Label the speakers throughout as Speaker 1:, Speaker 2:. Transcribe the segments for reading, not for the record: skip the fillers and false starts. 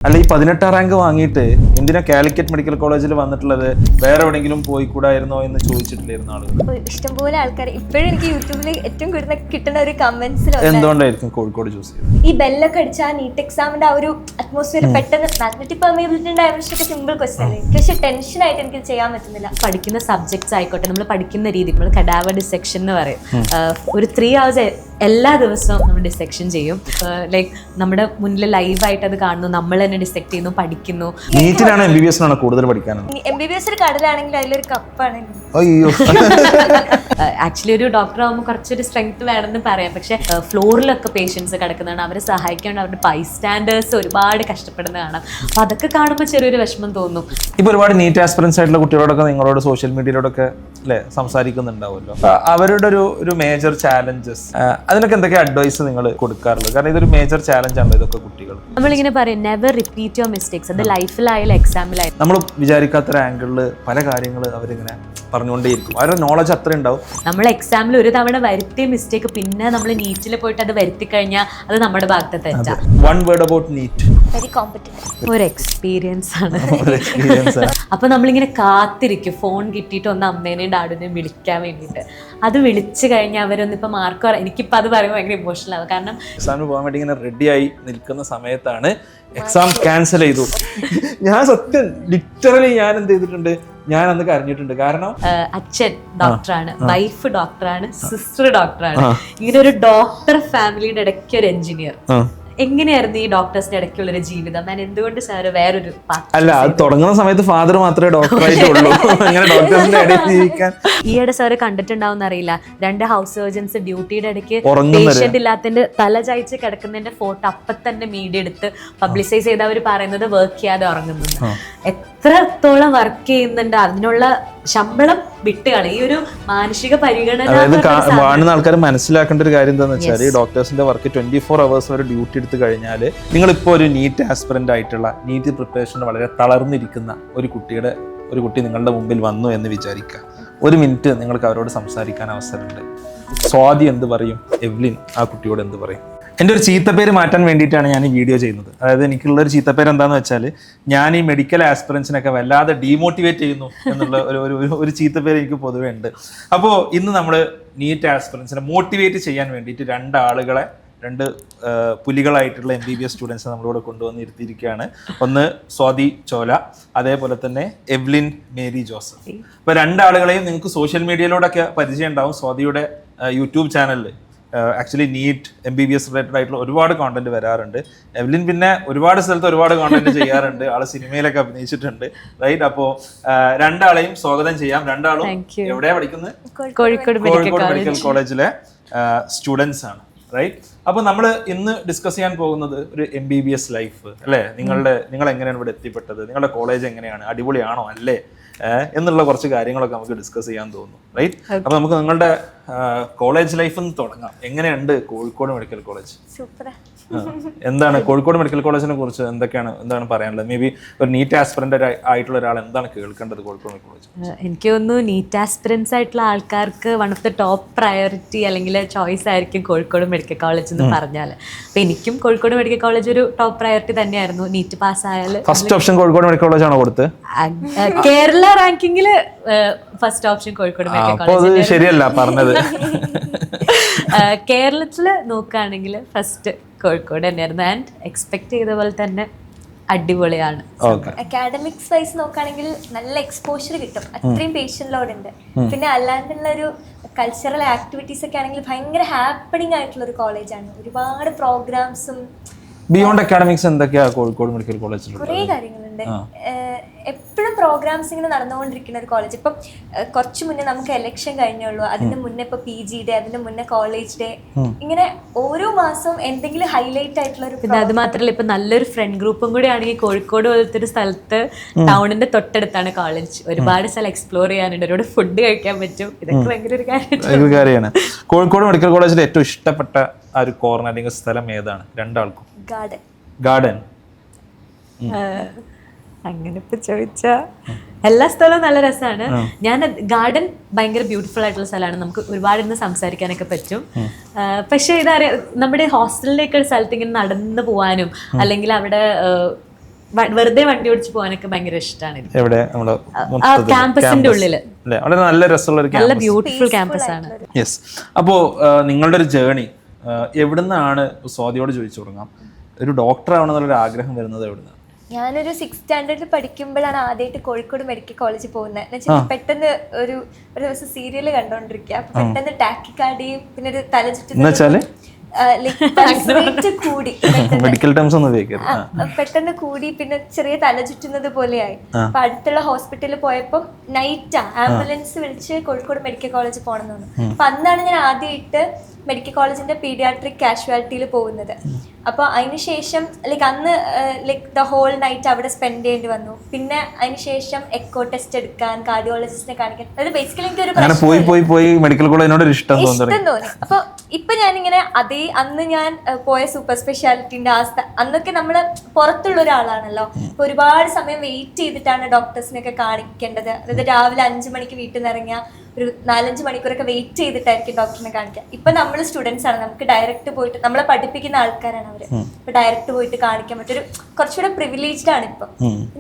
Speaker 1: അല്ല, ഈ 18ാം റാങ്ക് വാങ്ങിയിട്ട് എന്തിനാ കാലിക്കറ്റ് മെഡിക്കൽ കോളേജിൽ വന്നിട്ടുള്ളത്? വേറെ എവിടെയെങ്കിലും പോയി കൂടായിരുന്നോ എന്ന് ചോദിച്ചിട്ടില്ലായിരുന്നു ആളുകൾ?
Speaker 2: ഇഷ്ടംപോലെ ആൾക്കാർ ഇപ്പോഴും എനിക്ക് യൂട്യൂബിൽ ഏറ്റവും കൂടുതൽ കിട്ടുന്ന ഒരു കമന്റ്സിൽ
Speaker 1: എന്തുകൊണ്ടായിരിക്കും കോഴിക്കോട് ചൂസ് ചെയ്തത്?
Speaker 2: ഈ ബെല്ലൊക്കെ അടിച്ച ആ നീറ്റ് എക്സാമിന്റെ ആ ഒരു അറ്റ്മോസ്ഫിയർ പെട്ടെന്ന് മാഗ്നറ്റിക് പെർമിയബിലിറ്റി ഡയമെൻഷനൊക്കെ സിമ്പിൾ ക്വസ്റ്റൻ അല്ലേ, പക്ഷെ ടെൻഷൻ ആയിട്ട് എനിക്ക് ചെയ്യാൻ പറ്റുന്നില്ല.
Speaker 3: പഠിക്കുന്ന സബ്ജക്ട്സ് ആയിക്കോട്ടെ, നമ്മൾ പഠിക്കുന്ന രീതി, നമ്മൾ കഡാവർ ഡിസെക്ഷൻ എന്ന് പറയും. ഒരു 3 hours എല്ലാ ദിവസവും നമ്മൾ ഡിസെക്ഷൻ ചെയ്യും. ലൈക്ക് നമ്മുടെ മുന്നിൽ ലൈവായിട്ട് അത് കാണുന്നു, നമ്മൾ തന്നെ ഡിസെക്ട് ചെയ്യുന്നു, പഠിക്കുന്നു.
Speaker 1: നീറ്റിനാണോ MBBS നാണോ കൂടുതൽ പഠിക്കാനോ?
Speaker 2: MBBS ഒരു കടലാണെങ്കിൽ അതിലൊരു കപ്പാണ്.
Speaker 1: അയ്യോ,
Speaker 3: ആക്ച്വലി ഒരു ഡോക്ടർ ആകുമ്പോൾ കുറച്ചൊരു സ്ട്രെങ്ത് വേണമെന്ന് പറയാം. പക്ഷെ ഫ്ലോറിലൊക്കെ പേഷ്യൻസ് കിടക്കുന്നതാണ്, അവരെ സഹായിക്കാണ്ട് അവരുടെ ബൈസ്റ്റാൻഡേഴ്സ് ഒരുപാട് കഷ്ടപ്പെടുന്ന കാണാം. അപ്പൊ അതൊക്കെ കാണുമ്പോൾ ചെറിയൊരു വിഷമം തോന്നും.
Speaker 1: ഇപ്പൊ ഒരുപാട് നീറ്റ് ആസ്പിറൻസ് ആയിട്ടുള്ള കുട്ടികളോടൊക്കെ നിങ്ങളോട് സോഷ്യൽ മീഡിയയിലൂടെ അല്ലെ സംസാരിക്കുന്നുണ്ടാവുമല്ലോ. അവരുടെ ഒരു മേജർ ചാലഞ്ചസ്, അതിനൊക്കെ എന്തൊക്കെ അഡ്വൈസ് നിങ്ങൾ കൊടുക്കാറുള്ളത്? കാരണം ഇതൊരു മേജർ ചാലഞ്ച് ആണല്ലോ ഇതൊക്കെ കുട്ടികൾ.
Speaker 3: നമ്മളിങ്ങനെ പറയും നെവർ റിപ്പീറ്റ് യുവർ മിസ്റ്റേക്സ്. അത് ലൈഫിലായാലും എക്സാമിലായാലും.
Speaker 1: നമ്മൾ വിചാരിക്കാത്തൊരു ആംഗിളിൽ പല കാര്യങ്ങൾ അവരിങ്ങനെ പറഞ്ഞുകൊണ്ടേയിരിക്കും. അവരുടെ നോളജ് അത്ര ഉണ്ടാവും.
Speaker 3: നമ്മൾ എക്സാമിൽ ഒരു തവണ വരുത്തിയ മിസ്റ്റേക്ക് പിന്നെ നമ്മൾ നീറ്റിൽ പോയിട്ട് അത് വരുത്തി കഴിഞ്ഞാൽ അത് നമ്മുടെ ഭാഗത്തെ തെറ്റാ.
Speaker 1: One word about NEET,
Speaker 2: very competent.
Speaker 3: ഒരു എക്സ്പീരിയൻസ് ആണ്. അപ്പൊ നമ്മളിങ്ങനെ കാത്തിരിക്കും ഫോൺ കിട്ടിയിട്ട് ഒന്ന് അമ്മേനെയും ഡാഡിനെയും വിളിക്കാൻ വേണ്ടിയിട്ട്. അത് വിളിച്ചു കഴിഞ്ഞാൽ അവരൊന്നിപ്പോ മാർക്ക് എനിക്കിപ്പോൾ അത് പറയുമ്പോൾ ഭയങ്കര ഇമോഷണൽ ആവും. കാരണം
Speaker 1: എക്സാമിന് പോകാൻ വേണ്ടി ഇങ്ങനെ റെഡിയായി നിൽക്കുന്ന സമയത്താണ് എക്സാം ക്യാൻസൽ ചെയ്തു. ഞാൻ സത്യം ലിറ്ററലി ഞാൻ എന്ത് ചെയ്തിട്ടുണ്ട്, ഞാൻ അന്ന് കരഞ്ഞിട്ടുണ്ട്. കാരണം
Speaker 3: അച്ഛൻ ഡോക്ടറാണ്, വൈഫ് ഡോക്ടറാണ്, സിസ്റ്റർ ഡോക്ടറാണ്. ഇങ്ങനെ ഒരു ഡോക്ടർ ഫാമിലിയുടെ ഇടയ്ക്ക് ഒരു എഞ്ചിനീയർ. എങ്ങനെയായിരുന്നു ഈ ഡോക്ടേഴ്സിന്റെ ഇടയ്ക്കുള്ളൊരു ജീവിതം? ഞാൻ എന്തുകൊണ്ട് സാറ് വേറൊരു
Speaker 1: അല്ല, അത് തുടങ്ങുന്ന സമയത്ത് ഫാദർ മാത്രമേ ഡോക്ടറായിട്ടുള്ളൂ. അങ്ങനെ ഡോക്ടേഴ്സിന്റെ ഇടയിൽ ജീവിക്കാൻ.
Speaker 3: ഈയിടെ സാറ് കണ്ടിട്ടുണ്ടാവും അറിയില്ല, 2 ഹൗസ് സർജൻസ് ഡ്യൂട്ടിയുടെ ഇടയ്ക്ക് പേഷ്യന്റ് ഇല്ലാത്തതിന്റെ തല ചായച്ച് കിടക്കുന്നതിന്റെ ഫോട്ടോ അപ്പൊ തന്നെ മീഡിയ എടുത്ത് പബ്ലിസൈസ് ചെയ്ത് അവർ പറയുന്നത് വർക്ക് ചെയ്യാതെ ഉറങ്ങുന്നുണ്ട്. എത്രത്തോളം വർക്ക് ചെയ്യുന്നുണ്ട്, അതിനുള്ള ശമ്പളം വിട്ടുകള. ഈ ഒരു മാനസിക പരിഗണന
Speaker 1: കാണുന്ന ആൾക്കാർ മനസ്സിലാക്കേണ്ട ഒരു കാര്യം എന്താണെന്ന് വെച്ചാൽ, ഈ ഡോക്ടേഴ്സിന്റെ വർക്ക് 24 hours വരെ ഡ്യൂട്ടി എടുത്ത് കഴിഞ്ഞാൽ, നിങ്ങളിപ്പോൾ ഒരു നീറ്റ് ആസ്പിറന്റ് ആയിട്ടുള്ള നീറ്റ് പ്രിപ്പറേഷൻ വളരെ തളർന്നിരിക്കുന്ന ഒരു കുട്ടി നിങ്ങളുടെ മുമ്പിൽ വന്നു എന്ന് വിചാരിക്കുക. 1 മിനിറ്റ് നിങ്ങൾക്ക് അവരോട് സംസാരിക്കാൻ അവസരമുണ്ട്. സ്വാതി എന്ത് പറയും, എവ്ലിൻ ആ കുട്ടിയോട് എന്ത് പറയും? എൻ്റെ ഒരു ചീത്തപ്പേര് മാറ്റാൻ വേണ്ടിയിട്ടാണ് ഞാൻ ഈ വീഡിയോ ചെയ്യുന്നത്. അതായത് എനിക്കുള്ളൊരു ചീത്തപ്പേര് എന്താണെന്ന് വെച്ചാൽ, ഞാൻ ഈ മെഡിക്കൽ ആസ്പിറൻസിനൊക്കെ വല്ലാതെ ഡീമോട്ടിവേറ്റ് ചെയ്യുന്നു എന്നുള്ള ഒരു ചീത്തപ്പേര് എനിക്ക് പൊതുവേ ഉണ്ട്. അപ്പോൾ ഇന്ന് നമ്മൾ നീറ്റ് ആസ്പിറൻസിനെ മോട്ടിവേറ്റ് ചെയ്യാൻ വേണ്ടിയിട്ട് 2 പുലികളായിട്ടുള്ള MBBS സ്റ്റുഡൻസ് നമ്മളിവിടെ കൊണ്ടുവന്ന് ഇരുത്തിയിരിക്കുകയാണ്. ഒന്ന് സ്വാതി ചോല, അതേപോലെ തന്നെ എവ്ലിൻ മേരി ജോസഫ്. ഇപ്പോൾ 2 ആളുകളെയും നിങ്ങൾക്ക് സോഷ്യൽ മീഡിയയിലൂടെയൊക്കെ പരിചയം ഉണ്ടാവും. സ്വാതിയുടെ യൂട്യൂബ് ചാനലിൽ ആക്ച്വലി നീറ്റ് MBBS റിലേറ്റഡ് ആയിട്ടുള്ള ഒരുപാട് കോണ്ടന്റ് വരാറുണ്ട്. എവ്ലിൻ പിന്നെ ഒരുപാട് സ്ഥലത്ത് ഒരുപാട് കോണ്ടന്റ് ചെയ്യാറുണ്ട്. ആള് സിനിമയിലൊക്കെ അഭിനയിച്ചിട്ടുണ്ട്, റൈറ്റ്? അപ്പോൾ 2 ആളെയും സ്വാഗതം ചെയ്യാം. 2 ആളും എവിടെയാ പഠിക്കുന്നത്?
Speaker 3: കോഴിക്കോട്
Speaker 1: മെഡിക്കൽ കോളേജിലെ സ്റ്റുഡൻസ് ആണ്, റൈറ്റ്? അപ്പോൾ നമ്മൾ ഇന്ന് ഡിസ്കസ് ചെയ്യാൻ പോകുന്നത് ഒരു MBBS ലൈഫ് അല്ലേ, നിങ്ങൾ എങ്ങനെയാണ് ഇവിടെ എത്തിപ്പെട്ടത്, നിങ്ങളുടെ കോളേജ് എങ്ങനെയാണ്, അടിപൊളിയാണോ അല്ലേ എന്നുള്ള കുറച്ച് കാര്യങ്ങളൊക്കെ നമുക്ക് ഡിസ്കസ് ചെയ്യാൻ തോന്നുന്നു, റൈറ്റ്? അപ്പോൾ നമുക്ക് നിങ്ങളുടെ കോളേജ് ലൈഫിൽ നിന്ന് തുടങ്ങാം. എങ്ങനെയുണ്ട് കോഴിക്കോട് മെഡിക്കൽ കോളേജ്? എന്താണ് കോഴിക്കോട് മെഡിക്കൽ കോളേജിനെ കുറിച്ച് എന്താണ് പറയാനുള്ളത്? മേ ബി ഒരു നീറ്റ് ആസ്പിറന്റ് ആയിട്ടുള്ള ഒരാൾ എന്താണ് കേൾക്കേണ്ടത് കോഴിക്കോട് മെഡിക്കൽ കോളേജ്?
Speaker 3: എനിക്ക് തോന്നുന്നു നീറ്റ് ആസ്പിറൻസ് ആയിട്ടുള്ള ആൾക്കാർക്ക് one of the top priority അല്ലെങ്കിൽ ചോയ്സ് ആയിരിക്കും കോഴിക്കോട് മെഡിക്കൽ കോളേജ് എന്ന് പറഞ്ഞാൽ. അപ്പൊ എനിക്കും കോഴിക്കോട് മെഡിക്കൽ കോളേജ് ഒരു ടോപ്പ് പ്രയോറിറ്റി തന്നെയായിരുന്നു. നീറ്റ് പാസ്സായാൽ
Speaker 1: first option Kozhikode medical college ആണോ കൊടുത്ത്?
Speaker 3: കേരള റാങ്കിങ്ങില് first option Kozhikode medical college.
Speaker 1: ശരിയല്ല പറഞ്ഞത്.
Speaker 3: കേരളത്തില് നോക്കുകയാണെങ്കിൽ ഫസ്റ്റ് കോഴിക്കോട് തന്നെയായിരുന്നു. ആൻഡ് എക്സ്പെക്ട് ചെയ്ത പോലെ തന്നെ അടിപൊളിയാണ്.
Speaker 2: അക്കാഡമിക്സ് വൈസ് നോക്കുകയാണെങ്കിൽ നല്ല എക്സ്പോഷർ കിട്ടും, അത്രയും പേഷ്യന്റ് ലോഡ് ഉണ്ട്. പിന്നെ അല്ലാണ്ടുള്ള ഒരു കൾച്ചറൽ ആക്ടിവിറ്റീസ് ഒക്കെ ആണെങ്കിൽ ഭയങ്കര ഹാപ്പണിങ് ആയിട്ടുള്ള ഒരു കോളേജാണ്. ഒരുപാട് പ്രോഗ്രാംസും
Speaker 1: ബിയോണ്ട് അക്കാഡമിക്സ് എന്തൊക്കെയാ കോഴിക്കോട് മെഡിക്കൽ കോളേജിൽ?
Speaker 2: കുറേ കാര്യങ്ങളുണ്ട്. എപ്പോഴും പ്രോഗ്രാംസ് ഇങ്ങനെ നടന്നുകൊണ്ടിരിക്കുന്ന ഒരു കോളേജ്. ഇപ്പം കുറച്ച് മുന്നേ നമുക്ക് എലക്ഷൻ കഴിഞ്ഞുള്ളൂ, അതിന് മുന്നേ ഇപ്പൊ PG ഡേ, അതിന് മുന്നേ കോളേജ് ഡേ, ഇങ്ങനെ ഓരോ മാസവും എന്തെങ്കിലും ഹൈലൈറ്റ് ആയിട്ടുള്ള ഒരു.
Speaker 3: പിന്നെ അത് മാത്രമല്ല, ഇപ്പൊ നല്ലൊരു ഫ്രണ്ട് ഗ്രൂപ്പും കൂടി ആണെങ്കിൽ കോഴിക്കോട് പോലത്തെ ഒരു സ്ഥലത്ത് ടൗണിന്റെ തൊട്ടടുത്താണ് കോളേജ്. ഒരുപാട് സ്ഥലം എക്സ്പ്ലോർ ചെയ്യാനുണ്ട്, ഒരുപാട് ഫുഡ് കഴിക്കാൻ പറ്റും. ഇതൊക്കെ ഭയങ്കര ഒരു
Speaker 1: കാര്യമാണ്. കോഴിക്കോട് മെഡിക്കൽ കോളേജിൽ ഏറ്റവും ഇഷ്ടപ്പെട്ട ആ ഒരു കോർണർ അല്ലെങ്കിൽ സ്ഥലം ഏതാണ് 2 ആൾക്കും? ഗാർഡൻ.
Speaker 3: അങ്ങനെ ഇപ്പൊ ചോദിച്ചാ എല്ലാ സ്ഥലവും നല്ല രസമാണ്. ഞാൻ ഗാർഡൻ ഭയങ്കര ബ്യൂട്ടിഫുൾ ആയിട്ടുള്ള സ്ഥലമാണ്, നമുക്ക് ഒരുപാട് ഇന്ന് സംസാരിക്കാനൊക്കെ പറ്റും. പക്ഷെ ഇതറിയാം, നമ്മുടെ ഹോസ്റ്റലിലേക്ക് ഒരു സ്ഥലത്ത് ഇങ്ങനെ നടന്നു പോകാനും അല്ലെങ്കിൽ അവിടെ വെറുതെ വണ്ടി ഓടിച്ച് പോകാനൊക്കെ ഭയങ്കര ഇഷ്ടമാണ്.
Speaker 1: എവിടെ നമ്മുടെ
Speaker 3: ക്യാമ്പസിന്റെ ഉള്ളില്
Speaker 1: വളരെ നല്ല രസമുള്ള ഒരു
Speaker 3: നല്ല ബ്യൂട്ടിഫുൾ ക്യാമ്പസ് ആണ്.
Speaker 1: യെസ്. അപ്പോൾ നിങ്ങളുടെ ഒരു ജേണി എവിടുന്നാണ്, സ്വാതിയോട് ചോദിച്ചു തുടങ്ങാം, ഒരു ഡോക്ടർ ആവണമെന്നുള്ളൊരു ആഗ്രഹം വരുന്നത് എവിടുന്നാണ്?
Speaker 2: ഞാനൊരു 6th സ്റ്റാൻഡേർഡിൽ പഠിക്കുമ്പോഴാണ് ആദ്യമായിട്ട് കോഴിക്കോട് മെഡിക്കൽ കോളേജിൽ പോകുന്നത്. എന്ന് വെച്ചാൽ പെട്ടെന്ന് ഒരു ദിവസം സീരിയല് കണ്ടോണ്ടിരിക്കുക, അപ്പൊ പെട്ടെന്ന് ടാക്കിക്കാർഡിയും പിന്നെ ഒരു തലചുറ്റുന്ന കൂടി
Speaker 1: മെഡിക്കൽ ടേംസ് ഒന്നും ഉപയോഗിക്കരുത്,
Speaker 2: പെട്ടെന്ന് കൂടി പിന്നെ ചെറിയ തല ചുറ്റുന്നത് പോലെയായി. അപ്പൊ അടുത്തുള്ള ഹോസ്പിറ്റലിൽ പോയപ്പോ നൈറ്റാ ആംബുലൻസ് വിളിച്ച് കോഴിക്കോട് മെഡിക്കൽ കോളേജിൽ പോകണമെന്ന് തോന്നുന്നു. അപ്പൊ അന്നാണ് ഞാൻ ആദ്യമായിട്ട് മെഡിക്കൽ കോളേജിന്റെ പീഡിയാട്രിക് കാഷ്വാലിറ്റിയിൽ പോകുന്നത്. അപ്പോൾ അതിനുശേഷം അന്ന് ദ ഹോൾ നൈറ്റ് അവിടെ സ്പെൻഡ് ചെയ്യേണ്ടി വന്നു. പിന്നെ അതിനുശേഷം എക്കോ ടെസ്റ്റ് എടുക്കാൻ കാർഡിയോളജിസ്റ്റിനെ കാണിക്കാൻ, അതായത് ബേസിക്കലി എനിക്ക്
Speaker 1: പോയി മെഡിക്കൽ കോളേജിനോട് ഇഷ്ടം
Speaker 2: തോന്നി. അപ്പൊ ഇപ്പൊ ഞാനിങ്ങനെ അന്ന് ഞാൻ പോയ സൂപ്പർ സ്പെഷ്യാലിറ്റിന്റെ അന്നൊക്കെ നമ്മള് പുറത്തുള്ള ഒരാളാണല്ലോ, അപ്പൊ ഒരുപാട് സമയം വെയിറ്റ് ചെയ്തിട്ടാണ് ഡോക്ടേഴ്സിനൊക്കെ കാണിക്കേണ്ടത്. അതായത് രാവിലെ 5 മണിക്ക് വീട്ടിൽ നിന്ന് ഇറങ്ങിയ ഒരു 4-5 മണിക്കൂറൊക്കെ വെയിറ്റ് ചെയ്തിട്ടായിരിക്കും ഡോക്ടറിനെ കാണിക്കുക. ഇപ്പൊ നമ്മൾ സ്റ്റുഡൻസ് ആണ്, നമുക്ക് ഡയറക്റ്റ് പോയിട്ട് നമ്മളെ പഠിപ്പിക്കുന്ന ആൾക്കാരാണ് അവര്, ഇപ്പൊ ഡയറക്റ്റ് പോയിട്ട് കാണിക്കാൻ പറ്റൊരു കുറച്ചുകൂടെ പ്രിവിലേജ്ഡ് ആണ് ഇപ്പൊ.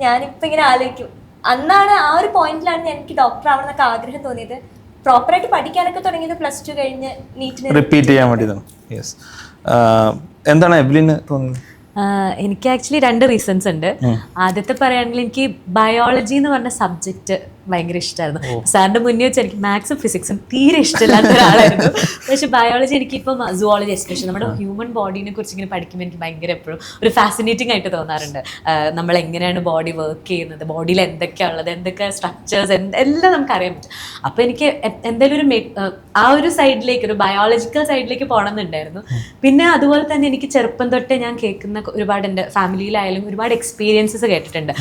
Speaker 2: ഞാനിപ്പോ ഇങ്ങനെ ആലോചിക്കും, അന്നാണ് ആ ഒരു പോയിന്റിലാണ് എനിക്ക് ഡോക്ടർ ആവണമെന്നൊക്കെ ആഗ്രഹം തോന്നിയത്. പ്രോപ്പറായിട്ട് പഠിക്കാനൊക്കെ തുടങ്ങിയത് +2 കഴിഞ്ഞ് നീറ്റിന്
Speaker 1: റിപ്പീറ്റ് ചെയ്യാൻ വേണ്ടി. എന്താണ് എവ്ലിന് തോന്നുന്നത്?
Speaker 3: എനിക്ക് ആക്ച്വലി 2 റീസൺസ് ഉണ്ട്. ആദ്യത്തെ പറയുകയാണെങ്കിൽ എനിക്ക് ബയോളജി എന്ന് പറഞ്ഞ സബ്ജക്റ്റ് ഭയങ്കര ഇഷ്ടമായിരുന്നു. സാറിന്റെ മുന്നേ വെച്ച് എനിക്ക് മാത്സും ഫിസിക്സും തീരെ ഇഷ്ടമില്ലാത്ത ഒരാളായിരുന്നു. പക്ഷെ ബയോളജി എനിക്കിപ്പം സുവോളജി എസ്പെഷ്യലി നമ്മുടെ ഹ്യൂമൻ ബോഡീനെ കുറിച്ച് ഇങ്ങനെ പഠിക്കുമ്പോൾ എനിക്ക് ഭയങ്കര എപ്പോഴും ഒരു ഫാസിനേറ്റിംഗ് ആയിട്ട് തോന്നാറുണ്ട്. നമ്മൾ എങ്ങനെയാണ് ബോഡി വർക്ക് ചെയ്യുന്നത്, ബോഡിയിൽ എന്തൊക്കെയാണ് ഉള്ളത്, എന്തൊക്കെ സ്ട്രക്ചേഴ്സ് എല്ലാം നമുക്ക് അറിയാൻ പറ്റും. അപ്പോൾ എനിക്ക് എന്തായാലും ആ ഒരു സൈഡിലേക്ക്, ഒരു ബയോളജിക്കൽ സൈഡിലേക്ക് പോകണമെന്നുണ്ടായിരുന്നു. പിന്നെ അതുപോലെ തന്നെ എനിക്ക് ചെറുപ്പം തൊട്ടേ ഞാൻ കേൾക്കുന്ന ഒരുപാട് എൻ്റെ ഫാമിലിയിലായാലും ഒരുപാട് എക്സ്പീരിയൻസസ് കേട്ടിട്ടുണ്ട്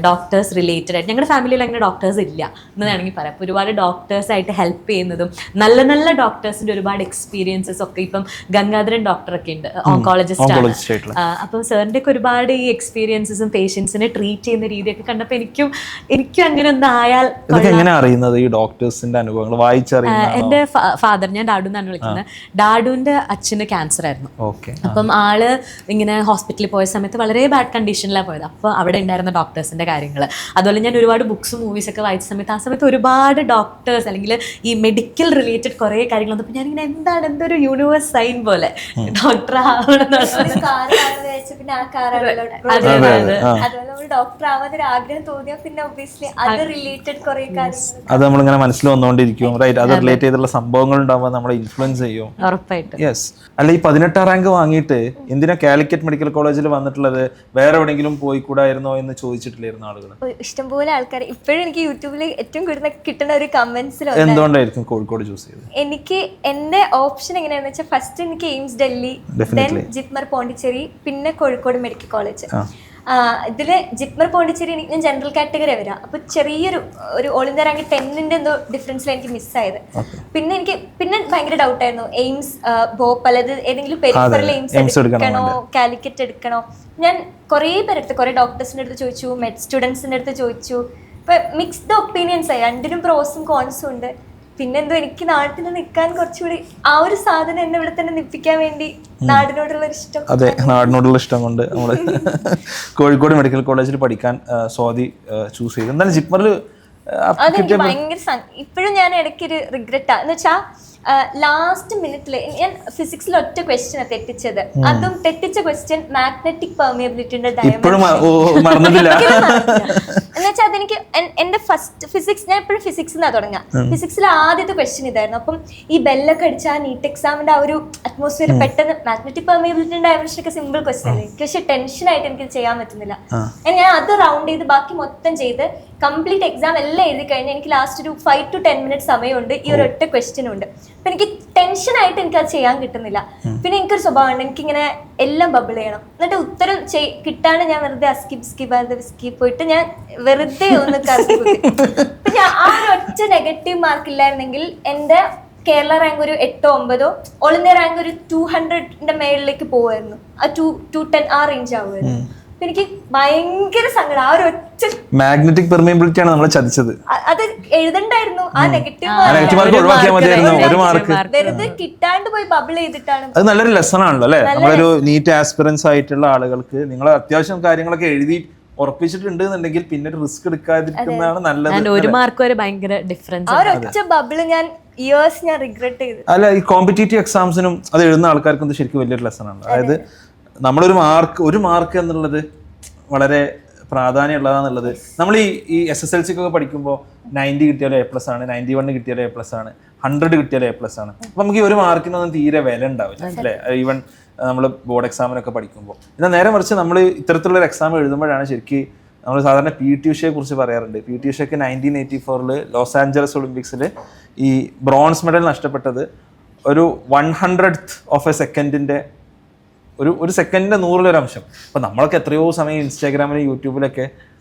Speaker 3: ഡോക്ടേഴ്സ് റിലേറ്റഡ് ആയിട്ട്. ഞങ്ങളുടെ ഫാമിലിയിൽ അങ്ങനെ ഡോക്ടേഴ്സ് ഇല്ല എന്ന് വേണമെങ്കിൽ പറയാം. അപ്പോൾ ഒരുപാട് ഡോക്ടേഴ്സായിട്ട് ഹെൽപ്പ് ചെയ്യുന്നതും നല്ല നല്ല ഡോക്ടേഴ്സിൻ്റെ ഒരുപാട് എക്സ്പീരിയൻസസ് ഒക്കെ, ഇപ്പം ഗംഗാധരൻ ഡോക്ടറൊക്കെ ഉണ്ട്, ഓങ്കോളജിസ്റ്റ് ആണ്. അപ്പം സാറിൻ്റെ ഒക്കെ ഒരുപാട് ഈ എക്സ്പീരിയൻസസും പേഷ്യൻസിനെ ട്രീറ്റ് ചെയ്യുന്ന രീതിയൊക്കെ കണ്ടപ്പോൾ എനിക്കും അങ്ങനെ ഒന്ന് ആയാൽ.
Speaker 1: എങ്ങനെ അറിയുന്നത് ഈ ഡോക്ടേഴ്സിന്റെ അനുഭവങ്ങൾ വായിച്ചറിയുന്നത്?
Speaker 3: എൻ്റെ ഫാദർ, ഞാൻ ഡാഡു എന്നാണ് വിളിക്കുന്നത്, ഡാഡുവിൻ്റെ അച്ഛന് ക്യാൻസർ ആയിരുന്നു. അപ്പം ആള് ഇങ്ങനെ ഹോസ്പിറ്റലിൽ പോയ സമയത്ത് വളരെ ബാഡ് കണ്ടീഷനിലാണ് പോയത്. അപ്പോൾ അവിടെ ഉണ്ടായിരുന്ന ഡോക്ടേഴ്സിൻ്റെ കാര്യങ്ങൾ, അതുപോലെ ഞാൻ ഒരുപാട് ബുക്സും മൂവീസൊക്കെ വായിച്ച സമയത്ത് ആ സമയത്ത് ഒരുപാട് ഡോക്ടേഴ്സ് അല്ലെങ്കിൽ ഈ മെഡിക്കൽ റിലേറ്റഡ് കുറേ കാര്യങ്ങൾ വന്നപ്പോൾ ഞാനിങ്ങനെ എന്തൊരു യൂണിവേഴ്സ് സൈൻ പോലെ ഡോക്ടർ
Speaker 2: ഡോക്ടർ ആവാൻ ഒരു ആഗ്രഹം തോന്നിയാൽ പിന്നെ ഒബ്വിയസ്ലി അത് റിലേറ്റഡ് കുറേ കാര്യങ്ങൾ
Speaker 1: അത് നമ്മളിങ്ങനെ മനസ്സിൽ വന്നുകൊണ്ടിരിക്കും. റൈറ്റ്, അത് റിലേറ്റ് ചെയ്തുള്ള സംഭവങ്ങൾ ഉണ്ടാവുമ്പോൾ നമ്മളെ ഇൻഫ്ലുവൻസ് ചെയ്യും.
Speaker 3: ഉറപ്പായിട്ടും.
Speaker 1: യെസ്. അല്ല, ഈ 18ാം റാങ്ക് വാങ്ങിയിട്ട് എന്തിനാ കാലിക്കറ്റ് മെഡിക്കൽ കോളേജിൽ വന്നിട്ടുള്ളത്? വേറെ എവിടെയെങ്കിലും പോയി കൂടായിരുന്നോ എന്ന് ചോദിച്ചിട്ടില്ലായിരുന്നു ആളുകൾ?
Speaker 2: ഇഷ്ടംപോലെ ആൾക്കാർ. ഇപ്പോഴും എനിക്ക് യൂട്യൂബിൽ ഏറ്റവും കൂടുതൽ കിട്ടുന്ന ഒരു കമന്റ്സിൽ
Speaker 1: എന്തുകൊണ്ടായിരിക്കും കോഴിക്കോട് ചൂസ് ചെയ്തത്?
Speaker 2: എനിക്ക് എന്റെ ഓപ്ഷൻ എങ്ങനെയാണെന്ന് വെച്ചാൽ ഫസ്റ്റ് എനിക്ക് എയിംസ് ഡൽഹി, ദെൻ ജിപ്മർ പോണ്ടിച്ചേരി, പിന്നെ കോഴിക്കോട് മെഡിക്കൽ കോളേജ്. ഇതില് ജിപ്മർ പോണ്ടിച്ചേരി ഞാൻ ജനറൽ കാറ്റഗറി വരാം. അപ്പൊ ചെറിയൊരു ഓൾ ഇന്ത്യ റാങ്ക് 10ന്റെ എന്തോ ഡിഫറൻസിൽ എനിക്ക് മിസ്സായത്. പിന്നെ ഭയങ്കര ഡൗട്ടായിരുന്നു എയിംസ് ഭോപ്പാൽ, അത് ഏതെങ്കിലും പെരിഫറൽ എയിംസ് എടുക്കണോ കാലിക്കറ്റ് എടുക്കണോ. ഞാൻ കുറേ പേരെടുത്ത് കുറേ ഡോക്ടേഴ്സിന്റെ അടുത്ത് ചോദിച്ചു, മെഡ് സ്റ്റുഡൻസിന്റെ അടുത്ത് ചോദിച്ചു. ഇപ്പൊ മിക്സ്ഡ് ഒപ്പീനിയൻസ് ആയി, രണ്ടിനും പ്രോസും കോൺസും ഉണ്ട്. പിന്നെന്തോ എനിക്ക് നാട്ടിൽ നിൽക്കാൻ കുറച്ചുകൂടി ആ ഒരു സാധനം എന്നെ ഇവിടെ തന്നെ നിൽപ്പിക്കാൻ വേണ്ടി നാടിനോടുള്ള ഇഷ്ടം.
Speaker 1: അതെ, നാടിനോടുള്ള ഇഷ്ടം കൊണ്ട് നമ്മള് കോഴിക്കോട് മെഡിക്കൽ കോളേജിൽ പഠിക്കാൻ സ്വാതി ചൂസ് ചെയ്തു. എന്തായാലും ജിപ്മറിൽ
Speaker 2: അതെനിക്ക് ഭയങ്കര ഇപ്പോഴും ഞാൻ ഇടയ്ക്കൊരു റിഗ്രറ്റാ. എന്ന് വെച്ചാൽ ലാസ്റ്റ് മിനിറ്റില് ഞാൻ ഫിസിക്സിൽ ഒറ്റ ക്വസ്റ്റ്യൻ തെറ്റിച്ചത്. അതും തെറ്റിച്ച ക്വസ്റ്റ്യൻ മാഗ്നറ്റിക് പെർമിയബിലിറ്റിന്റെ എന്ന് വെച്ചാൽ അതെനിക്ക് എന്റെ ഫസ്റ്റ് ഫിസിക്സ്, ഞാൻ എപ്പോഴും ഫിസിക്സ് എന്നാ തുടങ്ങാം. ഫിസിക്സിലെ ആദ്യത്തെ ക്വസ്റ്റ്യൻ ഇതായിരുന്നു. അപ്പം ഈ ബെല്ലൊക്കെ അടിച്ച നീറ്റ് എക്സാമിന്റെ ആ ഒരു അറ്റ്മോസ്ഫിയർ പെട്ടെന്ന് മാഗ്നറ്റിക് പെർമിയബിലിറ്റി ഡയമെൻഷൻ ഒക്കെ സിമ്പിൾ ക്വസ്റ്റ്യൻ അല്ലേ, പക്ഷെ ടെൻഷൻ ആയിട്ട് എനിക്ക് ചെയ്യാൻ പറ്റുന്നില്ല. ഞാൻ അത് റൗണ്ട് ചെയ്ത് ബാക്കി മൊത്തം ചെയ്ത് കംപ്ലീറ്റ് എക്സാം എല്ലാം എഴുതി കഴിഞ്ഞാൽ എനിക്ക് ലാസ്റ്റ് ഒരു 5 to 10 മിനിറ്റ് സമയമുണ്ട്. ഈ ഒരു ഒറ്റ ക്വസ്റ്റ്യൻ ഉണ്ട്. അപ്പൊ എനിക്ക് ടെൻഷനായിട്ട് എനിക്ക് അത് ചെയ്യാൻ കിട്ടുന്നില്ല. പിന്നെ എനിക്കൊരു സ്വഭാവമുണ്ട്, എനിക്കിങ്ങനെ എല്ലാം ബബിൾ ചെയ്യണം. എന്നിട്ട് ഉത്തരം കിട്ടാണ്ട് ഞാൻ വെറുതെ സ്കിപ്പ് പോയിട്ട് ഞാൻ വെറുതെ ഒന്ന് കറക്കി കുത്തി. ഞാൻ ആ ഒരു ഒറ്റ നെഗറ്റീവ് മാർക്ക് ഇല്ലായിരുന്നെങ്കിൽ എന്റെ കേരള റാങ്ക് ഒരു 8-9, ഓൾ ഇന്ത്യ റാങ്ക് ഒരു 200ന്റെ മേളിലേക്ക് പോവായിരുന്നു. ആ 210 ആ റേഞ്ച് ആവുമായിരുന്നു. എനിക്ക് ഭയങ്കര സങ്കടം. ആ ഒരു ഒറ്റ
Speaker 1: മാഗ്നറ്റിക് പെർമിയബിലിറ്റി ആണ് നമ്മളെ ചതിച്ചത്.
Speaker 2: അത് എഴുതണ്ടായിരുന്നു. ആ നെഗറ്റീവ് വെറുതെ കിട്ടാണ്ട് പോയി ബബിൾ ചെയ്തിട്ടാണ്.
Speaker 1: അത് നല്ലൊരു ലെസൺ ആണല്ലോ അല്ലെ? നമ്മളൊരു നീറ്റ് ആസ്പിറൻസ് ആയിട്ടുള്ള ആളുകൾക്ക് നിങ്ങൾ അത്യാവശ്യം കാര്യങ്ങളൊക്കെ എഴുതി ഉറപ്പിച്ചിട്ടുണ്ട് എന്നുണ്ടെങ്കിൽ പിന്നെ റിസ്ക് എടുക്കാതിരിക്കുന്നതാണ് നല്ലത്.
Speaker 3: ഒരു മാർക്ക് വരെ ഭയങ്കര ഡിഫറൻസ്.
Speaker 2: ആ ഒരൊറ്റ ബബിള് ഞാൻ ഇയേഴ്സ് ഞാൻ റിഗ്രറ്റ് ചെയ്തു.
Speaker 1: അല്ല, ഈ കോമ്പറ്റേറ്റീവ് എക്സാംസിനും അത് എഴുതുന്ന ആൾക്കാർക്കും ഇത് ശരിക്കും വലിയൊരു ലെസൺ ആണ്. അതായത് നമ്മളൊരു മാർക്ക് എന്നുള്ളത് വളരെ പ്രാധാന്യമുള്ളതാന്നുള്ളത്. നമ്മൾ ഈ SSLC ഒക്കെ പഠിക്കുമ്പോൾ 90 കിട്ടിയാലും A+ ആണ്, 91 കിട്ടിയാലും A+ ആണ്, 100 കിട്ടിയാലും A+ ആണ്. അപ്പം നമുക്ക് ഈ ഒരു മാർക്കിനൊന്നും തീരെ വില ഉണ്ടാവില്ല അല്ലേ? ഈവൻ നമ്മൾ ബോർഡ് എക്സാമിനൊക്കെ പഠിക്കുമ്പോൾ. എന്നാൽ നേരെ മറിച്ച് നമ്മൾ ഇത്തരത്തിലുള്ളൊരു എക്സാം എഴുതുമ്പോഴാണ് ശരിക്കും നമ്മൾ സാധാരണ PT ഉഷയെ കുറിച്ച് പറയാറുണ്ട്. PT ഉഷയ്ക്ക് 1984 ലോസ് ആഞ്ചലസ് ഒളിമ്പിക്സിൽ ഈ ബ്രോൺസ് മെഡൽ നഷ്ടപ്പെട്ടത് ഒരു 100th ഓഫ് എ സെക്കൻഡിൻ്റെ ഒരു സെക്കൻഡിൻ്റെ 100ൽ അംശം. അപ്പോൾ നമ്മളൊക്കെ എത്രയോ സമയം ഇൻസ്റ്റാഗ്രാമിലും യൂട്യൂബിലൊക്കെ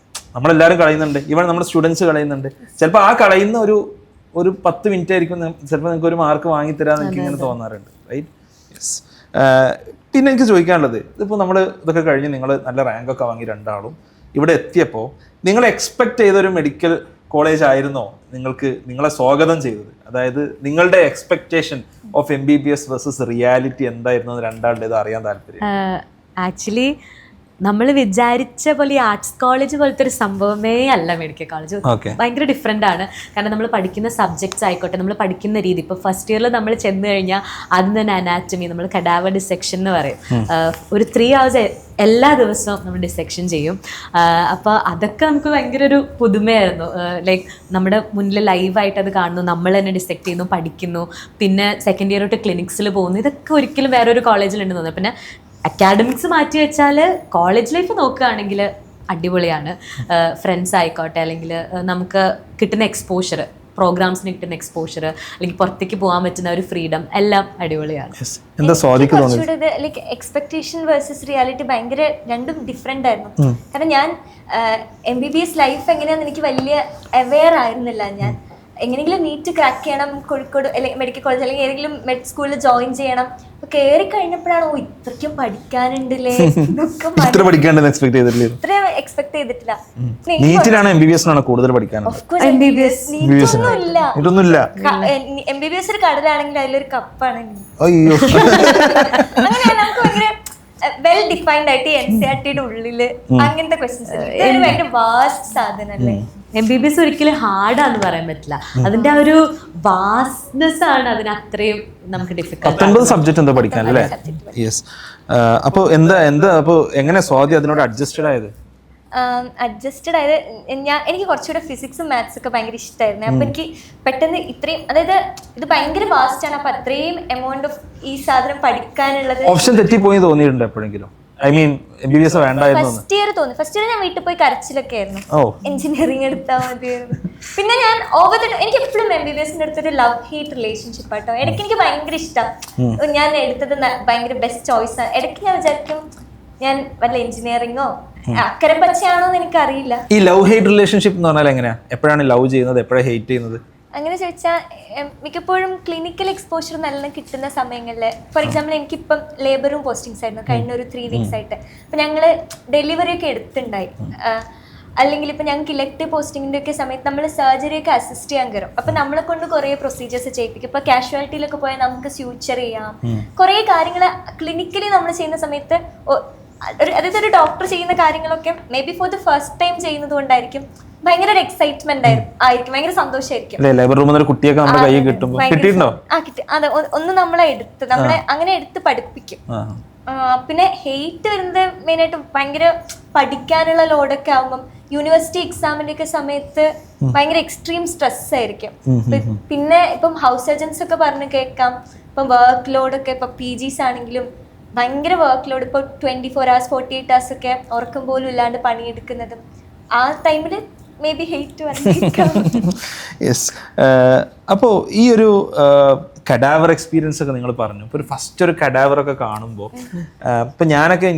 Speaker 1: നമ്മളെല്ലാവരും കളയുന്നുണ്ട്. ഈവൻ നമ്മുടെ സ്റ്റുഡൻസ് കളയുന്നുണ്ട്. ചിലപ്പോൾ ആ കളയുന്ന ഒരു 10 മിനിറ്റ് ആയിരിക്കും ചിലപ്പോൾ നിങ്ങൾക്ക് ഒരു മാർക്ക് വാങ്ങിത്തരാമെന്ന് എനിക്ക് ഇങ്ങനെ തോന്നാറുണ്ട്. റൈറ്റ്? യെസ്. പിന്നെ എനിക്ക് ചോദിക്കാനുള്ളത്, ഇതിപ്പോൾ നമ്മൾ ഇതൊക്കെ കഴിഞ്ഞ് നിങ്ങൾ നല്ല റാങ്കൊക്കെ വാങ്ങി രണ്ടാളും ഇവിടെ എത്തിയപ്പോൾ നിങ്ങൾ എക്സ്പെക്ട് ചെയ്തൊരു മെഡിക്കൽ കോളേജ് ആയിരുന്നോ നിങ്ങളെ സ്വാഗതം ചെയ്തത്? അതായത് നിങ്ങളുടെ expectation of MBBS versus reality എന്തായിരുന്നു രണ്ടാളുടേത് അറിയാൻ താല്പര്യം.
Speaker 3: ആക്ച്വലി നമ്മൾ വിചാരിച്ച പോലെ ആർട്സ് കോളേജ് പോലത്തെ ഒരു സംഭവമേ അല്ല മെഡിക്കൽ കോളേജ്. ഭയങ്കര ഡിഫറെൻ്റ് ആണ്. കാരണം നമ്മൾ പഠിക്കുന്ന സബ്ജക്ട്സ് ആയിക്കോട്ടെ, നമ്മൾ പഠിക്കുന്ന രീതി. ഇപ്പോൾ ഫസ്റ്റ് ഇയറിൽ നമ്മൾ ചെന്ന് കഴിഞ്ഞാൽ ആദ്യം തന്നെ അനാറ്റമി, നമ്മൾ കഡാവർ ഡിസെക്ഷൻ എന്ന് പറയും. ഒരു 3 hours എല്ലാ ദിവസവും നമ്മൾ ഡിസെക്ഷൻ ചെയ്യും. അപ്പോൾ അതൊക്കെ നമുക്ക് ഭയങ്കര ഒരു പുതുമയായിരുന്നു. ലൈക്ക് നമ്മുടെ മുന്നിൽ ലൈവായിട്ട് അത് കാണുന്നു, നമ്മൾ തന്നെ ഡിസെക്ട് ചെയ്യുന്നു, പഠിക്കുന്നു, പിന്നെ സെക്കൻഡ് ഇയർ തൊട്ട് ക്ലിനിക്സിൽ പോകുന്നു. ഇതൊക്കെ ഒരിക്കലും വേറൊരു കോളേജിലുണ്ടെന്ന് തോന്നുന്നു. പിന്നെ അക്കാഡമിക്സ് മാറ്റി വെച്ചാൽ കോളേജ് ലൈഫ് നോക്കുകയാണെങ്കിൽ അടിപൊളിയാണ്. ഫ്രണ്ട്സ് ആയിക്കോട്ടെ, അല്ലെങ്കിൽ നമുക്ക് കിട്ടുന്ന എക്സ്പോഷർ, പ്രോഗ്രാംസിന് കിട്ടുന്ന എക്സ്പോഷർ, അല്ലെങ്കിൽ പുറത്തേക്ക് പോകാൻ പറ്റുന്ന ഒരു ഫ്രീഡം, എല്ലാം അടിപൊളിയാണ്.
Speaker 2: ലൈക്ക് എക്സ്പെക്ടേഷൻ വേഴ്സസ് റിയാലിറ്റി ഭയങ്കര രണ്ടും ഡിഫറെന്റ് ആയിരുന്നു. കാരണം ഞാൻ MBBS ലൈഫ് എങ്ങനെയാണെന്ന് എനിക്ക് വലിയ അവെയർ ആയിരുന്നില്ല. ഞാൻ എങ്ങനെയെങ്കിലും നീറ്റ് ക്രാക്ക് ചെയ്യണം, കോഴിക്കോട് അല്ലെങ്കിൽ മെഡിക്കൽ കോളേജ് അല്ലെങ്കിൽ ഏതെങ്കിലും മെഡ് സ്കൂളിൽ ജോയിൻ ചെയ്യണം. അപ്പൊ കയറി കഴിഞ്ഞപ്പോഴാണ് ഇത്രയ്ക്കും പഠിക്കാനുണ്ടല്ലേ, എക്സ്പെക്ട് ചെയ്തിട്ടില്ല. MBBS ഒരു കടലാണെങ്കിൽ അതിലൊരു കപ്പാണ്. അങ്ങനെയാണ് നമുക്ക് ഭയങ്കര വെൽ ഡിഫൈൻഡ് ആയിട്ട് NCERT ഉള്ളില് അങ്ങനത്തെ ക്വസ്റ്റ്യൻസ്. ഭയങ്കര വാസ്റ്റ് സാധനല്ലേ.
Speaker 3: MBBS ഒരിക്കലും ഹാർഡാന്ന് പറയാൻ പറ്റില്ല. അതിന്റെ ആ ഒരു വാസ്റ്റ്നെസ് ആണ് അതിന് അത്രയും നമുക്ക് ഡിഫിക്കൽട്ട്.
Speaker 1: 19 സബ്ജക്ട് എന്താ പഠിക്കാൻ അല്ലേ? യെസ്. അപ്പോൾ അപ്പോൾ എങ്ങനെ സ്വാതി അതിനോട് അഡ്ജസ്റ്റഡ് ആയത്?
Speaker 2: അഡ്ജസ്റ്റഡ് ആയത് എനിക്ക് കുറച്ചുകൂടെ ഫിസിക്സും മാത്സ് ഒക്കെ ഭയങ്കര ഇഷ്ടമായിരുന്നു. അപ്പൊ എനിക്ക് പെട്ടെന്ന് ഇത്രയും, അതായത് ഇത് ഭയങ്കര വാസ്റ്റ് ആണ്. അപ്പൊ അത്രയും എമൗണ്ട് ഓഫ് ഈ സാധനം പഠിക്കാനുള്ളത്
Speaker 1: ഓപ്ഷൻ തെറ്റിപ്പോയി തോന്നിയിട്ടുണ്ട് എപ്പോഴെങ്കിലും? ഐ മീൻ MBBS വേണ്ടായിരുന്നു.
Speaker 2: ഫസ്റ്റ് ഇയർ തോന്നി. ഫസ്റ്റ് ഇയർ ഞാൻ വീട്ടിൽ പോയി കരച്ചിലൊക്കെ ആയിരുന്നു, എഞ്ചിനീയറിംഗ് എടുത്താൽ മതിയായിരുന്നു. പിന്നെ ഞാൻ എനിക്ക് എപ്പോഴും MBBSന്റെ അടുത്തൊരു ലവ് ഹേറ്റ് റിലേഷൻഷിപ്പ് ആട്ടോ. ഇടയ്ക്ക് എനിക്ക് ഭയങ്കര ഇഷ്ടം, ഞാൻ എടുത്തത് ഭയങ്കര ബെസ്റ്റ് ചോയ്സ് ആണ്. ഇടയ്ക്ക് ഞാൻ വിചാരിക്കും ഞാൻ വല്ല എഞ്ചിനീയറിംഗോ അക്കരെ പച്ചയാണോന്ന് എനിക്കറിയില്ല.
Speaker 1: ഈ ലവ് ഹേറ്റ് റിലേഷൻഷിപ്പ് എന്ന് പറഞ്ഞാൽ എങ്ങനെയാ? എപ്പോഴാണ് ലവ് ചെയ്യുന്നത്, എപ്പോഴാണ് ഹേറ്റ് ചെയ്യുന്നത്?
Speaker 2: അങ്ങനെ ചോദിച്ചാൽ മിക്കപ്പോഴും ക്ലിനിക്കൽ എക്സ്പോഷർ നല്ല കിട്ടുന്ന സമയങ്ങളിൽ, ഫോർ എക്സാമ്പിൾ എനിക്കിപ്പം ലേബറും പോസ്റ്റിങ്സ് ആയിരുന്നു കഴിഞ്ഞ ഒരു 3 weeks ആയിട്ട്. അപ്പം ഞങ്ങൾ ഡെലിവറി ഒക്കെ എടുത്തിട്ടുണ്ടായി. അല്ലെങ്കിൽ ഇപ്പം ഞങ്ങൾക്ക് ഇലക്ടീവ് പോസ്റ്റിങ്ങിൻ്റെ ഒക്കെ സമയത്ത് നമ്മൾ സർജറി ഒക്കെ അസിസ്റ്റ് ചെയ്യാൻ കയറും. അപ്പം നമ്മളെ കൊണ്ട് കുറേ പ്രൊസീജിയേഴ്സ് ചെയ്യിപ്പിക്കും. ഇപ്പം കാഷ്വാലിറ്റിയിലൊക്കെ പോയാൽ നമുക്ക് സ്യൂച്ചർ ചെയ്യാം. കുറേ കാര്യങ്ങൾ ക്ലിനിക്കലി നമ്മൾ ചെയ്യുന്ന സമയത്ത്, അതായത് ഒരു ഡോക്ടർ ചെയ്യുന്ന കാര്യങ്ങളൊക്കെ may be for the first time ചെയ്യുന്നത് കൊണ്ടായിരിക്കും ഭയങ്കര ഒരു എക്സൈറ്റ്മെന്റ് ആയിരിക്കും, ഭയങ്കര സന്തോഷമായിരിക്കും. അതെ, ഒന്ന് നമ്മളെ അങ്ങനെ എടുത്ത് പഠിപ്പിക്കും. പിന്നെ ഹെയ്റ്റ് വരുന്നത് മെയിനായിട്ട് ഭയങ്കര പഠിക്കാനുള്ള ലോഡൊക്കെ ആകുമ്പം യൂണിവേഴ്സിറ്റി എക്സാമിന്റെ ഒക്കെ സമയത്ത് ഭയങ്കര എക്സ്ട്രീം സ്ട്രെസ് ആയിരിക്കും. പിന്നെ ഇപ്പം ഹൗസ് സർജൻസ് ഒക്കെ പറഞ്ഞ് കേൾക്കാം, ഇപ്പം വർക്ക് ലോഡൊക്കെ ഇപ്പൊ PGs ആണെങ്കിലും ഭയങ്കര വർക്ക് ലോഡ്. ഇപ്പോൾ 24 hours 48 hours ഒക്കെ ഉറക്കം പോലും ഇല്ലാണ്ട് പണിയെടുക്കുന്നതും ആ ടൈമിൽ മേ ബി ഹെയ്റ്റ് വന്നിരിക്കാം.
Speaker 1: യെസ്. അപ്പോൾ ഈ ഒരു കഡാവർ എക്സ്പീരിയൻസ് ഒക്കെ നിങ്ങൾ പറഞ്ഞു. ഇപ്പോൾ ഒരു ഫസ്റ്റ് ഒരു കഡാവർ ഒക്കെ കാണുമ്പോൾ ഇപ്പം ഞാനൊക്കെ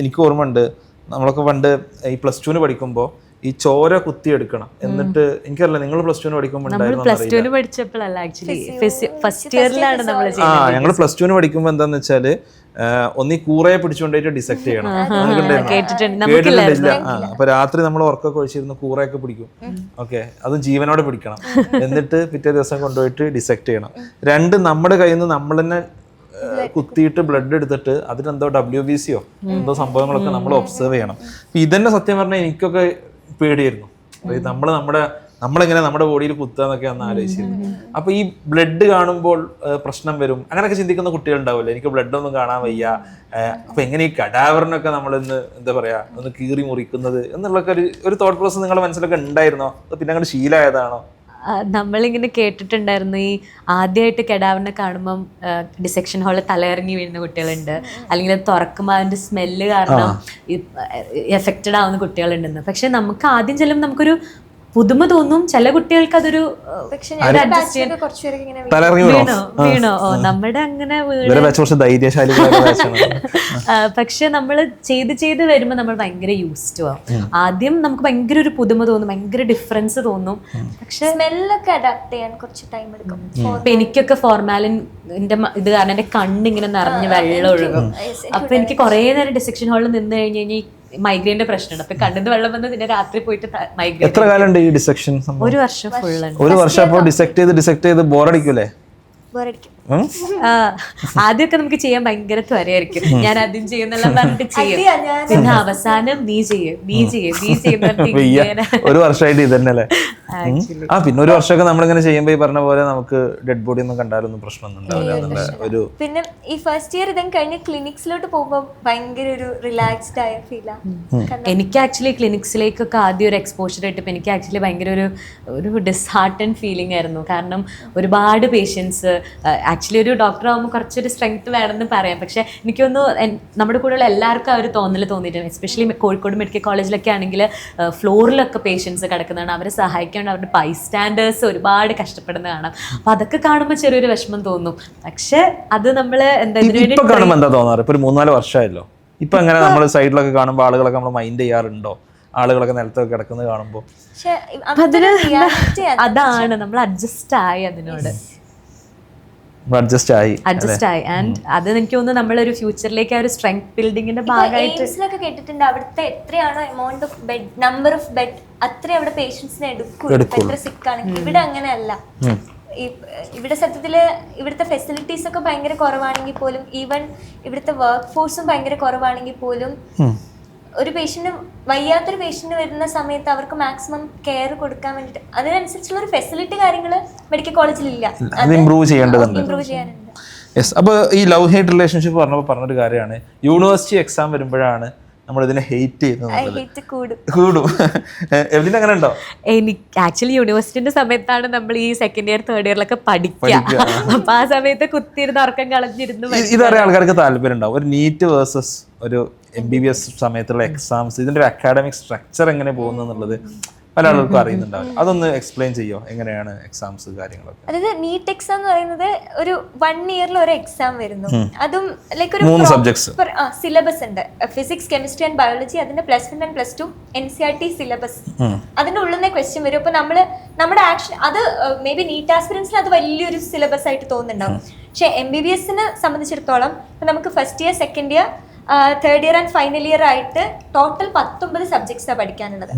Speaker 1: എനിക്ക് ഓർമ്മ ഉണ്ട്, നമ്മളൊക്കെ പണ്ട് ഈ +2 പഠിക്കുമ്പോൾ ഈ ചോര കുത്തിയെടുക്കണം. എന്നിട്ട് എനിക്കറിയില്ല നിങ്ങൾ +2 പഠിക്കുമ്പോൾ ഞങ്ങൾ +2 പഠിക്കുമ്പോൾ എന്താന്ന് വെച്ചാല് ഒന്നീ കൂറയെ പിടിച്ചുകൊണ്ടായിട്ട് ഡിസെക്ട് ചെയ്യണം. കേട്ടിട്ടില്ല. അപ്പൊ രാത്രി നമ്മൾ ഉറക്കൊക്കെ ഒഴിച്ചിരുന്ന് കൂറയൊക്കെ പിടിക്കും. ഓക്കെ, അതും ജീവനോടെ പിടിക്കണം. എന്നിട്ട് പിറ്റേ ദിവസം കൊണ്ടുപോയിട്ട് ഡിസെക്ട് ചെയ്യണം. 2 നമ്മുടെ കയ്യിൽ നിന്ന് നമ്മൾ തന്നെ കുത്തിയിട്ട് ബ്ലഡ് എടുത്തിട്ട് അതിനെന്തോ WBCയോ എന്തോ സംഭവങ്ങളൊക്കെ നമ്മൾ ഒബ്സർവ് ചെയ്യണം. ഇതന്നെ സത്യം പറഞ്ഞാൽ എനിക്കൊക്കെ പേടിയായിരുന്നു. നമ്മളെങ്ങനെ നമ്മുടെ ബോഡിയിൽ കുത്തുക അന്ന് ആലോചിച്ചിരുന്നു. അപ്പൊ ഈ ബ്ലഡ് കാണുമ്പോൾ പ്രശ്നം വരും അങ്ങനെയൊക്കെ ചിന്തിക്കുന്ന കുട്ടികളുണ്ടാവില്ല. എനിക്ക് ബ്ലഡ് ഒന്നും കാണാൻ വയ്യ, അപ്പൊ എങ്ങനെ ഈ കഡാവറിനൊക്കെ നമ്മളിന്ന് എന്താ പറയാ ഒന്ന് കീറി മുറിക്കുന്നത് എന്നുള്ളൊക്കെ ഒരു തോട്ട് പ്രോസസ് നിങ്ങളുടെ മനസ്സിലൊക്കെ ഉണ്ടായിരുന്നോ? പിന്നെ അങ്ങനെ ശീലമായതാണോ?
Speaker 3: നമ്മളിങ്ങനെ കേട്ടിട്ടുണ്ടായിരുന്നു, ഈ ആദ്യമായിട്ട് കെടാവിനെ കാണുമ്പം ഡിസെക്ഷൻ ഹാളിൽ തലയിറങ്ങി വീഴുന്ന കുട്ടികളുണ്ട്, അല്ലെങ്കിൽ അത് തുറക്കുമ്പോൾ അതിൻ്റെ സ്മെല്ല് കാരണം എഫക്റ്റഡ് ആവുന്ന കുട്ടികളുണ്ടെന്ന്. പക്ഷെ നമുക്ക് ആദ്യം ചെല്ലുമ്പോൾ നമുക്കൊരു പുതുമ തോന്നും. ചില കുട്ടികൾക്ക് അതൊരു വീണോ നമ്മുടെ അങ്ങനെ പക്ഷെ നമ്മൾ ചെയ്ത് വരുമ്പോൾ നമ്മൾ ഭയങ്കര യൂസ്ഡ് ആവും. ആദ്യം നമുക്ക് ഭയങ്കര ഒരു പുതുമ തോന്നും, ഭയങ്കര ഡിഫറൻസ് തോന്നും. പക്ഷെ
Speaker 2: സ്മെല്ലൊക്കെ അഡാപ്റ്റ് ചെയ്യാൻ കുറച്ച് ടൈം എടുക്കും.
Speaker 3: ഇപ്പൊ എനിക്കൊക്കെ ഫോർമാലിൻ്റെ ഇത് കാരണം എന്റെ കണ്ണിങ്ങനെ നിറഞ്ഞ് വെള്ളം ഒഴുകും. അപ്പൊ എനിക്ക് കുറെ നേരം ഡിസെക്ഷൻ ഹാളിൽ നിന്ന് കഴിഞ്ഞ് കഴിഞ്ഞാൽ മൈഗ്രെയിന്റെ പ്രശ്നമുണ്ട്. അപ്പൊ കണ്ണിന് വെള്ളം വന്ന് പിന്നെ രാത്രി പോയിട്ട് മൈഗ്രെയിൻ.
Speaker 1: എത്ര കാലം ഈ ഡിസെക്ഷൻ?
Speaker 3: 1 വർഷം ഫുൾ.
Speaker 1: 1 വർഷം. അപ്പോൾ ഡിസെക്ട് ചെയ്ത് ബോറടിക്കൂലേ?
Speaker 3: ആദ്യമൊക്കെ നമുക്ക് ചെയ്യാൻ ഭയങ്കര ത്വരയായിരിക്കും. ഞാൻ ആദ്യം ചെയ്യുന്നെല്ലാം പറഞ്ഞിട്ട് ചെയ്യും, പിന്നെ അവസാനം നീ ചെയ്യും.
Speaker 1: 1 വർഷമായിട്ട് ഇതന്നെയല്ലേ? പിന്നെ 1 വർഷമൊക്കെ നമ്മളിങ്ങനെ ചെയ്യുമ്പോ ഈ പറഞ്ഞ പോലെ നമുക്ക് ഡെഡ് ബോഡി ഒന്നും കണ്ടാലൊന്നും പ്രശ്നമൊന്നും ഉണ്ടാവില്ല.
Speaker 2: പിന്നെ ഈ ഫസ്റ്റ് ഇയർ ഇതും കഴിഞ്ഞ് ക്ലിനിക്സിലോട്ട് പോകുമ്പോൾ ഭയങ്കര ഒരു റിലാക്സ്ഡ് ആയ ഫീലാ.
Speaker 3: എനിക്ക് ആക്ച്വലി ക്ലിനിക്സിലേക്കൊക്കെ ആദ്യം ഒരു എക്സ്പോഷർ ഇട്ടപ്പോൾ എനിക്ക് ആക്ച്വലി ഭയങ്കര ഒരു ഡിസ്ഹാർട്ടൻ ഫീലിംഗ് ആയിരുന്നു. കാരണം ഒരുപാട് പേഷ്യൻസ്, ആക്ച്വലി ഒരു ഡോക്ടർ ആകുമ്പോൾ കുറച്ചൊരു സ്ട്രെങ്ത് വേണമെന്ന് പറയാം. പക്ഷെ എനിക്കൊന്ന് നമ്മുടെ കൂടെയുള്ള എല്ലാവർക്കും ആ ഒരു തോന്നിയിട്ടുണ്ട്. എസ്പെഷ്യലി കോഴിക്കോട് മെഡിക്കൽ കോളേജിലൊക്കെ ആണെങ്കിൽ ഫ്ലോറിലൊക്കെ പേഷ്യൻസ് കിടക്കുന്നതാണ്. അവരെ സഹായിക്കാൻ അവരുടെ ബൈസ്റ്റാൻഡേഴ്സ് ഒരുപാട് കഷ്ടപ്പെടുന്ന കാണാം. അപ്പൊ അതൊക്കെ കാണുമ്പോൾ ചെറിയൊരു വിഷമം തോന്നും. പക്ഷെ അത് നമ്മള് എന്താ
Speaker 1: കാണുമ്പോൾ എന്താ തോന്നാറ്? ഇപ്പൊ 3-4 വർഷമായല്ലോ. ഇപ്പൊ എങ്ങനെ നമ്മൾ സൈഡിലൊക്കെ കാണുമ്പോൾ ആളുകളൊക്കെ നമ്മൾ മൈൻഡ് ചെയ്യാറുണ്ടോ? ആളുകളൊക്കെ നിലത്തൊക്കെ കിടക്കുന്നത് കാണുമ്പോൾ
Speaker 3: അതാണ് നമ്മൾ അഡ്ജസ്റ്റ് ആയി, അതിനോട്
Speaker 1: അഡ്ജസ്റ്റ് ആയി.
Speaker 3: ആൻഡ് അത് എനിക്ക് തോന്നുന്നു നമ്മളൊരു ഫ്യൂച്ചറിലേക്ക് ആ ഒരു സ്ട്രെങ്ത് ബിൽഡിങ്ങിന്റെ ഭാഗമായിട്ട്
Speaker 2: കേട്ടിട്ടുണ്ട്. അവിടുത്തെ എത്രയാണോ amount of bed, number of bed, അത്ര അവിടെ പേഷ്യൻസിനെ എടുക്കും. എത്ര സിക്ക് ആണെങ്കിൽ. ഇവിടെ അങ്ങനെയല്ല. ഇവിടെ സത്യത്തില് ഇവിടുത്തെ ഫെസിലിറ്റീസ് ഒക്കെ ഭയങ്കര കുറവാണെങ്കിൽ പോലും, ഈവൻ ഇവിടുത്തെ വർക്ക് ഫോഴ്സും ഭയങ്കര കുറവാണെങ്കിൽ പോലും, ഒരു പേഷ്യന്റ് വയ്യാത്തൊരു പേഷ്യന്റ് വരുന്ന സമയത്ത് അവർക്ക് മാക്സിമം കെയർ കൊടുക്കാൻ വേണ്ടിട്ട് അതിനനുസരിച്ചുള്ള ഒരു ഫെസിലിറ്റി കാര്യങ്ങള് മെഡിക്കൽ കോളേജിൽ ഇല്ല.
Speaker 1: ഇംപ്രൂവ് ചെയ്യേണ്ടതുണ്ട്.
Speaker 2: ഇംപ്രൂവ് ചെയ്യാനുണ്ട്.
Speaker 1: യെസ്. അപ്പോൾ ഈ ലവ് ഹേറ്റ് റിലേഷൻഷിപ്പ് പറഞ്ഞൊരു കാര്യമാണ്, യൂണിവേഴ്സിറ്റി എക്സാം വരുമ്പോഴാണ് നമ്മൾ ഇതിനെ ഹേറ്റ് ചെയ്യുന്നത്. കൂടും. എവിടെ അങ്ങനെ ഉണ്ടോ?
Speaker 3: എനിക്ക് ആക്ച്വലി യൂണിവേഴ്സിറ്റിന്റെ സമയത്താണ് നമ്മൾ ഈ സെക്കൻഡ് ഇയർ തേർഡ് ഇയറിലൊക്കെ പഠിക്കുക. അപ്പൊ ആ സമയത്ത് കുത്തിയിരുന്ന് ഉറക്കം കളഞ്ഞിരുന്നു.
Speaker 1: ഇതറിയാൻ ആൾക്കാർക്ക് താല്പര്യം ഉണ്ടാവും. ഒരു നീറ്റ് വേഴ്സസ് ഒരു MBBS സമയത്തുള്ള എക്സാംസ്, ഇതിന്റെ ഒരു അക്കാഡമിക് സ്ട്രക്ചർ എങ്ങനെ പോകുന്നു എന്നുള്ളത് പല ആളുകൾക്കും അറിയുന്നുണ്ടാവില്ല. അതൊന്ന് എക്സ്പ്ലെയിൻ ചെയ്യോ, എങ്ങനെയാണ് എക്സാംസ് കാര്യങ്ങളൊക്കെ?
Speaker 2: അതായത് നീറ്റ് എക്സാം എന്ന് പറയുന്നത് ഒരു 1 ഇയറിൽ ഒരു എക്സാം വരുന്നു. അതും ലൈക്ക് ഒരു
Speaker 1: 3 സബ്ജക്ട്സ്
Speaker 2: സിലബസ് ഉണ്ട്. Physics, chemistry and biology. അതിന്റെ +1 and +2 NCERT സിലബസ്. അതിന്റെ ഉള്ളിൽ നിന്ന് ക്വസ്റ്റ്യൻ വരും. അപ്പൊ നമ്മുടെ ആക്ഷൻ അത് മേ ബി നീറ്റ് ആസ്പിറൻസിന് അത് വലിയൊരു സിലബസ് ആയിട്ട് തോന്നുന്നുണ്ടാവും. പക്ഷെ MBBSനെ സംബന്ധിച്ചിടത്തോളം നമുക്ക് first year, second year, third year and final year ആയിട്ട് ടോട്ടൽ 19 സബ്ജക്ട്സാണ് പഠിക്കാനുള്ളത്.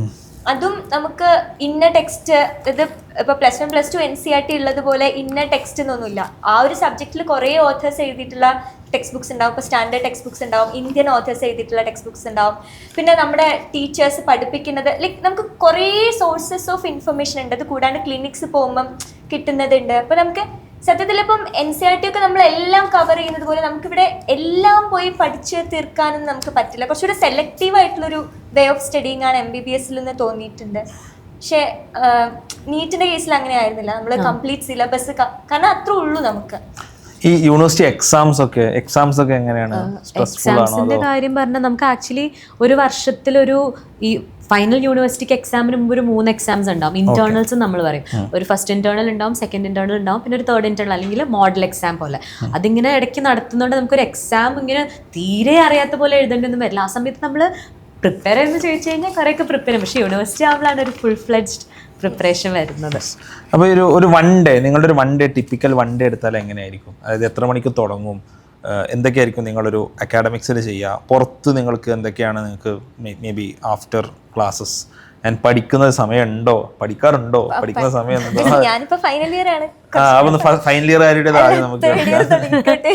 Speaker 2: അതും നമുക്ക് ഇന്ന ടെക്സ്റ്റ്, ഇത് ഇപ്പൊ +1 +2 NCERT ഉള്ളതുപോലെ ഇന്ന ടെക്സ്റ്റ് എന്നൊന്നുമില്ല. ആ ഒരു സബ്ജക്റ്റിൽ കുറേ ഓഥേഴ്സ് എഴുതിയിട്ടുള്ള ടെക്സ്റ്റ് ബുക്സ് ഉണ്ടാവും. ഇപ്പോൾ സ്റ്റാൻഡേർഡ് ടെക്സ്റ്റ് ബുക്സ് ഉണ്ടാവും, ഇന്ത്യൻ ഓഥേഴ്സ് എഴുതിയിട്ടുള്ള ടെക്സ്റ്റ് ബുക്സ് ഉണ്ടാവും. പിന്നെ നമ്മുടെ ടീച്ചേഴ്സ് പഠിപ്പിക്കുന്നത് ലൈക്ക് നമുക്ക് കുറേ സോഴ്സസ് ഓഫ് ഇൻഫർമേഷൻ ഉണ്ട്. അത് കൂടാണ്ട് ക്ലിനിക്സ് പോകുമ്പം കിട്ടുന്നതുണ്ട്. അപ്പോൾ നമുക്ക് സത്യത്തിൽ ഇപ്പം NCERT ഒക്കെ നമ്മളെല്ലാം കവർ ചെയ്യുന്നത് പോലെ നമുക്കിവിടെ എല്ലാം പോയി പഠിച്ച് തീർക്കാനൊന്നും നമുക്ക് പറ്റില്ല. കുറച്ചുകൂടെ സെലക്റ്റീവ് ആയിട്ടുള്ളൊരു വേ ഓഫ് സ്റ്റഡിങ് ആണ് MBBSൽ നിന്ന് തോന്നിയിട്ടുണ്ട്. പക്ഷേ നീറ്റിന്റെ കേസിൽ അങ്ങനെ ആയിരുന്നില്ല. നമ്മൾ കംപ്ലീറ്റ് സിലബസ്, കാരണം അത്രേ ഉള്ളൂ നമുക്ക്.
Speaker 1: ഈ യൂണിവേഴ്സിറ്റി എക്സാംസ് ഒക്കെ എങ്ങനെയാണ്?
Speaker 3: എക്സാംസിന്റെ കാര്യം പറഞ്ഞാൽ നമുക്ക് ആക്ച്വലി ഒരു വർഷത്തിലൊരു ഈ ഫൈനൽ യൂണിവേഴ്സിറ്റിക്ക് എക്സാമിന് മുമ്പ് ഒരു 3 എക്സാംസ് ഉണ്ടാവും. ഇന്റേണൽസ് നമ്മൾ പറയും. ഒരു ഫസ്റ്റ് ഇന്റേണൽ ഉണ്ടാവും, സെക്കൻഡ് ഇന്റേണൽ ഉണ്ടാവും, പിന്നെ ഒരു തേർഡ് ഇന്റേണൽ അല്ലെങ്കിൽ മോഡൽ എക്സാം പോലെ. അതിങ്ങനെ ഇടയ്ക്ക് നടത്തുന്നതുകൊണ്ട് നമുക്കൊരു എക്സാം ഇങ്ങനെ തീരെ അറിയാത്ത പോലെ എഴുതേണ്ടൊന്നും വരില്ല. ആ സമയത്ത് നമ്മൾ പ്രിപ്പയർ എന്ന് ചോദിച്ചു കഴിഞ്ഞാൽ കുറേയൊക്കെ പ്രിപ്പയർ ചെയ്യും. പക്ഷേ യൂണിവേഴ്സിറ്റി ആവുമ്പോഴാണ് ഒരു ഫുൾ ഫ്ലെഡ്ജ്ഡ് പ്രിപ്പറേഷൻ വരുന്നത്.
Speaker 1: അപ്പോൾ ഒരു 1 ഡേ, നിങ്ങളുടെ ഒരു 1 ഡേ ടിപ്പിക്കൽ 1 ഡേ എടുത്താൽ എങ്ങനെയായിരിക്കും? അതായത് എത്ര മണിക്ക് തുടങ്ങും? എന്തൊക്കെയായിരിക്കും നിങ്ങളൊരു അക്കാഡമിക്സിൽ ചെയ്യുക? പുറത്ത് നിങ്ങൾക്ക് എന്തൊക്കെയാണ് നിങ്ങൾക്ക് may be after classes and പഠിക്കുന്ന സമയം ഉണ്ടോ? പഠിക്കാറുണ്ടോ? പഠിക്കുന്ന സമയം
Speaker 2: ഞാനിപ്പോ ഫൈനൽ ഇയർ ആണ്.
Speaker 1: ഫൈനൽ ഇയർ ആരുടെ ആദ്യം നമുക്ക്
Speaker 2: third year തുടങ്ങിക്കോട്ടെ.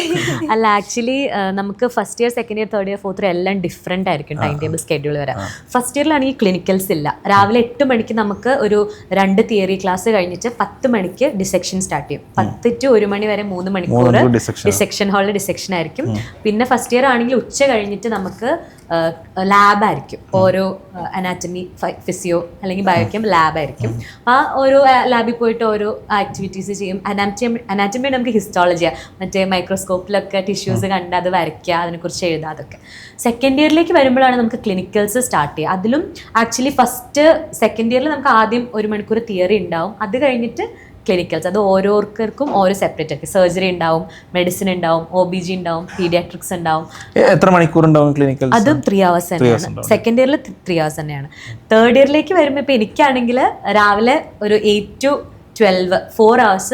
Speaker 3: അല്ല ആക്ച്വലി നമുക്ക് first year second year third year fourth year എല്ലാം ഡിഫറെൻ്റ് ആയിരിക്കും ടൈം ടേബിൾ സ്കെഡ്യൂൾ വരാം. ഫസ്റ്റ് ഇയറിലാണെങ്കിൽ ക്ലിനിക്കൽസ് ഇല്ല. രാവിലെ 8 മണിക്ക് നമുക്ക് ഒരു 2 തിയറി ക്ലാസ് കഴിഞ്ഞിട്ട് 10 മണിക്ക് ഡിസെക്ഷൻ സ്റ്റാർട്ട് ചെയ്യും. 10 to 1 മണി വരെ 3 മണിക്കൂർ ഡിസെക്ഷൻ ഹാളിൽ ഡിസെക്ഷൻ ആയിരിക്കും. പിന്നെ ഫസ്റ്റ് ഇയർ ആണെങ്കിൽ ഉച്ച കഴിഞ്ഞിട്ട് നമുക്ക് ലാബായിരിക്കും. ഓരോ അനാറ്റമി ഫിസിയോ അല്ലെങ്കിൽ ബയോകെം ലാബായിരിക്കും. ആ ഓരോ ലാബിൽ പോയിട്ട് ഓരോ ആക്ടിവിറ്റീസ് ചെയ്യും. അനാറ്റമി നമുക്ക് ഹിസ്റ്റോളജിയാണ്, മറ്റേ മൈക്രോസ്കോപ്പിലൊക്കെ ടിഷ്യൂസ് കണ്ട് അത് വരയ്ക്കുക, അതിനെക്കുറിച്ച് എഴുതുക, അതൊക്കെ. സെക്കൻഡ് ഇയറിലേക്ക് വരുമ്പോഴാണ് നമുക്ക് ക്ലിനിക്കൽസ് സ്റ്റാർട്ട് ചെയ്യുക. അതിലും ആക്ച്വലി ഫസ്റ്റ് സെക്കൻഡ് ഇയറിൽ നമുക്ക് ആദ്യം 1 മണിക്കൂർ തിയറി ഉണ്ടാവും. അത് കഴിഞ്ഞിട്ട് ക്ലിനിക്കൽസ്. അത് ഓരോരുത്തർക്കും ഓരോ സെപ്പറേറ്റ് ആക്കി. സർജറി ഉണ്ടാവും, മെഡിസിൻ ഉണ്ടാവും, OBG ഉണ്ടാവും, പീഡിയാട്രിക്സ് ഉണ്ടാവും.
Speaker 1: എത്ര മണിക്കൂർ ഉണ്ടാവും ക്ലിനിക്കൽ?
Speaker 3: അതും 3 hours തന്നെയാണ്. സെക്കൻഡ് ഇയറിൽ 3 hours തന്നെയാണ്. തേർഡ് ഇയറിലേക്ക് വരുമ്പോൾ ഇപ്പോൾ എനിക്കാണെങ്കിൽ രാവിലെ ഒരു 8 to 12 4 hours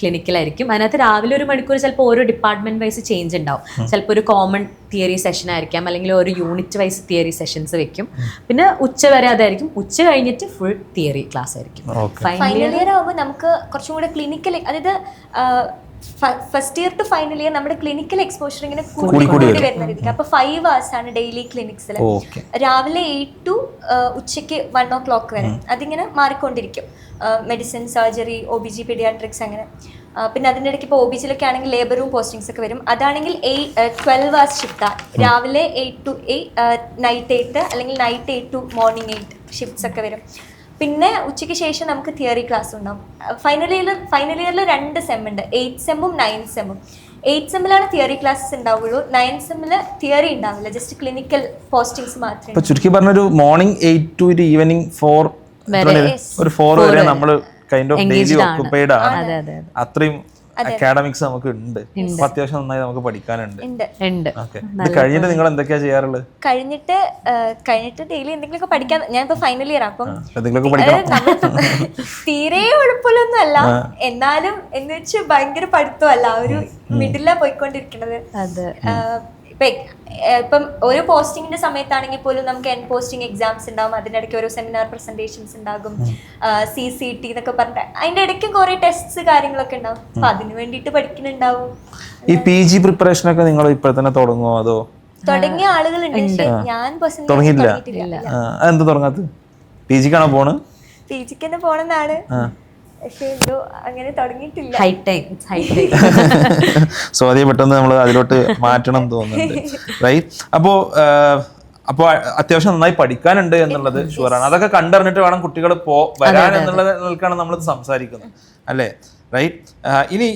Speaker 3: ക്ലിനിക്കലായിരിക്കും. അതിനകത്ത് രാവിലെ 1 മണിക്കൂർ ചിലപ്പോൾ ഓരോ ഡിപ്പാർട്ട്മെന്റ് വൈസ് ചേഞ്ച് ഉണ്ടാവും. ചിലപ്പോൾ ഒരു കോമൺ തിയറി സെഷൻ ആയിരിക്കാം, അല്ലെങ്കിൽ ഒരു യൂണിറ്റ് വൈസ് തിയറി സെഷൻസ് വെക്കും. പിന്നെ ഉച്ച വരെ അതായിരിക്കും. ഉച്ച കഴിഞ്ഞിട്ട് ഫുൾ തിയറി ക്ലാസ് ആയിരിക്കും.
Speaker 2: ഫൈനൽ ഇയർ ആകുമ്പോൾ നമുക്ക് കുറച്ചും കൂടെ ക്ലിനിക്കൽ, അതായത് first year to final year നമ്മുടെ ക്ലിനിക്കൽ എക്സ്പോഷർ ഇങ്ങനെ കൂടി വരുന്ന രീതിക്ക്. അപ്പൊ 5 hours ആണ് ഡെയിലി ക്ലിനിക്സിൽ. രാവിലെ 8 to ഉച്ചയ്ക്ക് 1 o'clock വരെ അതിങ്ങനെ മാറിക്കൊണ്ടിരിക്കും. മെഡിസിൻ, സർജറി, OBG, പീഡിയാട്രിക്സ്, അങ്ങനെ. പിന്നെ അതിൻ്റെ ഇടയ്ക്ക് ഇപ്പോൾ OBGയിലൊക്കെ ആണെങ്കിൽ ലേബർ റൂം പോസ്റ്റിങ്സ് ഒക്കെ വരും. അതാണെങ്കിൽ 12 hours ഷിഫ്റ്റാണ്. രാവിലെ 8 to 8, നൈറ്റ് 8, അല്ലെങ്കിൽ നൈറ്റ് 8 to morning 8 ഷിഫ്റ്റ്സ് ഒക്കെ വരും. പിന്നെ ഉച്ചയ്ക്ക് ശേഷം നമുക്ക് തിയറി ക്ലാസ് ഉണ്ടാവും. ഫൈനൽ ഇയറിൽ 2 സെം ഉണ്ട്, 8th സെമ്മും 9th സെമ്മും. 8th സെമ്മിലാണ് theory classes ഉണ്ടാവുള്ളൂ. 9th സെമ്മിൽ തിയറി ഉണ്ടാവില്ല, ജസ്റ്റ് ക്ലിനിക്കൽ പോസ്റ്റിങ്സ് മാത്രമേ.
Speaker 1: ചുരുക്കി പറഞ്ഞൊരു മോർണിംഗ് 8 to ഈവനിങ് 4 ഒരു 4 വരെ നമ്മൾ കൈൻഡ് ഓഫ് ഡെയിലി ഓക്കുപൈഡ് ആണ്. അത്രയും അക്കാഡമിക്സ് നമുക്ക് ഉണ്ട്. അത്യാവശ്യം നന്നായി നമുക്ക് പഠിക്കാനുണ്ട്. കഴിഞ്ഞിട്ട് നിങ്ങൾ എന്തൊക്കെയാ ചെയ്യാറുള്ളത്?
Speaker 2: കഴിഞ്ഞിട്ട് ഡെയിലി എന്തെങ്കിലുമൊക്കെ പഠിക്കാൻ. ഞാനിപ്പോ ഫൈനൽ ഇയർ, അപ്പം തീരെ എളുപ്പമൊന്നും അല്ല, എന്നാലും എന്ന് വെച്ച് ഭയങ്കര പഠിത്തമല്ല, ഒരു മിഡിലാണ് പോയിക്കൊണ്ടിരിക്കുന്നത്. ഇപ്പം ഓരോ പോസ്റ്റിങ്ങിന്റെ സമയത്താണെങ്കിൽ പോലും നമുക്ക് എൻ പോസ്റ്റിംഗ് എക്സാംസ് ഉണ്ടാവും. അതിനിടയ്ക്ക് ഓരോ സെമിനാർ പ്രസന്റേഷൻസ് ഉണ്ടാകും, CCT എന്നൊക്കെ പറഞ്ഞിട്ട്. അതിന്റെ ഇടയ്ക്കും കുറെ ടെസ്റ്റ്സ് കാര്യങ്ങളൊക്കെ ഉണ്ടാവും. അപ്പൊ അതിന് വേണ്ടിയിട്ട് പഠിക്കുന്നുണ്ടാവും.
Speaker 1: ഈ PG പ്രിപ്പറേഷൻ ഒക്കെ നിങ്ങൾ ഇപ്പോൾ തന്നെ തുടങ്ങുമോ അതോ?
Speaker 2: തുടങ്ങിയ ആളുകളുണ്ട്, ഞാൻ
Speaker 1: തുടങ്ങിയിട്ടില്ല. എന്താ തുടങ്ങാത്തത്? PGക്കാണോ പോണ്?
Speaker 2: PGക്ക് തന്നെ പോണെന്നാണ്, പക്ഷേ എന്തോ അങ്ങനെ തുടങ്ങിയിട്ടില്ല.
Speaker 1: സ്വാതി പെട്ടെന്ന് നമ്മൾ അതിലോട്ട് മാറ്റണം തോന്നുന്നുണ്ട്. റൈറ്റ്. അപ്പോൾ അത്യാവശ്യം നന്നായി പഠിക്കാനുണ്ട് എന്നുള്ളത് ഷുവറാണ്. അതൊക്കെ കണ്ടറിഞ്ഞിട്ട് വേണം കുട്ടികൾ വരാൻ എന്നുള്ളത് നിൽക്കാണ് നമ്മൾ സംസാരിക്കുന്നത്, അല്ലേ? റൈറ്റ്. ഇനി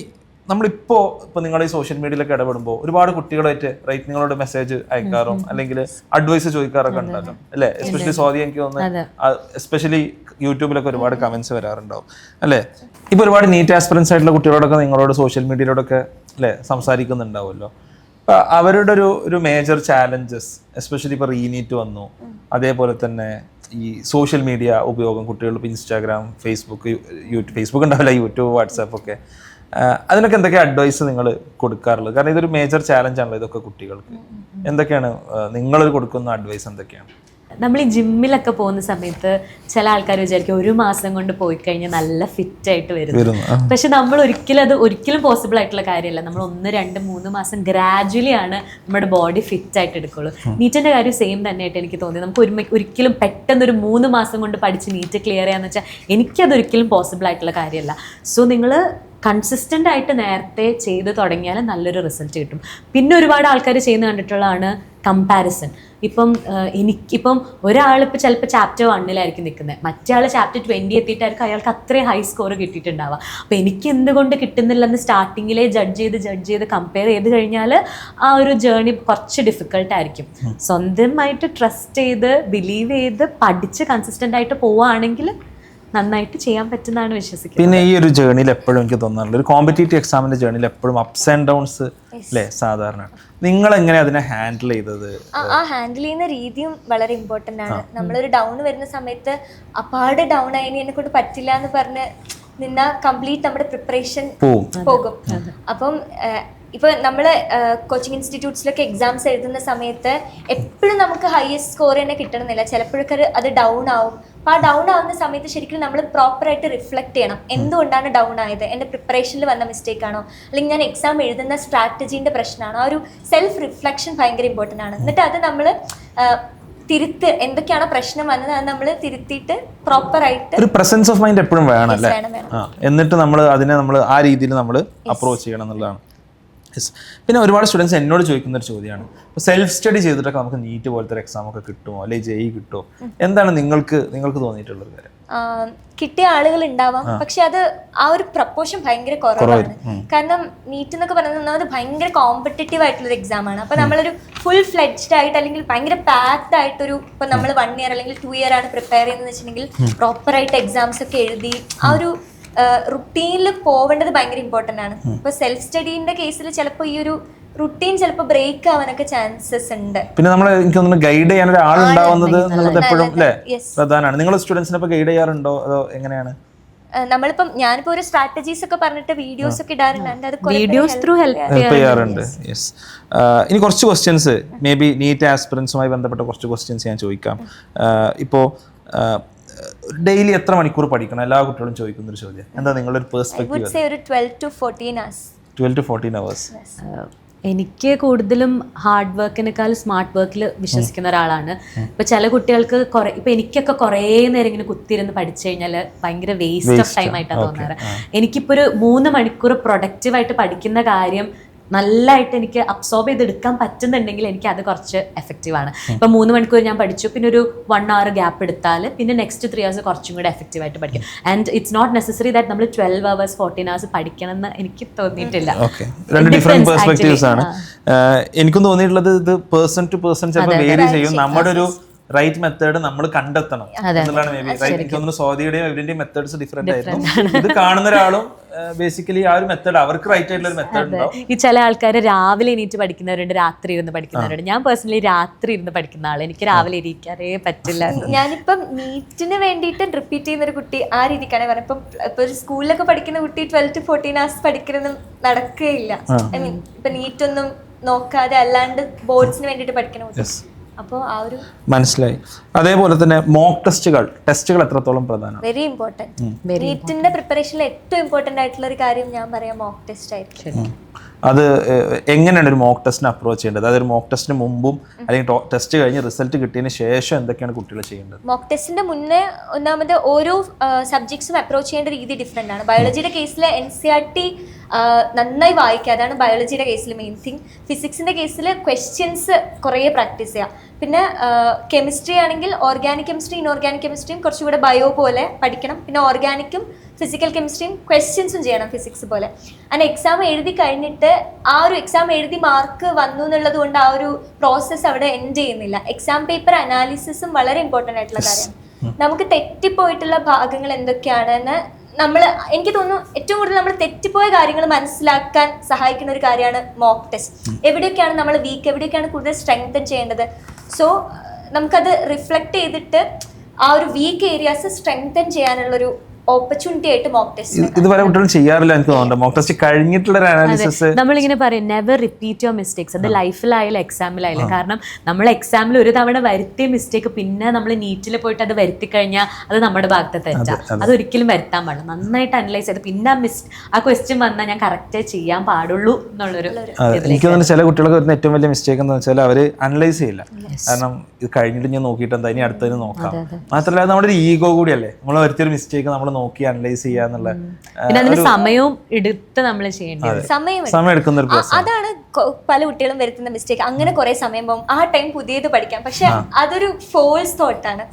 Speaker 1: നമ്മളിപ്പോൾ നിങ്ങൾ ഈ സോഷ്യൽ മീഡിയയിലൊക്കെ ഇടപെടുമ്പോൾ ഒരുപാട് കുട്ടികളായിട്ട് റൈറ്റ് നിങ്ങളോട് മെസ്സേജ് അയക്കാറും അല്ലെങ്കിൽ അഡ്വൈസ് ചോദിക്കാറൊക്കെ ഉണ്ടല്ലോ, അല്ലേ? എസ്പെഷ്യലി സ്വാതി, എനിക്ക് തോന്നുന്നു എസ്പെഷ്യലി യൂട്യൂബിലൊക്കെ ഒരുപാട് കമന്റ്സ് വരാറുണ്ടാവും, അല്ലേ? ഇപ്പോൾ ഒരുപാട് നീറ്റ് ആസ്പിറൻസ് ആയിട്ടുള്ള കുട്ടികളോടൊക്കെ നിങ്ങളോട് സോഷ്യൽ മീഡിയയിലൂടെയൊക്കെ അല്ലേ സംസാരിക്കുന്നുണ്ടാവുമല്ലോ. അവരുടെ ഒരു മേജർ ചാലഞ്ചസ്, എസ്പെഷ്യലി ഇപ്പോൾ റീനീറ്റ് വന്നു, അതേപോലെ തന്നെ ഈ സോഷ്യൽ മീഡിയ ഉപയോഗം കുട്ടികൾ, ഇപ്പോൾ ഇൻസ്റ്റാഗ്രാം, ഫേസ്ബുക്ക് ഉണ്ടാവില്ല, യൂട്യൂബ്, വാട്സാപ്പ് ഒക്കെ, അതിനൊക്കെ എന്തൊക്കെ അഡ്വൈസ് നിങ്ങൾ കൊടുക്കാറുള്ളത്? കാരണം ഇതൊരു മേജർ ചാലഞ്ച് ആണല്ലോ ഇതൊക്കെ കുട്ടികൾക്ക്. എന്തൊക്കെയാണ് നിങ്ങൾ കൊടുക്കുന്ന അഡ്വൈസ്? എന്തൊക്കെയാണ്?
Speaker 3: നമ്മൾ ഈ ജിമ്മിലൊക്കെ പോകുന്ന സമയത്ത് ചില ആൾക്കാർ വിചാരിക്കും 1 മാസം കൊണ്ട് പോയി കഴിഞ്ഞാൽ നല്ല ഫിറ്റ് ആയിട്ട് വരുന്നു. പക്ഷെ നമ്മൾ ഒരിക്കലും പോസിബിൾ ആയിട്ടുള്ള കാര്യമല്ല. നമ്മൾ 1, 2, 3 മാസം ഗ്രാജുവലി ആണ് നമ്മുടെ ബോഡി ഫിറ്റ് ആയിട്ട് എടുക്കുള്ളൂ. നീറ്റിന്റെ കാര്യം സെയിം തന്നെയായിട്ട് എനിക്ക് തോന്നി. നമുക്ക് ഒരിക്കലും പെട്ടെന്നൊരു 3 മാസം കൊണ്ട് പഠിച്ച് നീറ്റ് ക്ലിയർ ചെയ്യാന്ന് വെച്ചാൽ എനിക്കതൊരിക്കലും പോസിബിൾ ആയിട്ടുള്ള കാര്യമല്ല. സോ നിങ്ങൾ കൺസിസ്റ്റൻ്റ് ആയിട്ട് നേരത്തെ ചെയ്ത് തുടങ്ങിയാൽ നല്ലൊരു റിസൾട്ട് കിട്ടും. പിന്നെ ഒരുപാട് ആൾക്കാർ ചെയ്യുന്ന കണ്ടിട്ടുള്ളതാണ് കമ്പാരിസൺ. എനിക്കിപ്പം ഒരാളിപ്പോൾ ചിലപ്പോൾ ചാപ്റ്റർ 1 നിൽക്കുന്നത്, മറ്റേ ആൾ ചാപ്റ്റർ 20 എത്തിയിട്ടായിരിക്കും അയാൾക്ക് അത്രയും ഹൈ സ്കോർ കിട്ടിയിട്ടുണ്ടാവുക. അപ്പോൾ എനിക്ക് എന്തുകൊണ്ട് കിട്ടുന്നില്ലെന്ന് സ്റ്റാർട്ടിങ്ങിലെ ജഡ്ജ് ചെയ്ത് കമ്പയർ ചെയ്ത് കഴിഞ്ഞാൽ ആ ഒരു ജേർണി കുറച്ച് ഡിഫിക്കൽട്ടായിരിക്കും. സ്വന്തമായിട്ട് ട്രസ്റ്റ് ചെയ്ത് ബിലീവ് ചെയ്ത് പഠിച്ച് കൺസിസ്റ്റൻ്റ് ആയിട്ട് പോവുകയാണെങ്കിൽ നന്നായിട്ട് ചെയ്യാൻ പറ്റുന്നതാണ് വിശ്വസിക്കുന്നത്.
Speaker 1: പിന്നെ ഈ ഒരു ജേർണിയിൽ എപ്പോഴും എനിക്ക് തോന്നാറുണ്ട്, ഒരു കോമ്പറ്റേറ്റീവ് എക്സാമിന്റെ ജേർണിയിൽ എപ്പോഴും അപ്സ് ആൻഡ് ഡൗൺസ് അല്ലേ സാധാരണ. നിങ്ങൾ എങ്ങനെ അതിനെ ഹാൻഡിൽ ചെയ്തത്?
Speaker 2: ആ ഹാൻഡിൽ ചെയ്യുന്ന രീതിയും വളരെ ഇമ്പോർട്ടൻ്റ് ആണ്. നമ്മളൊരു ഡൗൺ വരുന്ന സമയത്ത് അപ്പാടെ ഡൗൺ ആയി എന്നെ കൊണ്ട് പറ്റില്ല എന്ന് പറഞ്ഞ് നിന്നാ കംപ്ലീറ്റ് നമ്മുടെ പ്രിപ്പറേഷൻ പോകും. അപ്പം ഇപ്പൊ നമ്മള് കോച്ചിങ് ഇൻസ്റ്റിറ്റ്യൂട്ട്സിലൊക്കെ എക്സാംസ് എഴുതുന്ന സമയത്ത് എപ്പോഴും നമുക്ക് ഹയസ്റ്റ് സ്കോർ തന്നെ കിട്ടണമെന്നില്ല. ചിലപ്പോഴൊക്കെ അത് ഡൗൺ ആവും. അപ്പോൾ ആ ഡൗൺ ആവുന്ന സമയത്ത് ശരിക്കും നമ്മൾ പ്രോപ്പറായിട്ട് റിഫ്ലക്ട് ചെയ്യണം, എന്തുകൊണ്ടാണ് ഡൗൺ ആയത്, എൻ്റെ പ്രിപ്പറേഷനിൽ വന്ന മിസ്റ്റേക്ക് ആണോ, അല്ലെങ്കിൽ ഞാൻ എക്സാം എഴുതുന്ന സ്ട്രാറ്റജീൻ്റെ പ്രശ്നമാണോ. ആ ഒരു സെൽഫ് റിഫ്ലക്ഷൻ ഭയങ്കര ഇമ്പോർട്ടൻ്റ് ആണ്. എന്നിട്ട് അത് നമ്മൾ എന്തൊക്കെയാണോ പ്രശ്നം വന്നത് അത് നമ്മൾ തിരുത്തിയിട്ട് പ്രോപ്പറായിട്ട്
Speaker 1: ഒരു പ്രസൻസ് ഓഫ് മൈൻഡ് എപ്പോഴും വേണം അല്ലേ. എന്നിട്ട് നമ്മൾ അതിനെ ആ രീതിയിൽ നമ്മൾ അപ്രോച്ച് ചെയ്യണം എന്നുള്ളതാണ്. പിന്നെ ഒരുപാട് സ്റ്റുഡൻസ് എന്നോട് ചോദിക്കുന്ന ഒരു ചോദ്യമാണ്, ഇപ്പോൾ സെൽഫ് സ്റ്റഡി ചെയ്തിട്ടൊക്കെ നമുക്ക് നീറ്റ് പോലത്തെ ഒരു എക്സാം ഒക്കെ കിട്ടുമോ, അല്ലെങ്കിൽ ജെഇ കിട്ടുമോ, എന്താണ് നിങ്ങൾക്ക് തോന്നിയിട്ടുള്ളൊരു കാര്യം?
Speaker 2: കിട്ടിയ ആളുകൾ ഉണ്ടാവാം, പക്ഷെ അത് ആ ഒരു പ്രപ്പോർഷൻ ഭയങ്കര കുറവാണ്. കാരണം നീറ്റ് എന്നൊക്കെ പറയുന്നത് ഭയങ്കര കോമ്പറ്റേറ്റീവ് ആയിട്ടുള്ളൊരു എക്സാം ആണ്. അപ്പൊ നമ്മളൊരു ഫുൾ ഫ്ലെഡ്ജ്ഡ് ആയിട്ട് അല്ലെങ്കിൽ ഭയങ്കര പാക്ഡ് ആയിട്ടൊരു, ഇപ്പൊ നമ്മൾ 1 year അല്ലെങ്കിൽ 2 year ആണ് പ്രിപ്പയർ ചെയ്യുന്നത് വെച്ചിട്ടുണ്ടെങ്കിൽ പ്രോപ്പറായിട്ട് എക്സാംസ് ഒക്കെ എഴുതി ആ ഒരു റുട്ടീനിൽ പോവേണ്ടത് ഭയങ്കര ഇമ്പോർട്ടൻ്റ് ആണ്. ഇപ്പൊ സെൽഫ് സ്റ്റഡീന്റെ കേസിൽ ചിലപ്പോൾ ഈ ഒരു റുട്ടീൻ ചിലപ്പോൾ ബ്രേക്ക് ആവാനൊക്കെ ചാൻസസ് ഉണ്ട്.
Speaker 1: പിന്നെ നമ്മൾ എനിക്ക് തോന്നുന്നു ഗൈഡ് ചെയ്യാൻ ഒരാൾ ഉണ്ടാവുന്നത് എപ്പോഴും അല്ലേ പ്രധാനമാണ്. നിങ്ങൾ സ്റ്റുഡൻസിനെ ഇപ്പൊ ഗൈഡ് ചെയ്യാറുണ്ടോ അതോ എങ്ങനെയാണ്?
Speaker 2: നമ്മളിപ്പം ഞാനിപ്പോ ഒരു സ്ട്രാറ്റജീസ് ഒക്കെ പറഞ്ഞിട്ട് വീഡിയോസ് ഒക്കെ ഇടാറുണ്ട്, അത്
Speaker 3: വീഡിയോസ് ത്രൂ ഹെൽപ്പ്
Speaker 1: ചെയ്യാറുണ്ട്. യെസ്. ഇനി കുറച്ച് ക്വസ്റ്റ്യൻസ് മേ ബി നീറ്റ് ആസ്പിറൻസുമായി ബന്ധപ്പെട്ട കുറച്ച് ക്വസ്റ്റ്യൻസ് ഞാൻ ചോദിക്കാം. ഇപ്പോൾ ഡെയിലി എത്ര മണിക്കൂർ പഠിക്കണം? എല്ലാ കുട്ടികളും ചോദിക്കുന്ന ഒരു ചോദ്യം. എന്താ നിങ്ങളുടെ ഒരു perspective?
Speaker 2: 12 to 14 hours.
Speaker 1: 12 to 14 hours.
Speaker 3: എനിക്ക് കൂടുതലും ഹാർഡ് വർക്കിനേക്കാൾ സ്മാർട്ട് വർക്കിൽ വിശ്വസിക്കുന്ന ഒരാളാണ്. ഇപ്പൊ ചില കുട്ടികൾക്ക് ഇപ്പൊ എനിക്കൊക്കെ കുറേ നേരം ഇങ്ങനെ കുത്തിയിരുന്ന് പഠിച്ചു കഴിഞ്ഞാൽ ഭയങ്കര വേസ്റ്റ് ഓഫ് ടൈം ആയിട്ടാണ് തോന്നാറ്. എനിക്കിപ്പോ ഒരു 3 മണിക്കൂർ പ്രൊഡക്റ്റീവായിട്ട് പഠിക്കുന്ന കാര്യം നല്ലതായിട്ട് എനിക്ക് അബ്സോർബ് ചെയ്തെടുക്കാൻ പറ്റുന്നുണ്ടെങ്കിൽ എനിക്ക് അത് കുറച്ച് എഫക്റ്റീവാണ്. ഇപ്പൊ 3 മണിക്കൂർ ഞാൻ പഠിച്ചു, പിന്നെ ഒരു 1 hour ഗ്യാപ്പ് എടുത്താൽ പിന്നെ നെക്സ്റ്റ് 3 hours കുറച്ചും കൂടെ എഫക്റ്റീവായിട്ട് പഠിക്കും. And it's not necessary that നമ്മൾ 12 hours 14 hours പഠിക്കണം എന്ന് എനിക്ക് തോന്നിയിട്ടില്ല.
Speaker 1: രണ്ട് ഡിഫറെന്റ് പെർസ്പെക്റ്റീവ്സ് ആണ്. എനിക്കും തോന്നിയിട്ടുള്ളത് ഇത് പേഴ്സൺ ടു പേഴ്സൺ ചിലപ്പോൾ വേരി ചെയ്യും. നമ്മുടെ ഒരു റൈറ്റ് മെത്തേഡ് നമ്മൾ കണ്ടെത്തണം എന്നുള്ളതാണ്. മേ ബി എനിക്ക് തോന്നുന്നു സ്വാതിയുടെയും ഇവരുടെയും മെത്തേഡ്സ് ഡിഫറെന്റ് ആയിരുന്നു. ഇത് കാണുന്ന ഒരാളും ബേസിക്കലി ആ ഒരു മെത്തേഡ് അവർക്ക് റൈറ്റ് ആയിട്ടുള്ള ഒരു മെത്തേഡ് ഉണ്ടാവും.
Speaker 3: ഈ ചില ആൾക്കാർ രാവിലെ എണീറ്റ് പഠിക്കുന്നവരുണ്ട്, രാത്രി ഇരുന്ന് പഠിക്കുന്നവരുണ്ട്. ഞാൻ പേഴ്സണലി രാത്രി ഇരുന്ന് പഠിക്കുന്ന ആള്, എനിക്ക് രാവിലെ ഇരിക്കാറേ പറ്റില്ല.
Speaker 2: ഞാനിപ്പം നീറ്റിന് വേണ്ടിയിട്ട് റിപ്പീറ്റ് ചെയ്യുന്ന ഒരു കുട്ടി ആ രീതിക്കാണ് പറഞ്ഞത്. ഇപ്പൊ ഒരു സ്കൂളിലൊക്കെ പഠിക്കുന്ന കുട്ടി 12 to 14 hours പഠിക്കുന്നത് നടക്കുകയില്ല. ഐ മീൻ ഇപ്പൊ നീറ്റ് ഒന്നും നോക്കാതെ അല്ലാണ്ട് ബോർഡ്സിന് വേണ്ടിയിട്ട് പഠിക്കുന്ന കുട്ടി. അപ്പോൾ ആ ഒരു
Speaker 1: മനസ്സിലായി. അതേപോലെ തന്നെ മോക്ക് ടെസ്റ്റുകൾ എത്രത്തോളം പ്രധാനമാണ്?
Speaker 2: Very important. നീറ്റിന്റെ പ്രിപ്പറേഷനിൽ ഏറ്റവും ഇമ്പോർട്ടൻ്റ് ആയിട്ടുള്ള ഒരു കാര്യം ഞാൻ പറയാം മോക്ക് ടെസ്റ്റ് ആയിരിക്കും.
Speaker 1: അത് എങ്ങനെയാണ് ഒരു മോക്ക് ടെസ്റ്റിനെ അപ്രോച്ച് ചെയ്യേണ്ടത്? അതൊരു മോക്ക് ടെസ്റ്റിന് മുമ്പും അല്ലെങ്കിൽ ടെസ്റ്റ് കഴിഞ്ഞ് റിസൾട്ട് കിട്ടിയതിന് ശേഷം എന്തൊക്കെയാണ് കുട്ടികൾ ചെയ്യേണ്ടത്?
Speaker 2: മോക്ക് ടെസ്റ്റിന്റെ മുന്നേ ഒന്നാമത് ഓരോ സബ്ജക്ട്സും അപ്രോച്ച് ചെയ്യേണ്ട രീതി ഡിഫറെൻ്റ് ആണ്. ബയോളജിയുടെ കേസിൽ NCERT നന്നായി വായിക്കുക, അതാണ് ബയോളജിയുടെ കേസിൽ മെയിൻ തിങ്. ഫിസിക്സിന്റെ കേസിൽ ക്വസ്റ്റ്യൻസ് കുറേ പ്രാക്ടീസ് ചെയ്യുക. പിന്നെ കെമിസ്ട്രി ആണെങ്കിൽ ഓർഗാനിക് കെമിസ്ട്രി ഇൻഓർഗാനിക് കെമിസ്ട്രിയും കുറച്ചുകൂടെ ബയോ പോലെ പഠിക്കണം. പിന്നെ ഓർഗാനിക്കും ഫിസിക്കൽ കെമിസ്ട്രിയും ക്വസ്റ്റ്യൻസും ചെയ്യണം ഫിസിക്സ് പോലെ. അങ്ങനെ എക്സാം എഴുതി കഴിഞ്ഞിട്ട് ആ ഒരു എക്സാം എഴുതി മാർക്ക് വന്നു എന്നുള്ളത് കൊണ്ട് ആ ഒരു പ്രോസസ്സ് അവിടെ എൻഡ് ചെയ്യുന്നില്ല. എക്സാം പേപ്പർ അനാലിസിസും വളരെ ഇമ്പോർട്ടൻ്റ് ആയിട്ടുള്ള കാര്യമാണ്. നമുക്ക് തെറ്റിപ്പോയിട്ടുള്ള ഭാഗങ്ങൾ എന്തൊക്കെയാണെന്ന് എനിക്ക് തോന്നുന്നു ഏറ്റവും കൂടുതൽ നമ്മൾ തെറ്റിപ്പോയ കാര്യങ്ങൾ മനസ്സിലാക്കാൻ സഹായിക്കുന്ന ഒരു കാര്യമാണ് മോക്ക് ടെസ്റ്റ്. എവിടെയൊക്കെയാണ് നമ്മൾ വീക്ക്, എവിടെയൊക്കെയാണ് കൂടുതൽ സ്ട്രെങ്തൻ ചെയ്യേണ്ടത്. സോ നമുക്കത് റിഫ്ലക്ട് ചെയ്തിട്ട് ആ ഒരു വീക്ക് ഏരിയാസ് സ്ട്രെങ്തൻ ചെയ്യാനുള്ളൊരു ഓപ്പർച്യൂണിറ്റി ആയിട്ട് മോക്ക് ടെസ്റ്റ്
Speaker 1: ഇതുവരെ കുട്ടികൾ ചെയ്യാറില്ല. എനിക്ക് തോന്നുന്നുണ്ട് മോക്ക് ടെസ്റ്റ് കഴിഞ്ഞിട്ടുള്ള അനാലിസിസ്
Speaker 3: നമ്മളിങ്ങനെ പറയും നെവർ റിപ്പീറ്റ് യുവർ മിസ്റ്റേക്സ്. അത് ലൈഫിലായാലും എക്സാമിലായാലും. കാരണം നമ്മൾ എക്സാമിൽ ഒരു തവണ വരുത്തിയ മിസ്റ്റേക്ക് പിന്നെ നമ്മൾ നീറ്റിൽ പോയിട്ട് അത് വരുത്തി കഴിഞ്ഞാൽ അത് നമ്മുടെ ഭാഗത്തെ തെറ്റാ. അതൊരിക്കലും വരുത്താൻ പാടില്ല. നന്നായിട്ട് അനലൈസ് ചെയ്ത് പിന്നെ ആ ക്വസ്റ്റ്യൻ വന്നാൽ ഞാൻ കറക്റ്റ് ചെയ്യാൻ പാടുള്ളൂ എന്നുള്ളൊരു.
Speaker 1: എനിക്ക് തോന്നുന്നു ചില കുട്ടികൾക്ക് വരുന്ന ഏറ്റവും വലിയ മിസ്റ്റേക്ക് എന്ന് വെച്ചാൽ അവർ അനലൈസ് ചെയ്യില്ല. കാരണം ഇത് കഴിഞ്ഞിട്ട് ഞാൻ നോക്കിയിട്ട് എന്താ ഇനി അടുത്തതിന് നോക്കാം. മാത്രമല്ല നമ്മുടെ ഒരു ഈഗോ കൂടിയല്ലേ, നമ്മൾ വരുത്തിയൊരു മിസ്റ്റേക്ക് നമ്മൾ നോക്കി അനലൈസ് ചെയ്യാന്നുള്ള
Speaker 3: സമയവും എടുത്ത് നമ്മൾ ചെയ്യേണ്ടത്
Speaker 1: സമയം എടുക്കുന്ന ഒരു പ്രോസസ്.
Speaker 2: അതാണ് പല കുട്ടികളും വരുത്തുന്ന മിസ്റ്റേക്ക്. അങ്ങനെ കുറെ സമയം പോകും, ആ ടൈം പുതിയത് പഠിക്കാം. പക്ഷെ അതൊരു ഫോൾസ് തോട്ടാണ്.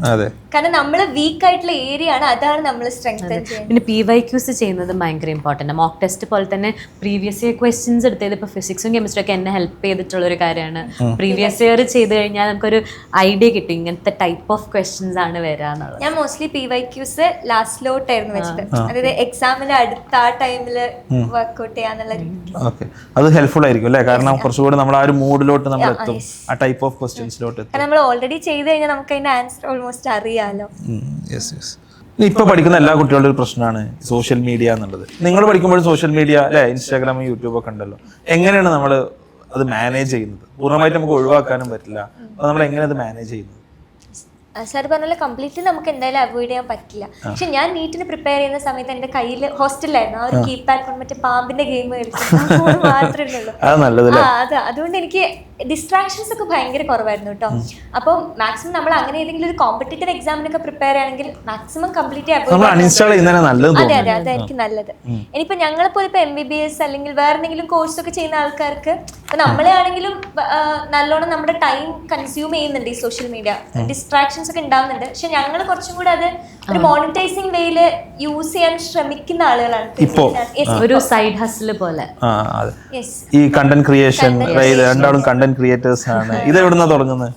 Speaker 2: കാരണം നമ്മൾ വീക്ക് ആയിട്ടുള്ള ഏരിയ ആണ്, അതാണ് നമ്മൾ സ്ട്രെങ്തൻ ചെയ്യുന്നത്.
Speaker 3: പിന്നെ PYQs ചെയ്യുന്നത് ഭയങ്കര ഇമ്പോർട്ടൻ്റ്. മോക്ക് ടെസ്റ്റ് പോലെ തന്നെ പ്രീവിയസ് ഇയർ ക്വസ്റ്റ്യൻസ് എടുത്തത് ഇപ്പോൾ ഫിസിക്സും കെമിസ്ട്രി ഒക്കെ എന്നെ ഹെൽപ്പ് ചെയ്തിട്ടുള്ള ഒരു കാര്യമാണ്. പ്രീവിയസ് ഇയർ ചെയ്ത് കഴിഞ്ഞാൽ നമുക്കൊരു ഐഡിയ കിട്ടും ഇങ്ങനത്തെ ടൈപ്പ് ഓഫ് ക്വസ്റ്റ്യൻസ് ആണ് വരാന്നുള്ളത്.
Speaker 2: ഞാൻ മോസ്റ്റ്ലി PYQs ലാസ്റ്റിലോട്ടായിരുന്നു വെച്ചത്. അതായത് എക്സാമിന് അടുത്ത ആ ടൈമില് വർക്ക്ഔട്ട് ചെയ്യാന്നുള്ള.
Speaker 1: അത് ഹെൽപ്ഫുൾ ആയിരിക്കും അല്ലേ? കാരണം കുറച്ചുകൂടി നമ്മൾ ആ ഒരു മൂഡിലോട്ട് നമ്മൾ എത്തും, ആ ടൈപ്പ് ഓഫ് ക്വസ്റ്റ്യൻസിലോട്ട് എത്തും.
Speaker 2: നമ്മൾ ഓൾറെഡി ചെയ്ത് കഴിഞ്ഞാൽ നമുക്ക് അതിന്റെ ആൻസർ ഓൾമോസ്റ്റ് അറിയാലോ.
Speaker 1: ഇപ്പൊ പഠിക്കുന്ന എല്ലാ കുട്ടികളുടെ ഒരു പ്രശ്നമാണ് സോഷ്യൽ മീഡിയ എന്നുള്ളത്. നിങ്ങൾ പഠിക്കുമ്പോഴും സോഷ്യൽ മീഡിയ അല്ലെ, ഇൻസ്റ്റാഗ്രാമും യൂട്യൂബ് ഒക്കെ ഉണ്ടല്ലോ. എങ്ങനെയാണ് നമ്മൾ അത് മാനേജ് ചെയ്യുന്നത്? പൂർണ്ണമായിട്ട് നമുക്ക് ഒഴിവാക്കാനും പറ്റില്ല. അപ്പൊ നമ്മൾ എങ്ങനെ അത് മാനേജ് ചെയ്യുന്നത്?
Speaker 2: സാർ പറഞ്ഞ കംപ്ലീറ്റ്ലി നമുക്ക് എന്തായാലും അവോയ്ഡ് ചെയ്യാൻ പറ്റില്ല. പക്ഷെ ഞാൻ നീറ്റിന് പ്രിപ്പയർ ചെയ്യുന്ന സമയത്ത് എന്റെ കയ്യിൽ ഹോസ്റ്റലിലായിരുന്നു ആ ഒരു കീപാഡ് കൊണ്ട് മറ്റേ പാമ്പിന്റെ ഗെയിം കളിക്കുന്നത് മാത്രമേ ഉള്ളൂ. അതുകൊണ്ട് എനിക്ക് ഡിസ്ട്രാക്ഷൻസ് ഒക്കെ ഭയങ്കര കുറവായിരുന്നു കേട്ടോ. അപ്പോൾ മാക്സിമം നമ്മൾ അങ്ങനെ ഏതെങ്കിലും ഒരു കോമ്പറ്റേറ്റീവ് എക്സാമിനൊക്കെ പ്രിപ്പയർ ചെയ്യണമെങ്കിൽ മാക്സിമം കംപ്ലീറ്റ് അതെ അതായിരിക്കും നല്ലത്. ഇനിയിപ്പോ ഞങ്ങളെപ്പോലെ ഇപ്പൊ MBBS അല്ലെങ്കിൽ വേറെ എന്തെങ്കിലും കോഴ്സ് ഒക്കെ ചെയ്യുന്ന ആൾക്കാർക്ക് ഇപ്പൊ നമ്മളെ ആണെങ്കിലും നല്ലോണം നമ്മുടെ ടൈം കൺസ്യൂം ചെയ്യുന്നുണ്ട് ഈ സോഷ്യൽ മീഡിയ, ഡിസ്ട്രാക്ഷൻസ് ഒക്കെ ഉണ്ടാവുന്നുണ്ട്. പക്ഷെ ഞങ്ങൾ കുറച്ചും കൂടെ അത് ഒരു മോണിറ്റൈസിങ് വേയില് യൂസ് ചെയ്യാൻ ശ്രമിക്കുന്ന ആളുകളാണ്.
Speaker 3: ഒരു സൈഡ് ഹസിൽ പോലെ
Speaker 1: ഈ കണ്ടന്റ് ക്രിയേഷൻ, രണ്ടാളും കണ്ടന്റ് ക്രിയേറ്റേഴ്സ് ആണ്. ഇത് എവിടുന്നാ തുടങ്ങുന്നത്?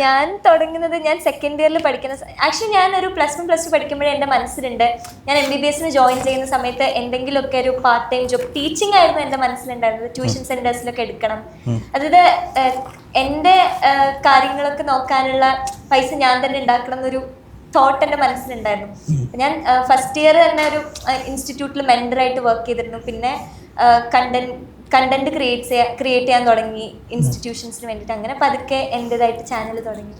Speaker 2: ഞാൻ സെക്കൻഡ് ഇയറിൽ പഠിക്കുന്ന, ആക്ച്വലി ഞാൻ ഒരു +1 പഠിക്കുമ്പോഴേ എൻ്റെ മനസ്സിലുണ്ട് ഞാൻ MBBS ജോയിൻ ചെയ്യുന്ന സമയത്ത് എന്തെങ്കിലുമൊക്കെ ഒരു പാർട്ട് ടൈം ജോബ്, ടീച്ചിങ് ആയിരുന്നു എൻ്റെ മനസ്സിലുണ്ടായിരുന്നത്. ട്യൂഷൻ സെന്റേഴ്സിലൊക്കെ എടുക്കണം, അതായത് എൻ്റെ കാര്യങ്ങളൊക്കെ നോക്കാനുള്ള പൈസ ഞാൻ തന്നെ ഉണ്ടാക്കണം എന്നൊരു തോട്ട് എൻ്റെ മനസ്സിലുണ്ടായിരുന്നു. ഞാൻ ഫസ്റ്റ് ഇയർ തന്നെ ഒരു ഇൻസ്റ്റിറ്റ്യൂട്ടിൽ മെന്ററായിട്ട് വർക്ക് ചെയ്തിരുന്നു. പിന്നെ കണ്ടന്റ് ക്രിയേറ്റ് ചെയ്യാൻ തുടങ്ങി ഇൻസ്റ്റിറ്റ്യൂഷൻസിന് വേണ്ടിയിട്ട്. അങ്ങനെ പതുക്കെ എൻ്റെതായിട്ട് ചാനൽ തുടങ്ങി.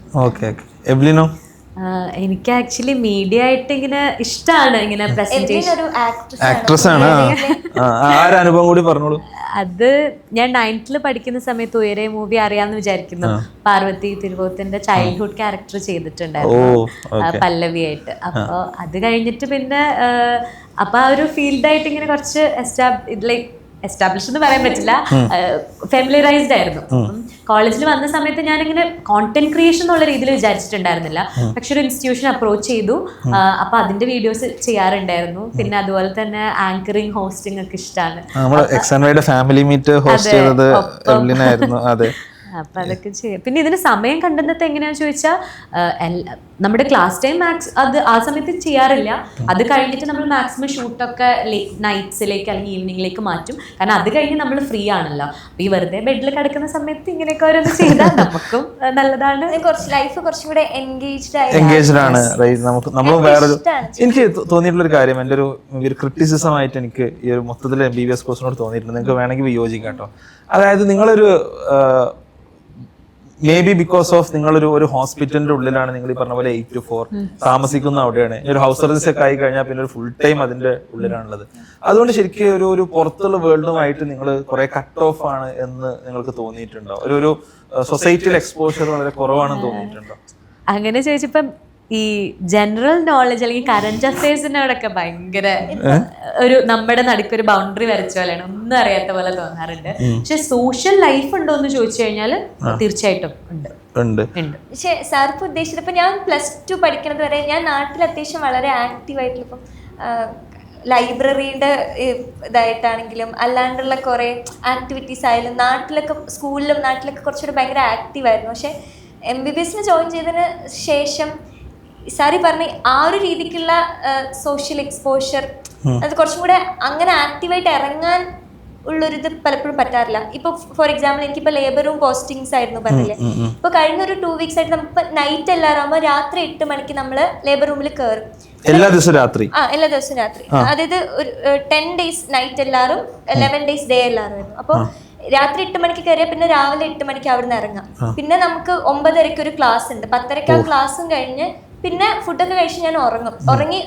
Speaker 3: എനിക്ക് ആക്ച്വലി മീഡിയ ആയിട്ട് ഇങ്ങനെ ഇഷ്ടമാണ്, ഇങ്ങനെ
Speaker 2: ഒരു
Speaker 1: ആക്ട്രസ് ആണ്. അനുഭവം കൂടി പറഞ്ഞോളൂ.
Speaker 3: അത് ഞാൻ 9th പഠിക്കുന്ന സമയത്ത് ഉയരെ മൂവി അറിയാമെന്ന് വിചാരിക്കുന്നു. പാർവതി തിരുവോത്തിന്റെ ചൈൽഡ്ഹുഡ് ക്യാരക്ടർ ചെയ്തിട്ടുണ്ടായിരുന്നു പല്ലവിയായിട്ട്. അപ്പോൾ അത് കഴിഞ്ഞിട്ട് പിന്നെ അപ്പൊ ആ ഒരു ഫീൽഡായിട്ട് ഇങ്ങനെ കുറച്ച് എസ്റ്റാബ്ലിഷ് എന്ന് പറയാൻ പറ്റില്ല, ഫെമിലറൈസ്ഡ് ആയിരുന്നു. കോളേജിൽ വന്ന സമയത്ത് ഞാനിങ്ങനെ കോണ്ടന്റ് ക്രിയേഷൻ എന്നുള്ള രീതിയിൽ വിചാരിച്ചിട്ടുണ്ടായിരുന്നില്ല. പക്ഷെ ഒരു ഇൻസ്റ്റിറ്റ്യൂഷൻ അപ്രോച്ച് ചെയ്തു. അപ്പൊ അതിന്റെ വീഡിയോസ് ചെയ്യാറുണ്ടായിരുന്നു. പിന്നെ അതുപോലെ തന്നെ ആങ്കറിങ്, ഹോസ്റ്റിംഗ് ഒക്കെ ഇഷ്ടമാണ്.
Speaker 1: ഫാമിലി മീറ്റ് ഹോസ്റ്റ് ചെയ്തത് അതെ.
Speaker 3: അപ്പൊ അതൊക്കെ ചെയ്യാം. പിന്നെ ഇതിന് സമയം കണ്ടെത്തുന്നത് എങ്ങനെയാന്ന് ചോദിച്ചാൽ നമ്മുടെ ക്ലാസ് ടൈം അത് ആ സമയത്ത് ചെയ്യാറില്ല. അത് കഴിഞ്ഞിട്ട് നമ്മൾ മാക്സിമം ഷൂട്ടൊക്കെ നൈറ്റ്സിലേക്ക് അല്ലെങ്കിൽ ഈവനിങ്ങിലേക്ക് മാറ്റും. കാരണം അത് കഴിഞ്ഞ് നമ്മൾ ഫ്രീ ആണല്ലോ. അപ്പൊ ഈ വെറുതെ ബെഡിൽ കിടക്കുന്ന സമയത്ത് ഇങ്ങനെയൊക്കെ ഓരോന്ന് ചെയ്താൽ നമുക്കും നല്ലതാണ്.
Speaker 2: ലൈഫ് കുറച്ചും കൂടെ എൻഗേജ്ഡ്
Speaker 1: ആണ്. എനിക്ക് തോന്നിയിട്ടുള്ള ഒരു കാര്യം, എൻ്റെ ഒരു ക്രിറ്റിസിസം ആയിട്ട് എനിക്ക് ഈ ഒരു മൊത്തത്തിൽ MBBS കോഴ്സിനോട് തോന്നിയിട്ടുണ്ട്. നിങ്ങൾക്ക് വേണമെങ്കിൽ വിയോജിക്കാം കേട്ടോ. അതായത് നിങ്ങളൊരു മേ ബി ബിക്കോസ് ഓഫ് നിങ്ങളൊരു ഹോസ്പിറ്റലിന്റെ ഉള്ളിലാണ്, നിങ്ങൾ ഈ പറഞ്ഞ പോലെ 8 to 4 താമസിക്കുന്ന അവിടെയാണ്. ഒരു ഹൗസ് സർവീസ് ഒക്കെ ആയി കഴിഞ്ഞാൽ പിന്നെ ഒരു ഫുൾ ടൈം അതിന്റെ ഉള്ളിലാണുള്ളത്. അതുകൊണ്ട് ശരിക്കും ഒരു പുറത്തുള്ള വേൾഡുമായിട്ട് നിങ്ങൾ കുറെ കട്ട് ഓഫ് ആണ് എന്ന് നിങ്ങൾക്ക് തോന്നിയിട്ടുണ്ടോ? ഒരു സൊസൈറ്റിയിൽ എക്സ്പോഷർ വളരെ കുറവാണെന്ന് തോന്നിയിട്ടുണ്ടോ?
Speaker 3: അങ്ങനെ ചോദിച്ചപ്പം ഈ ജനറൽ നോളജ് അല്ലെങ്കിൽ കറന്റ് അഫയേഴ്സിനോടൊക്കെ ഭയങ്കര ഒരു നമ്മുടെ നടുക്കൊരു ബൗണ്ടറി വരച്ച പോലെയാണ്, ഒന്നും അറിയാത്ത പോലെ തോന്നാറുണ്ട്. പക്ഷെ സോഷ്യൽ ലൈഫ് ഉണ്ടോ എന്ന് ചോദിച്ചു കഴിഞ്ഞാൽ തീർച്ചയായിട്ടും ഉണ്ട്.
Speaker 2: പക്ഷെ സാർക്ക് ഉദ്ദേശിച്ചത് ഇപ്പൊ ഞാൻ +2 പഠിക്കുന്നത് വരെ ഞാൻ നാട്ടിൽ അത്യാവശ്യം വളരെ ആക്റ്റീവായിട്ടുള്ള, ഇപ്പം ലൈബ്രറിയുടെ ഇതായിട്ടാണെങ്കിലും അല്ലാണ്ടുള്ള കുറെ ആക്ടിവിറ്റീസ് ആയാലും നാട്ടിലൊക്കെ സ്കൂളിലും നാട്ടിലൊക്കെ കുറച്ചുകൂടെ ഭയങ്കര ആക്റ്റീവായിരുന്നു. പക്ഷെ MBBS ജോയിൻ ചെയ്തതിന് ശേഷം സാറി പറഞ്ഞ ആ ഒരു രീതിക്കുള്ള സോഷ്യൽ എക്സ്പോഷർ അത് കുറച്ചും കൂടെ അങ്ങനെ ആക്റ്റീവായിട്ട് ഇറങ്ങാൻ ഉള്ളൊരിത് പലപ്പോഴും പറ്റാറില്ല. ഇപ്പൊ ഫോർ എക്സാമ്പിൾ എനിക്കിപ്പോ ലേബർ റൂം പോസ്റ്റിങ്സ് ആയിരുന്നു പറഞ്ഞില്ലേ. ഇപ്പൊ കഴിഞ്ഞ ഒരു 2 weeks ആയിട്ട് നമുക്ക് നൈറ്റ് എല്ലാവരും ആകുമ്പോൾ രാത്രി 8 മണിക്ക് നമ്മള് ലേബർ റൂമിൽ കയറും.
Speaker 1: എല്ലാ ദിവസവും രാത്രി.
Speaker 2: അതായത് ഒരു 10 days നൈറ്റ് എല്ലാവരും 11 days ഡേ എല്ലാവരും ആയിരുന്നു. അപ്പൊ രാത്രി 8 മണിക്ക് കയറിയാൽ പിന്നെ രാവിലെ 8 മണിക്ക് അവിടെ നിന്ന് ഇറങ്ങാം. പിന്നെ നമുക്ക് 9:30 ഒരു ക്ലാസ് ഉണ്ട്. 10:30 ആ ക്ലാസ്സും കഴിഞ്ഞ് പിന്നെ ഫുഡൊക്കെ കഴിച്ച് ഞാൻ ഉറങ്ങി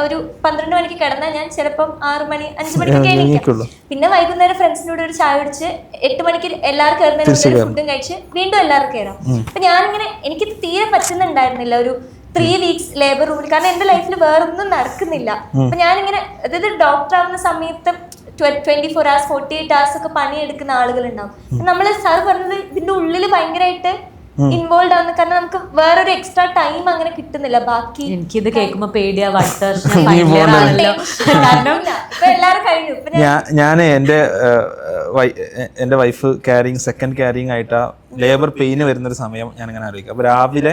Speaker 2: ഒരു 12 മണിക്ക് കിടന്നാൽ ഞാൻ ചിലപ്പം 6 മണി 5 മണിക്കൊക്കെ എണീക്കും. പിന്നെ വൈകുന്നേരം ഫ്രണ്ട്സിനോട് ഒരു ചായ കുടിച്ച് 8 മണിക്ക് എല്ലാവരും കയറുന്നതിന് ഫുഡും കഴിച്ച് വീണ്ടും എല്ലാവരും കയറാം. അപ്പൊ ഞാനിങ്ങനെ എനിക്ക് തീരെ പറ്റുന്നുണ്ടായിരുന്നില്ല ഒരു 3 weeks ലേബർ റൂമിൽ, കാരണം എന്റെ ലൈഫിൽ വേറൊന്നും നടക്കുന്നില്ല. അപ്പൊ ഞാനിങ്ങനെ, അതായത് ഡോക്ടർ ആവുന്ന സമയത്ത് 24 hours 48 hours ഒക്കെ പണിയെടുക്കുന്ന ആളുകളുണ്ടാവും. നമ്മള് സാർ പറഞ്ഞത് ഇതിന്റെ ഉള്ളിൽ ഭയങ്കരമായിട്ട് ഇൻവോൾവ് ആവുന്ന, കാരണം നമുക്ക് വേറൊരു എക്സ്ട്രാ ടൈം അങ്ങനെ കിട്ടുന്നില്ല. ബാക്കി
Speaker 3: എനിക്കിത് കേൾക്കുമ്പോ പേടിയാ,
Speaker 1: ഞാൻ എൻ്റെ വൈഫ് സെക്കൻഡ് ക്യാരിങ് ആയിട്ട് ലേബർ പെയിന് വരുന്നൊരു സമയം ഞാനിങ്ങനെ ആലോചിക്കും. അപ്പൊ രാവിലെ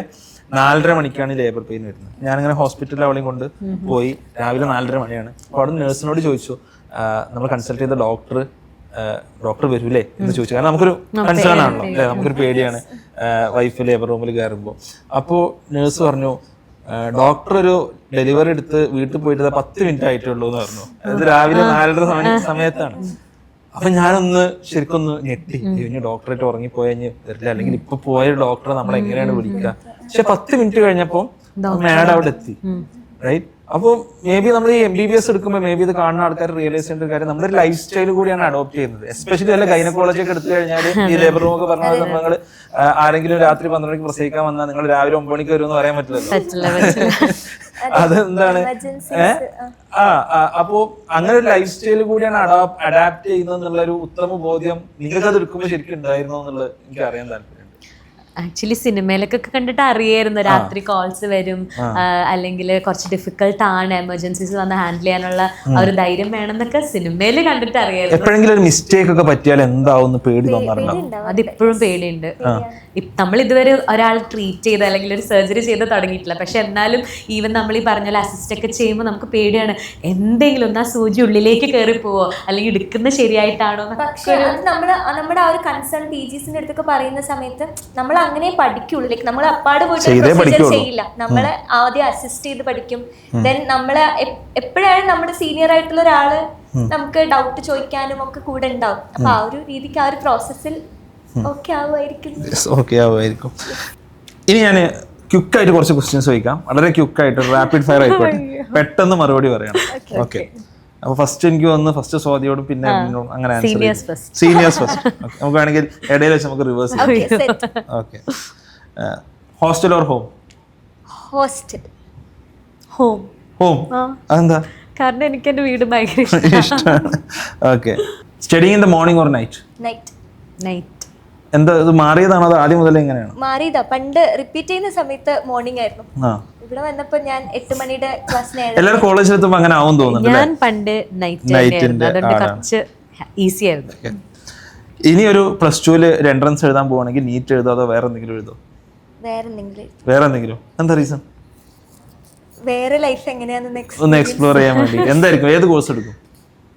Speaker 1: 4:30 മണിക്കാണ് ലേബർ പെയിൻ വരുന്നത്. ഞാനിങ്ങനെ ഹോസ്പിറ്റലിൽ അവളെയും കൊണ്ട് പോയി. രാവിലെ 4:30 മണിയാണ്. അപ്പോൾ അവിടെ നഴ്സിനോട് ചോദിച്ചു, നമ്മൾ കൺസൾട്ട് ചെയ്ത ഡോക്ടർ വരൂലേ എന്ന് ചോദിച്ചു. കാരണം നമുക്കൊരു കൺസേൺ ആണല്ലോ അല്ലെ, നമുക്കൊരു പേടിയാണ് വൈഫ് ലേബർ റൂമിൽ കയറുമ്പോൾ. അപ്പോൾ നേഴ്സ് പറഞ്ഞു, ഡോക്ടർ ഒരു ഡെലിവറി എടുത്ത് വീട്ടിൽ പോയിട്ട് 10 മിനിറ്റ് ആയിട്ടുള്ളൂ എന്ന് പറഞ്ഞു. അത് രാവിലെ 4:30 സമയത്താണ്. അപ്പൊ ഞാനൊന്ന് ശരിക്കൊന്ന് ഞെട്ടി. ഇനി ഡോക്ടറായിട്ട് ഉറങ്ങിപ്പോയി വരില്ല, അല്ലെങ്കിൽ ഇപ്പൊ പോയ ഡോക്ടറെ നമ്മൾ എങ്ങനെയാണ് വിളിക്കുക? പക്ഷെ 10 മിനിറ്റ് കഴിഞ്ഞപ്പോൾ മാഡ് അവിടെ എത്തി, റൈറ്റ്? അപ്പോൾ മേ ബി നമ്മൾ ഈ MBBS എടുക്കുമ്പോൾ മേ ബി ഇത് കാണുന്ന ആൾക്കാർ റിയലൈസ് ചെയ്യേണ്ട ഒരു കാര്യം നമ്മുടെ ലൈഫ് സ്റ്റൈൽ കൂടിയാണ് അഡോപ്റ്റ് ചെയ്യുന്നത്. എസ്പെഷ്യലി വല്ല ഗൈനക്കോളജി ഒക്കെ എടുത്തു കഴിഞ്ഞാൽ ഈ ലേബർ റൂം ഒക്കെ പറഞ്ഞാൽ നമ്മൾ ആരെങ്കിലും രാത്രി 12 മണിക്ക് പ്രസവിക്കാൻ വന്നാൽ നിങ്ങൾ രാവിലെ 9 മണിക്ക് വരുമെന്ന് പറയാൻ പറ്റില്ലല്ലോ. അതെന്താണ്? അപ്പോ അങ്ങനെ ഒരു ലൈഫ് സ്റ്റൈൽ കൂടിയാണ് അഡാപ്റ്റ് ചെയ്യുന്നത് എന്നുള്ള ഒരു ഉത്തമ ബോധ്യം നിങ്ങൾക്ക് അത് എടുക്കുമ്പോൾ ശരിക്കും ഉണ്ടായിരുന്നോ എന്നുള്ളത് എനിക്ക് അറിയാൻ താല്പര്യം.
Speaker 3: ആക്ച്വലി സിനിമയിലൊക്കെ കണ്ടിട്ട് അറിയായിരുന്നു രാത്രി കോൾസ് വരും, അല്ലെങ്കിൽ കുറച്ച് ഡിഫിക്കൽട്ട് ആണ്, എമർജൻസീസ് വന്ന് ഹാൻഡിൽ ചെയ്യാനുള്ള ഒരു ധൈര്യം വേണമെന്നൊക്കെ സിനിമയിൽ കണ്ടിട്ട് അറിയായിരുന്നു.
Speaker 1: എപ്പോഴെങ്കിലും ഒരു മിസ്റ്റേക്ക് ഒക്കെ പറ്റിയാൽ എന്താവും പേടി തോന്നാറുണ്ടാവും?
Speaker 3: അതിപ്പോഴും പേടിയുണ്ട്. നമ്മൾ ഇതുവരെ ഒരാൾ ട്രീറ്റ് ചെയ്ത് അല്ലെങ്കിൽ ഒരു സർജറി ചെയ്ത് തുടങ്ങിയിട്ടില്ല, പക്ഷെ എന്നാലും ഈവൻ നമ്മൾ ഈ പറഞ്ഞ അസിസ്റ്റ് ഒക്കെ ചെയ്യുമ്പോൾ നമുക്ക് പേടിയാണ്, എന്തെങ്കിലും ഒന്ന് ആ സൂചി ഉള്ളിലേക്ക് കയറി പോവോ അല്ലെങ്കിൽ എടുക്കുന്നത് ശരിയായിട്ടാണോ.
Speaker 2: പക്ഷെ നമ്മുടെ ആ ഒരു കൺസേൺ PGസിന്റെ അടുത്തൊക്കെ പറയുന്ന സമയത്ത് നമ്മൾ അങ്ങനെ പഠിക്കുള്ളൂ. ലൈക്ക് നമ്മൾ അപ്പാട് പോയിട്ട് ചെയ്യില്ല, നമ്മളെ ആദ്യം അസിസ്റ്റ് ചെയ്ത് പഠിക്കും. ദെൻ നമ്മളെ എപ്പോഴാണ് നമ്മുടെ സീനിയർ ആയിട്ടുള്ള ഒരാള് നമുക്ക് ഡൗട്ട് ചോദിക്കാനും ഒക്കെ കൂടെ ഉണ്ടാവും. അപ്പൊ ആ ഒരു രീതിക്ക് ആ ഒരു പ്രോസസ്സിൽ ഓക്കെ ആവുമായിരിക്കും.
Speaker 1: ഇനി ഞാൻ ക്വിക്കായിട്ട് കുറച്ച് ക്വസ്റ്റ്യൻസ് ചോദിക്കാം, വളരെ ക്വിക്കായിട്ട്, റാപ്പിഡ് ഫയർ ആയിക്കോട്ടെ, പെട്ടെന്ന് മറുപടി പറയണം. ഓക്കെ, അപ്പൊ ഫസ്റ്റ് എനിക്ക് വന്ന് ഫസ്റ്റ് സ്വാതിയോടും പിന്നെ അങ്ങനെ സീനിയേഴ്സ് ഫസ്റ്റ്. നമുക്ക് വേണമെങ്കിൽ ഇടയിൽ വെച്ച് നമുക്ക് റിവേഴ്സ് ചെയ്യാം. Okay, hostel or home?
Speaker 2: Hostel.
Speaker 1: Home. അതെന്താ?
Speaker 3: കാരണം എനിക്ക് എന്റെ വീട് ഭയങ്കര
Speaker 1: ഇഷ്ടമാണ്. Okay, studying in the morning or night?
Speaker 3: Night.
Speaker 1: എന്താ ഇത് മാറിയതാണോ അത് ആദ്യം മുതലേ എങ്ങനെയാണ്?
Speaker 2: മാറിയതാ. പണ്ട് റിപ്പീറ്റ് ചെയ്യുന്ന സമയത്ത് മോർണിംഗ് ആയിരുന്നു. ഇവിടെ വന്നപ്പോ ഞാൻ 8 മണിയുടെ ക്ലാസ്സിന്
Speaker 1: എല്ലാവരും കോളേജിലെത്തുമ്പോ അങ്ങനെ ആവും തോന്നുന്നു.
Speaker 3: ഞാൻ പണ്ട് നൈറ്റ് ഈസി ആയിരുന്നു.
Speaker 1: ഇനി ഒരു +2 എൻട്രൻസ് എഴുതാൻ പോവാണെങ്കിൽ നീറ്റ് എഴുതോ അതോ വേറെ എന്തെങ്കിലും എഴുതോ? വേറെ എന്തെങ്കിലും. എന്താ റീസൺ?
Speaker 2: വേറെ ലൈഫ് എങ്ങനെയാണെന്ന്
Speaker 1: ഒന്ന് എക്സ്പ്ലോർ ചെയ്യാൻ വേണ്ടി. എന്തായിരിക്കും, ഏത് കോഴ്സ് എടുക്കും?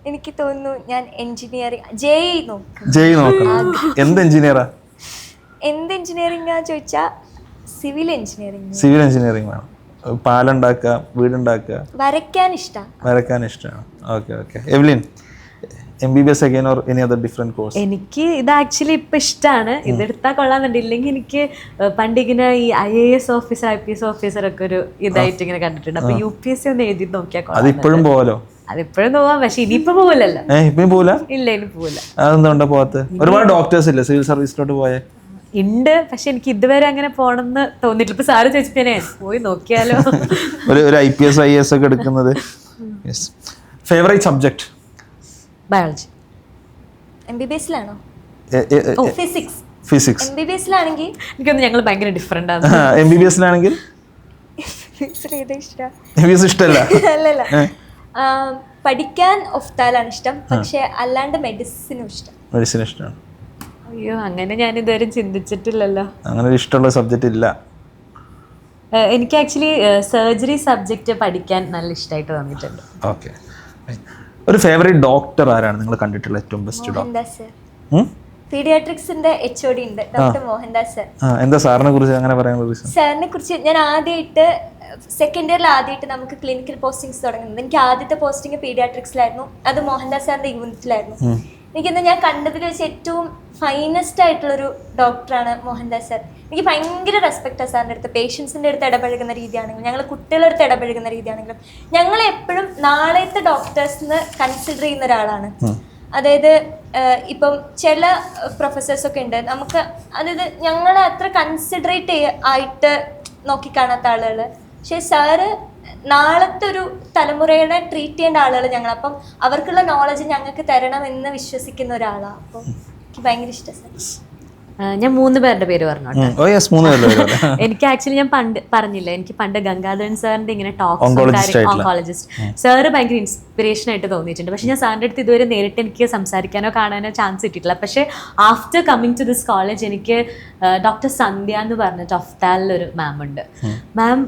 Speaker 2: എനിക്ക് തോന്നുന്നു ഞാൻ എഞ്ചിനീയറിംഗ് JEE നോക്കാം.
Speaker 1: എന്ത് എഞ്ചിനീയറാ?
Speaker 2: എന്ത് എഞ്ചിനീയറിംഗ് ചോദിച്ചാ സിവിൽ എഞ്ചിനീയറിംഗ്
Speaker 1: വേണം. പാലുണ്ടാക്കുക, വീടുണ്ടാക്കുക,
Speaker 2: വരയ്ക്കാൻ
Speaker 1: ഇഷ്ടമാണ്. Okay. Evelyn, MBBS again or any other different course?
Speaker 3: എനിക്ക് ഇത് ആക്ച്വലി ഇപ്പൊ ഇഷ്ടമാണ്. ഇതെടുത്താൽ കൊള്ളാമെന്നുണ്ട്. ഇല്ലെങ്കിൽ എനിക്ക് പണ്ടിങ്ങനെ ഈ IAS ഓഫീസർ IPS ഓഫീസർ ഒക്കെ ഒരു ഇതായിട്ട് ഇങ്ങനെ കണ്ടിട്ടുണ്ട്. അപ്പൊ UPSC ഒന്ന് എഴുതി നോക്കിയാൽ കൊള്ളാം.
Speaker 1: അതിപ്പോഴും പോവാലോ?
Speaker 3: അതിപ്പോഴും പോവാം, പക്ഷെ ഇനിയിപ്പോ പോവില്ലല്ലോ.
Speaker 1: ഇപ്പം പോവില്ല?
Speaker 3: ഇല്ല, ഇനി പോവില്ല.
Speaker 1: അതെന്തുകൊണ്ടാ പോവാത്ത? ഒരുപാട് ഡോക്ടേഴ്സ് ഇല്ലേ സിവിൽ സർവീസിലോട്ട് പോയേ?
Speaker 3: ഉണ്ട്, പക്ഷെ എനിക്ക് ഇതുവരെ അങ്ങനെ പോണെന്ന് തോന്നിയിട്ടില്ല. ഇപ്പൊ സാറ് ചോദിച്ചിട്ട് പോയി നോക്കിയാലോ.
Speaker 1: ഒരു IPS IAS ഒക്കെ എടുക്കുന്നത്. Favourite subject?
Speaker 3: ബയോളജി.
Speaker 2: MBBS-ലാണോ?
Speaker 1: ഫിസിക്സ്.
Speaker 2: MBBS-ലാണെങ്കിൽ
Speaker 3: എനിക്കൊന്ന് ഞങ്ങൾ ഭയങ്കര ഡിഫറെന്റ് ആണ്.
Speaker 1: MBBS-ലാണെങ്കിൽ ഇഷ്ടമല്ല.
Speaker 2: അല്ലല്ല, പഠിക്കാൻ ഒഫ്താലാണ് ഇഷ്ടം, പക്ഷെ അല്ലാണ്ട് മെഡിസിൻ ഇഷ്ടമാണ്.
Speaker 3: അയ്യോ, അങ്ങനെ ഞാൻ ഇതുവരെ ചിന്തിച്ചിട്ടില്ലല്ലോ.
Speaker 1: അങ്ങനെ ഇഷ്ടമുള്ള സബ്ജക്റ്റ് ഇല്ല.
Speaker 3: എനിക്ക് ആക്ച്വലി സർജറി സബ്ജക്റ്റ് പഠിക്കാൻ നല്ല ഇഷ്ടമായിട്ട് തോന്നിയിട്ടുണ്ട്.
Speaker 1: ഓക്കെ, ഒരു ഫേവറേറ്റ് ഡോക്ടർ ആരാണ് നിങ്ങൾ കണ്ടിട്ടുള്ള ഏറ്റവും ബെസ്റ്റ് ഡോക്ടർ?
Speaker 2: പീഡിയാട്രിക്സിന്റെ HOD ഉണ്ട്, ഡോക്ടർ മോഹൻദാസ് സർ.
Speaker 1: എന്താ സാറിനെ കുറിച്ച് അങ്ങനെ പറയാനുള്ള റീസൺ?
Speaker 2: സാറിനെ കുറിച്ച് ഞാൻ ആദ്യമായിട്ട് സെക്കൻഡ് ഇയറിൽ ആദ്യമായിട്ട് നമുക്ക് ക്ലിനിക്കൽ പോസ്റ്റിംഗ്സ് തുടങ്ങുന്നത്. എനിക്ക് ആദ്യത്തെ പോസ്റ്റിംഗ് പീഡിയാട്രിക്സിലായിരുന്നു, അത് മോഹൻദാസ് സാറിന്റെ യൂണിറ്റിലായിരുന്നു. എനിക്കെന്താ ഞാൻ കണ്ടതിൽ വെച്ച് ഏറ്റവും ഫൈനസ്റ്റ് ആയിട്ടുള്ളൊരു ഡോക്ടറാണ് മോഹൻദാസ് സാർ. എനിക്ക് ഭയങ്കര റെസ്പെക്റ്റാണ് സാറിൻ്റെ അടുത്ത്. പേഷ്യൻസിൻ്റെ അടുത്ത് ഇടപഴകുന്ന രീതിയാണെങ്കിലും ഞങ്ങൾ കുട്ടികളുടെ അടുത്ത് ഇടപഴകുന്ന രീതിയാണെങ്കിലും ഞങ്ങളെ എപ്പോഴും നാളത്തെ ഡോക്ടേഴ്സിന് കൺസിഡർ ചെയ്യുന്ന ഒരാളാണ്. അതായത് ഇപ്പം ചില പ്രൊഫസേഴ്സൊക്കെ ഉണ്ട് നമുക്ക്, അതായത് ഞങ്ങളെ അത്ര കൺസിഡറേറ്റ് ആയിട്ട് നോക്കിക്കാണാത്ത ആളുകൾ. പക്ഷേ സാറ് നാളത്തെ ഒരു തലമുറയുടെ ട്രീറ്റ് ചെയ്യേണ്ട ആളുകൾ ഞങ്ങൾ, അപ്പം അവർക്കുള്ള നോളജ് ഞങ്ങൾക്ക് തരണമെന്ന് വിശ്വസിക്കുന്ന ഒരാളാണ്. അപ്പം എനിക്ക് ഭയങ്കര ഇഷ്ടം സാർ.
Speaker 3: ഞാൻ 3 പേരുടെ പേര് പറഞ്ഞോട്ടെ. എനിക്ക് ആക്ച്വലി ഞാൻ പണ്ട് പറഞ്ഞില്ല, എനിക്ക് പണ്ട് ഗംഗാധരൻ സാറിന്റെ ഇങ്ങനെ ഓങ്കോളജിസ്റ്റ് സാറ് ഭയങ്കര ഇൻസ്പിറേഷൻ ആയിട്ട് തോന്നിയിട്ടുണ്ട്. പക്ഷെ ഞാൻ സാറിന്റെ അടുത്ത് ഇതുവരെ നേരിട്ട് എനിക്ക് സംസാരിക്കാനോ കാണാനോ ചാൻസ് കിട്ടിയിട്ടില്ല. പക്ഷെ after coming to this college എനിക്ക് ഡോക്ടർ സന്ധ്യ എന്ന് പറഞ്ഞിട്ട് ഒഫ്താലിലൊരു മാം ഉണ്ട്. Ma'am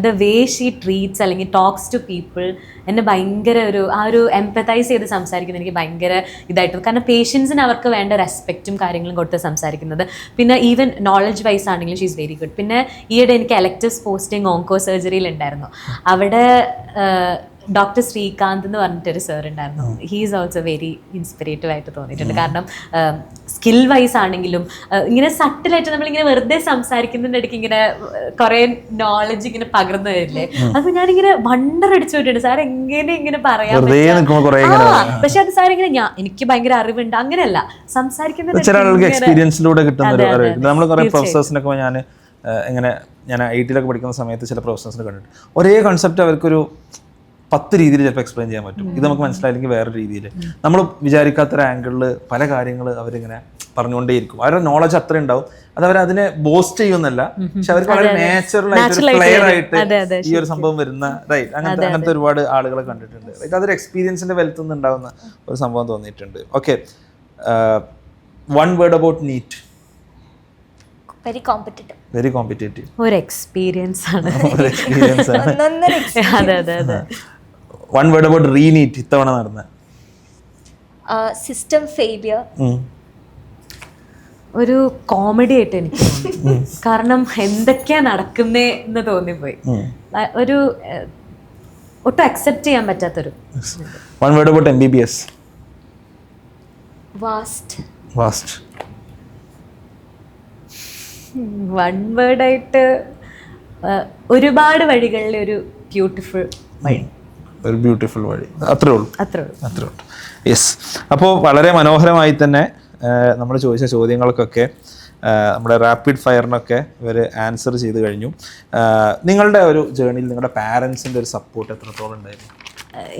Speaker 3: the way she treats അല്ലെങ്കിൽ ടോക്സ് ടു പീപ്പിൾ എന്നെ ഭയങ്കര ആ ഒരു എംപത്തൈസ് ചെയ്ത് സംസാരിക്കുന്നത് എനിക്ക് ഭയങ്കര ഇതായിട്ട്. കാരണം പേഷ്യൻസിന് അവർക്ക് വേണ്ട റെസ്പെക്റ്റും കാര്യങ്ങളും കൊടുത്ത് സംസാരിക്കുന്നത്. പിന്നെ ഈവൻ നോളജ് വൈസ് ആണെങ്കിലും ഷീ ഈസ് വെരി ഗുഡ്. പിന്നെ ഈയിടെ എനിക്ക് എലക്ടീവ് പോസ്റ്റിംഗ് ഓങ്കോ സർജറിയിൽ ഉണ്ടായിരുന്നു. അവിടെ ഡോക്ടർ ശ്രീകാന്ത് എന്ന് പറഞ്ഞിട്ടൊരു സാർ ഉണ്ടായിരുന്നു. ഹീസ് ഓൾസോ വെരി ഇൻസ്പിറേറ്റീവ് ആയിട്ട് തോന്നിയിട്ടുണ്ട്. കാരണം സ്കിൽ വൈസ് ആണെങ്കിലും ഇങ്ങനെ സട്ടിലായിട്ട് നമ്മളിങ്ങനെ വെറുതെ സംസാരിക്കുന്നതിൻ്റെ ഇടയ്ക്ക് ഇങ്ങനെ കുറേ നോളജ് ഇങ്ങനെ പകർന്നു വരില്ലേ. അപ്പൊ ഞാനിങ്ങനെ വണ്ടർ അടിച്ചു പോയിട്ടുണ്ട്, സാർ എങ്ങനെ ഇങ്ങനെ പറയാൻ പറ്റും. പക്ഷെ അത് സാർ ഇങ്ങനെ എനിക്ക് ഭയങ്കര അറിവുണ്ട് അങ്ങനെയല്ല, സംസാരിക്കുന്നത്
Speaker 1: എക്സ്പീരിയൻസിലൂടെ കിട്ടുന്ന നമ്മൾ കുറെ പ്രൊഫസേഴ്സിനൊക്കെ ഞാൻ ഐ.ടിയിലൊക്കെ പഠിക്കുന്ന സമയത്ത് ചില പ്രൊഫസേഴ്സിനെ കണ്ടിട്ട് ഒരേ കൺസെപ്റ്റ് അവർക്കൊരു 10 രീതിയിൽ ചിലപ്പോൾ എക്സ്പ്ലെയിൻ ചെയ്യാൻ പറ്റും. ഇത് നമുക്ക് മനസ്സിലായില്ലെങ്കിൽ വേറെ രീതിയിൽ നമ്മൾ വിചാരിക്കാത്തൊരു ആംഗിളിൽ പല കാര്യങ്ങൾ അവരിങ്ങനെ പറഞ്ഞുകൊണ്ടേയിരിക്കും. അവരുടെ നോളജ് അത്ര ഉണ്ടാവും. അത് അവരതിനെ ബോസ്റ്റ് ചെയ്യുന്നല്ല, പക്ഷെ അവർക്ക് വളരെ നാച്ചുറൽ ആയിട്ട് ക്ലിയർ ആയിട്ട് ഈ ഒരു സംഭവം വരുന്ന അങ്ങനത്തെ ഒരുപാട് ആളുകളെ കണ്ടിട്ടുണ്ട്. അതൊരു എക്സ്പീരിയൻസിന്റെ വെൽത്ത് നിന്ന് ഉണ്ടാവുന്ന ഒരു സംഭവം തോന്നിയിട്ടുണ്ട്. Okay, 1 word about NEET.
Speaker 2: Very competitive.
Speaker 1: Very competitive.
Speaker 3: ഒരു എക്സ്പീരിയൻസ് ആണ്.
Speaker 2: അതെ
Speaker 3: അതെ അതെ.
Speaker 1: 1 word about re-NEET ഇത്തവണ നടന്ന
Speaker 2: സിസ്റ്റം ഫെയിലിയർ.
Speaker 3: ഒരു കോമഡി ആയിട്ട് എനിക്ക് തോന്നി. കാരണം എന്തൊക്കെയാ നടക്കുന്നേ എന്ന് തോന്നിപ്പോയി. ഒരു ഒട്ടും അക്സെപ്റ്റ് ചെയ്യാൻ പറ്റാത്തൊരു.
Speaker 1: 1 word about MBBS.
Speaker 2: Vast.
Speaker 3: 1 word ആയിട്ട് ഒരുപാട് വഴികളിൽ ഒരു ബ്യൂട്ടിഫുൾ വഴി.
Speaker 1: ഒരു ബ്യൂട്ടിഫുൾ വഴി, അത്രേ ഉള്ളൂ. യെസ്. അപ്പോൾ വളരെ മനോഹരമായി തന്നെ നമ്മൾ ചോദിച്ച ചോദ്യങ്ങൾക്കൊക്കെ നമ്മുടെ റാപ്പിഡ് ഫയറിനൊക്കെ ഇവർ ആൻസർ ചെയ്ത് കഴിഞ്ഞു. നിങ്ങളുടെ ഒരു ജേർണിയിൽ നിങ്ങളുടെ പാരൻസിൻ്റെ ഒരു സപ്പോർട്ട് എത്രത്തോളം ഉണ്ടായിരുന്നു?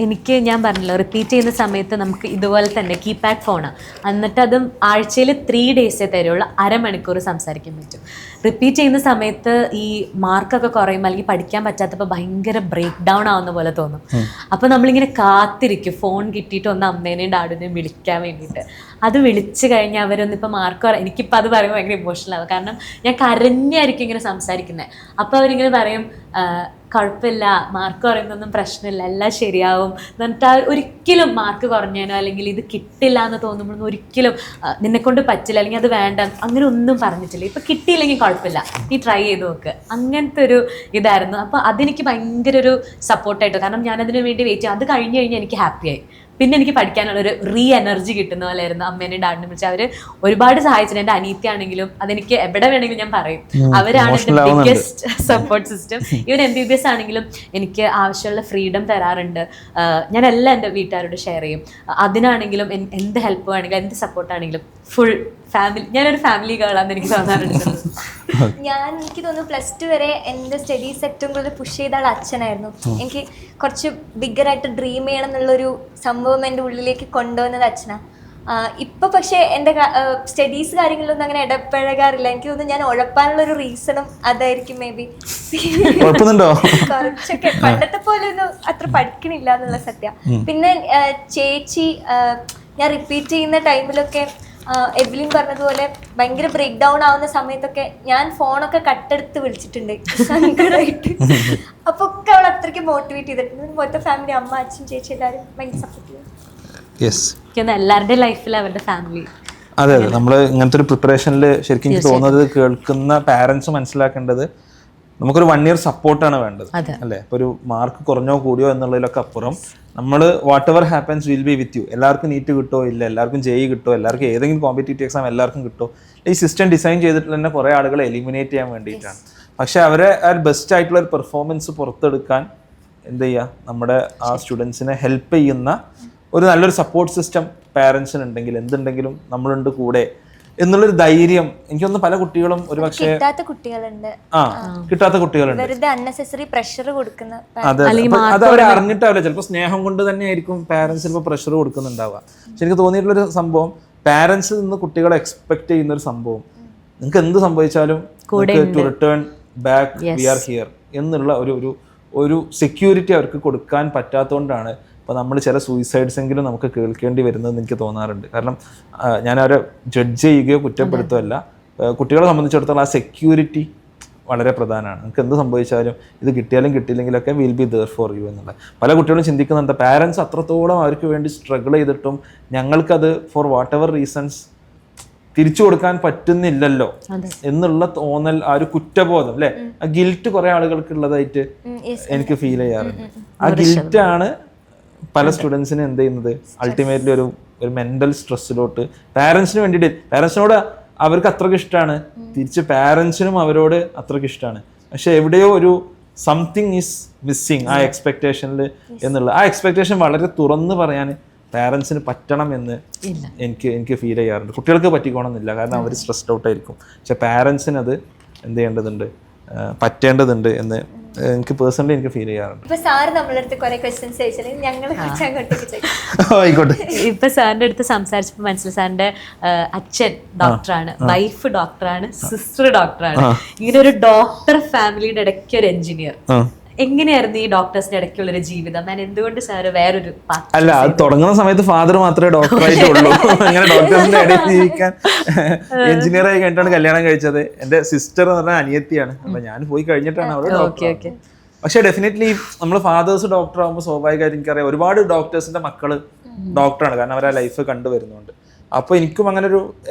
Speaker 3: എനിക്ക് ഞാൻ പറഞ്ഞല്ലോ, റിപ്പീറ്റ് ചെയ്യുന്ന സമയത്ത് നമുക്ക് ഇതുപോലെ തന്നെ കീപാഡ് ഫോണാണ്. എന്നിട്ട് അതും ആഴ്ചയിൽ 3 ഡേയ്സേ തരുള്ളൂ, അരമണിക്കൂർ സംസാരിക്കാൻ പറ്റും. റിപ്പീറ്റ് ചെയ്യുന്ന സമയത്ത് ഈ മാർക്കൊക്കെ കുറയുമ്പോൾ അല്ലെങ്കിൽ പഠിക്കാൻ പറ്റാത്തപ്പോൾ ഭയങ്കര ബ്രേക്ക് ഡൗൺ ആവുന്ന പോലെ തോന്നും. അപ്പോൾ നമ്മളിങ്ങനെ കാത്തിരിക്കും ഫോൺ കിട്ടിയിട്ട് ഒന്ന് അമ്മേനെയും ഡാഡിനെയും വിളിക്കാൻ വേണ്ടിയിട്ട്. അത് വിളിച്ചു കഴിഞ്ഞാൽ അവരൊന്നിപ്പോൾ മാർക്ക് എനിക്കിപ്പോൾ അത് പറയുമ്പോൾ ഭയങ്കര ഇമോഷണൽ ആവും. കാരണം ഞാൻ കരഞ്ഞായിരിക്കും ഇങ്ങനെ സംസാരിക്കുന്നത്. അപ്പോൾ അവരിങ്ങനെ പറയും കുഴപ്പമില്ല, മാർക്ക് കുറയുന്നൊന്നും പ്രശ്നമില്ല, എല്ലാം ശരിയാവും എന്നിട്ട് ഒരിക്കലും മാർക്ക് കുറഞ്ഞേനോ അല്ലെങ്കിൽ ഇത് കിട്ടില്ല എന്ന് തോന്നുമ്പോഴൊന്നും ഒരിക്കലും നിന്നെക്കൊണ്ട് പറ്റില്ല അല്ലെങ്കിൽ അത് വേണ്ട അങ്ങനെ ഒന്നും പറഞ്ഞിട്ടില്ല. ഇപ്പം കിട്ടിയില്ലെങ്കിൽ കുഴപ്പമില്ല, നീ ട്രൈ ചെയ്ത് നോക്ക്, അങ്ങനത്തെ ഒരു ഇതായിരുന്നു. അപ്പോൾ അതെനിക്ക് ഭയങ്കര ഒരു സപ്പോർട്ടായിട്ട്, കാരണം ഞാനതിനു വേണ്ടി വെയിറ്റ് ചെയ്യും. അത് കഴിഞ്ഞ് കഴിഞ്ഞാൽ എനിക്ക് ഹാപ്പിയായി. പിന്നെ എനിക്ക് പഠിക്കാനുള്ളൊരു എനർജി കിട്ടുന്ന പോലെ ആയിരുന്നു. അമ്മേനെ ഡാഡിനെ വിളിച്ച് അവർ ഒരുപാട് സഹായിച്ചിട്ടുണ്ട്. എൻ്റെ അനിയത്തിയാണെങ്കിലും അതെനിക്ക് എവിടെ വേണമെങ്കിലും ഞാൻ പറയും, അവരാണ് എൻ്റെ biggest support system. Even MBBS ആണെങ്കിലും എനിക്ക് ആവശ്യമുള്ള ഫ്രീഡം തരാറുണ്ട്. ഞാൻ എല്ലാം എൻ്റെ വീട്ടുകാരോട് ഷെയർ ചെയ്യും. അതിനാണെങ്കിലും എന്ത് ഹെൽപ്പ് വേണമെങ്കിലും എന്ത് സപ്പോർട്ടാണെങ്കിലും ഫുൾ ഫാമിലി, ഞാനൊരു ഫാമിലി ഗേളാന്ന് എനിക്ക് തോന്നാറുണ്ട്.
Speaker 2: എനിക്ക് തോന്നുന്നു +2 വരെ എൻ്റെ സ്റ്റഡീസ് ഏറ്റവും കൂടുതൽ പുഷ് ചെയ്ത ആൾ അച്ഛനായിരുന്നു. എനിക്ക് കുറച്ച് ബിഗ്ഗറായിട്ട് ഡ്രീം ചെയ്യണം എന്നുള്ളൊരു സംഭവം എൻ്റെ ഉള്ളിലേക്ക് കൊണ്ടുവന്നത് അച്ഛനാണ്. ഇപ്പം പക്ഷേ എൻ്റെ സ്റ്റഡീസ് കാര്യങ്ങളിലൊന്നും അങ്ങനെ ഇടപഴകാറില്ല. എനിക്ക് തോന്നുന്നു ഞാൻ ഉഴപ്പാനുള്ളൊരു റീസണും അതായിരിക്കും മേ ബി. കുറച്ചൊക്കെ പണ്ടത്തെ പോലെ ഒന്നും അത്ര പഠിക്കണില്ല എന്നുള്ള സത്യം. പിന്നെ ചേച്ചി ഞാൻ റിപ്പീറ്റ് ചെയ്യുന്ന ടൈമിലൊക്കെ എവ്ലിൻ പറഞ്ഞതുപോലെ ഭയങ്കര ബ്രേക്ക് ഡൗൺ ആവുന്ന സമയത്തൊക്കെ ഞാൻ ഫോണൊക്കെ കട്ടെടുത്ത് വിളിച്ചിട്ടുണ്ട് സങ്കടമായിട്ട്. അപ്പൊ ഒക്കെ അവൾ അത്രയ്ക്ക് മോട്ടിവേറ്റ് ചെയ്തിട്ടുണ്ട്. മൊത്തം ഫാമിലി, അമ്മ, അച്ഛൻ, ചേച്ചി എല്ലാവരും ഭയങ്കര സപ്പോർട്ട് ചെയ്യും.
Speaker 3: എല്ലാവരുടെ ലൈഫിൽ അവരുടെ ഫാമിലി.
Speaker 1: അതെ, നമ്മൾ ഇങ്ങനത്തെ ഒരു പ്രിപ്പറേഷനിൽ ശരിക്കും എനിക്ക് തോന്നുന്നത് കേൾക്കുന്ന പാരന്റ്സ് മനസ്സിലാക്കേണ്ടത് നമുക്കൊരു 1 year സപ്പോർട്ടാണ് വേണ്ടത് അല്ലേ. ഇപ്പോൾ ഒരു മാർക്ക് കുറഞ്ഞോ കൂടിയോ എന്നുള്ളതിലൊക്കെ അപ്പുറം നമ്മൾ what ever happens will be with you. എല്ലാവർക്കും നീറ്റ് കിട്ടോ ഇല്ല, എല്ലാവർക്കും JEE കിട്ടോ, എല്ലാവർക്കും ഏതെങ്കിലും കോമ്പറ്റേറ്റീവ് എക്സാം എല്ലാവർക്കും കിട്ടോ. ഈ സിസ്റ്റം ഡിസൈൻ ചെയ്തിട്ട് തന്നെ കുറേ ആളുകളെ എലിമിനേറ്റ് ചെയ്യാൻ വേണ്ടിയിട്ടാണ്. പക്ഷെ അവരെ ആ ബെസ്റ്റ് ആയിട്ടുള്ള ഒരു പെർഫോമൻസ് പുറത്തെടുക്കാൻ എന്ത് ചെയ്യുക, നമ്മുടെ ആ സ്റ്റുഡൻസിനെ ഹെൽപ്പ് ചെയ്യുന്ന ഒരു നല്ലൊരു സപ്പോർട്ട് സിസ്റ്റം പാരൻസിനുണ്ടെങ്കിൽ എന്തുണ്ടെങ്കിലും നമ്മളുണ്ട് കൂടെ എന്നുള്ളൊരു ധൈര്യം. എനിക്കൊന്ന് പല കുട്ടികളും ഒരു പക്ഷേ കിട്ടാത്ത കുട്ടികളുണ്ട്,
Speaker 2: അൺനെസസറി പ്രഷർ കൊടുക്കുന്ന.
Speaker 1: അതെ, അത് അവർ അറിഞ്ഞിട്ടാവില്ല, ചിലപ്പോൾ സ്നേഹം കൊണ്ട് തന്നെ ആയിരിക്കും പാരന്റ്സ് ചിലപ്പോൾ പ്രഷർ കൊടുക്കുന്നുണ്ടാവുക. പക്ഷെ എനിക്ക് തോന്നിയിട്ടുള്ളൊരു സംഭവം, പാരന്റ്സിൽ നിന്ന് കുട്ടികളെ എക്സ്പെക്ട് ചെയ്യുന്ന ഒരു സംഭവം, നിങ്ങൾക്ക് എന്ത് സംഭവിച്ചാലും to return back, we are here എന്നുള്ള ഒരു സെക്യൂരിറ്റി അവർക്ക് കൊടുക്കാൻ പറ്റാത്തതുകൊണ്ടാണ് അപ്പോൾ നമ്മൾ ചില സൂയിസൈഡ്സ് എങ്കിലും നമുക്ക് കേൾക്കേണ്ടി വരുന്നതെന്ന് എനിക്ക് തോന്നാറുണ്ട്. കാരണം ഞാൻ അവരെ ജഡ്ജ് ചെയ്യുകയോ കുറ്റപ്പെടുത്തുകയല്ല, കുട്ടികളെ സംബന്ധിച്ചിടത്തോളം ആ സെക്യൂരിറ്റി വളരെ പ്രധാനമാണ്. നിങ്ങൾക്ക് എന്ത് സംഭവിച്ചാലും ഇത് കിട്ടിയാലും കിട്ടിയില്ലെങ്കിലൊക്കെ will be there for you എന്നുള്ള. പല കുട്ടികളും ചിന്തിക്കുന്നുണ്ട്, പാരൻസ് അത്രത്തോളം അവർക്ക് വേണ്ടി സ്ട്രഗിൾ ചെയ്തിട്ടും ഞങ്ങൾക്കത് ഫോർ വാട്ട് എവർ റീസൺസ് തിരിച്ചു കൊടുക്കാൻ പറ്റുന്നില്ലല്ലോ എന്നുള്ള തോന്നൽ, ആ ഒരു കുറ്റബോധം അല്ലെ, ആ ഗിൽറ്റ് കുറെ ആളുകൾക്ക് ഉള്ളതായിട്ട് എനിക്ക് ഫീൽ ചെയ്യാറുണ്ട്. ആ ഗിൽറ്റാണ് പല സ്റ്റുഡൻസിനും എന്ത് ചെയ്യുന്നത് അൾട്ടിമേറ്റ്ലി ഒരു മെന്റൽ സ്ട്രെസ്സിലോട്ട്. പാരന്റ്സിന് വേണ്ടിയിട്ട്, പാരന്റ്സിനോട് അവർക്ക് അത്രയ്ക്ക് ഇഷ്ടമാണ്, തിരിച്ച് പാരന്റ്സിനും അവരോട് അത്രയ്ക്ക് ഇഷ്ടമാണ്. പക്ഷെ എവിടെയോ ഒരു സംതിങ് ഈസ് മിസ്സിങ് ആ എക്സ്പെക്ടേഷനിൽ എന്നുള്ള. ആ എക്സ്പെക്ടേഷൻ വളരെ തുറന്ന് പറയാൻ പാരൻസിന് പറ്റണം എന്ന് എനിക്ക് ഫീൽ ചെയ്യാറുണ്ട്. കുട്ടികൾക്ക് പറ്റിക്കോണമെന്നില്ല, കാരണം അവർ സ്ട്രെസ്ഡ് ഔട്ട് ആയിരിക്കും. പക്ഷെ പാരൻസിന് അത് എന്ത് ചെയ്യേണ്ടതുണ്ട്, പറ്റേണ്ടതുണ്ട് എന്ന് എനിക്ക് പേഴ്സണലി എനിക്ക് ഫീൽ ചെയ്യാറുണ്ട്. ആയിക്കോട്ടെ.
Speaker 3: ഇപ്പൊ സാറിന്റെ അടുത്ത് സംസാരിച്ചപ്പോൾ മനസ്സിലായി സാറിന്റെ അച്ഛൻ ഡോക്ടറാണ്, വൈഫ് ഡോക്ടറാണ്, സിസ്റ്റർ ഡോക്ടറാണ്. ഇങ്ങനെ ഒരു ഡോക്ടർ ഫാമിലിയുടെ ഇടയ്ക്ക് ഒരു എഞ്ചിനീയർ. എങ്ങനെയായിരുന്നു ഈ ഡോക്ടേഴ്സിന്റെ ഇടയ്ക്കുള്ള ഒരു ജീവിതം? ഞാൻ എന്തുകൊണ്ട് സാറ് വേറൊരു
Speaker 1: അല്ല, അത് തുടങ്ങുന്ന സമയത്ത് ഫാദർ മാത്രമേ ഡോക്ടറായിട്ടുള്ളൂ. അങ്ങനെ ഡോക്ടേഴ്സിന്റെ ഇടയിൽ ജീവിക്കാൻ എഞ്ചിനീയർ ആയി കഴിഞ്ഞിട്ടാണ് കല്യാണം കഴിച്ചത്. എന്റെ സിസ്റ്റർ എന്ന് പറഞ്ഞാൽ അനിയത്തിയാണ്. അപ്പൊ ഞാൻ പോയി കഴിഞ്ഞിട്ടാണ് അവർ ഡോക്ടർ. പക്ഷെ ഡെഫിനറ്റ്ലി നമ്മൾ ഫാദേഴ്സ് ഡോക്ടർ ആകുമ്പോൾ സ്വാഭാവികമായിട്ട് എനിക്കറിയാം ഒരുപാട് ഡോക്ടേഴ്സിന്റെ മക്കള് ഡോക്ടറാണ്, കാരണം അവർ ആ ലൈഫ് കണ്ടുവരുന്നുണ്ട്. അപ്പൊ എനിക്കും അങ്ങനെ ഒരു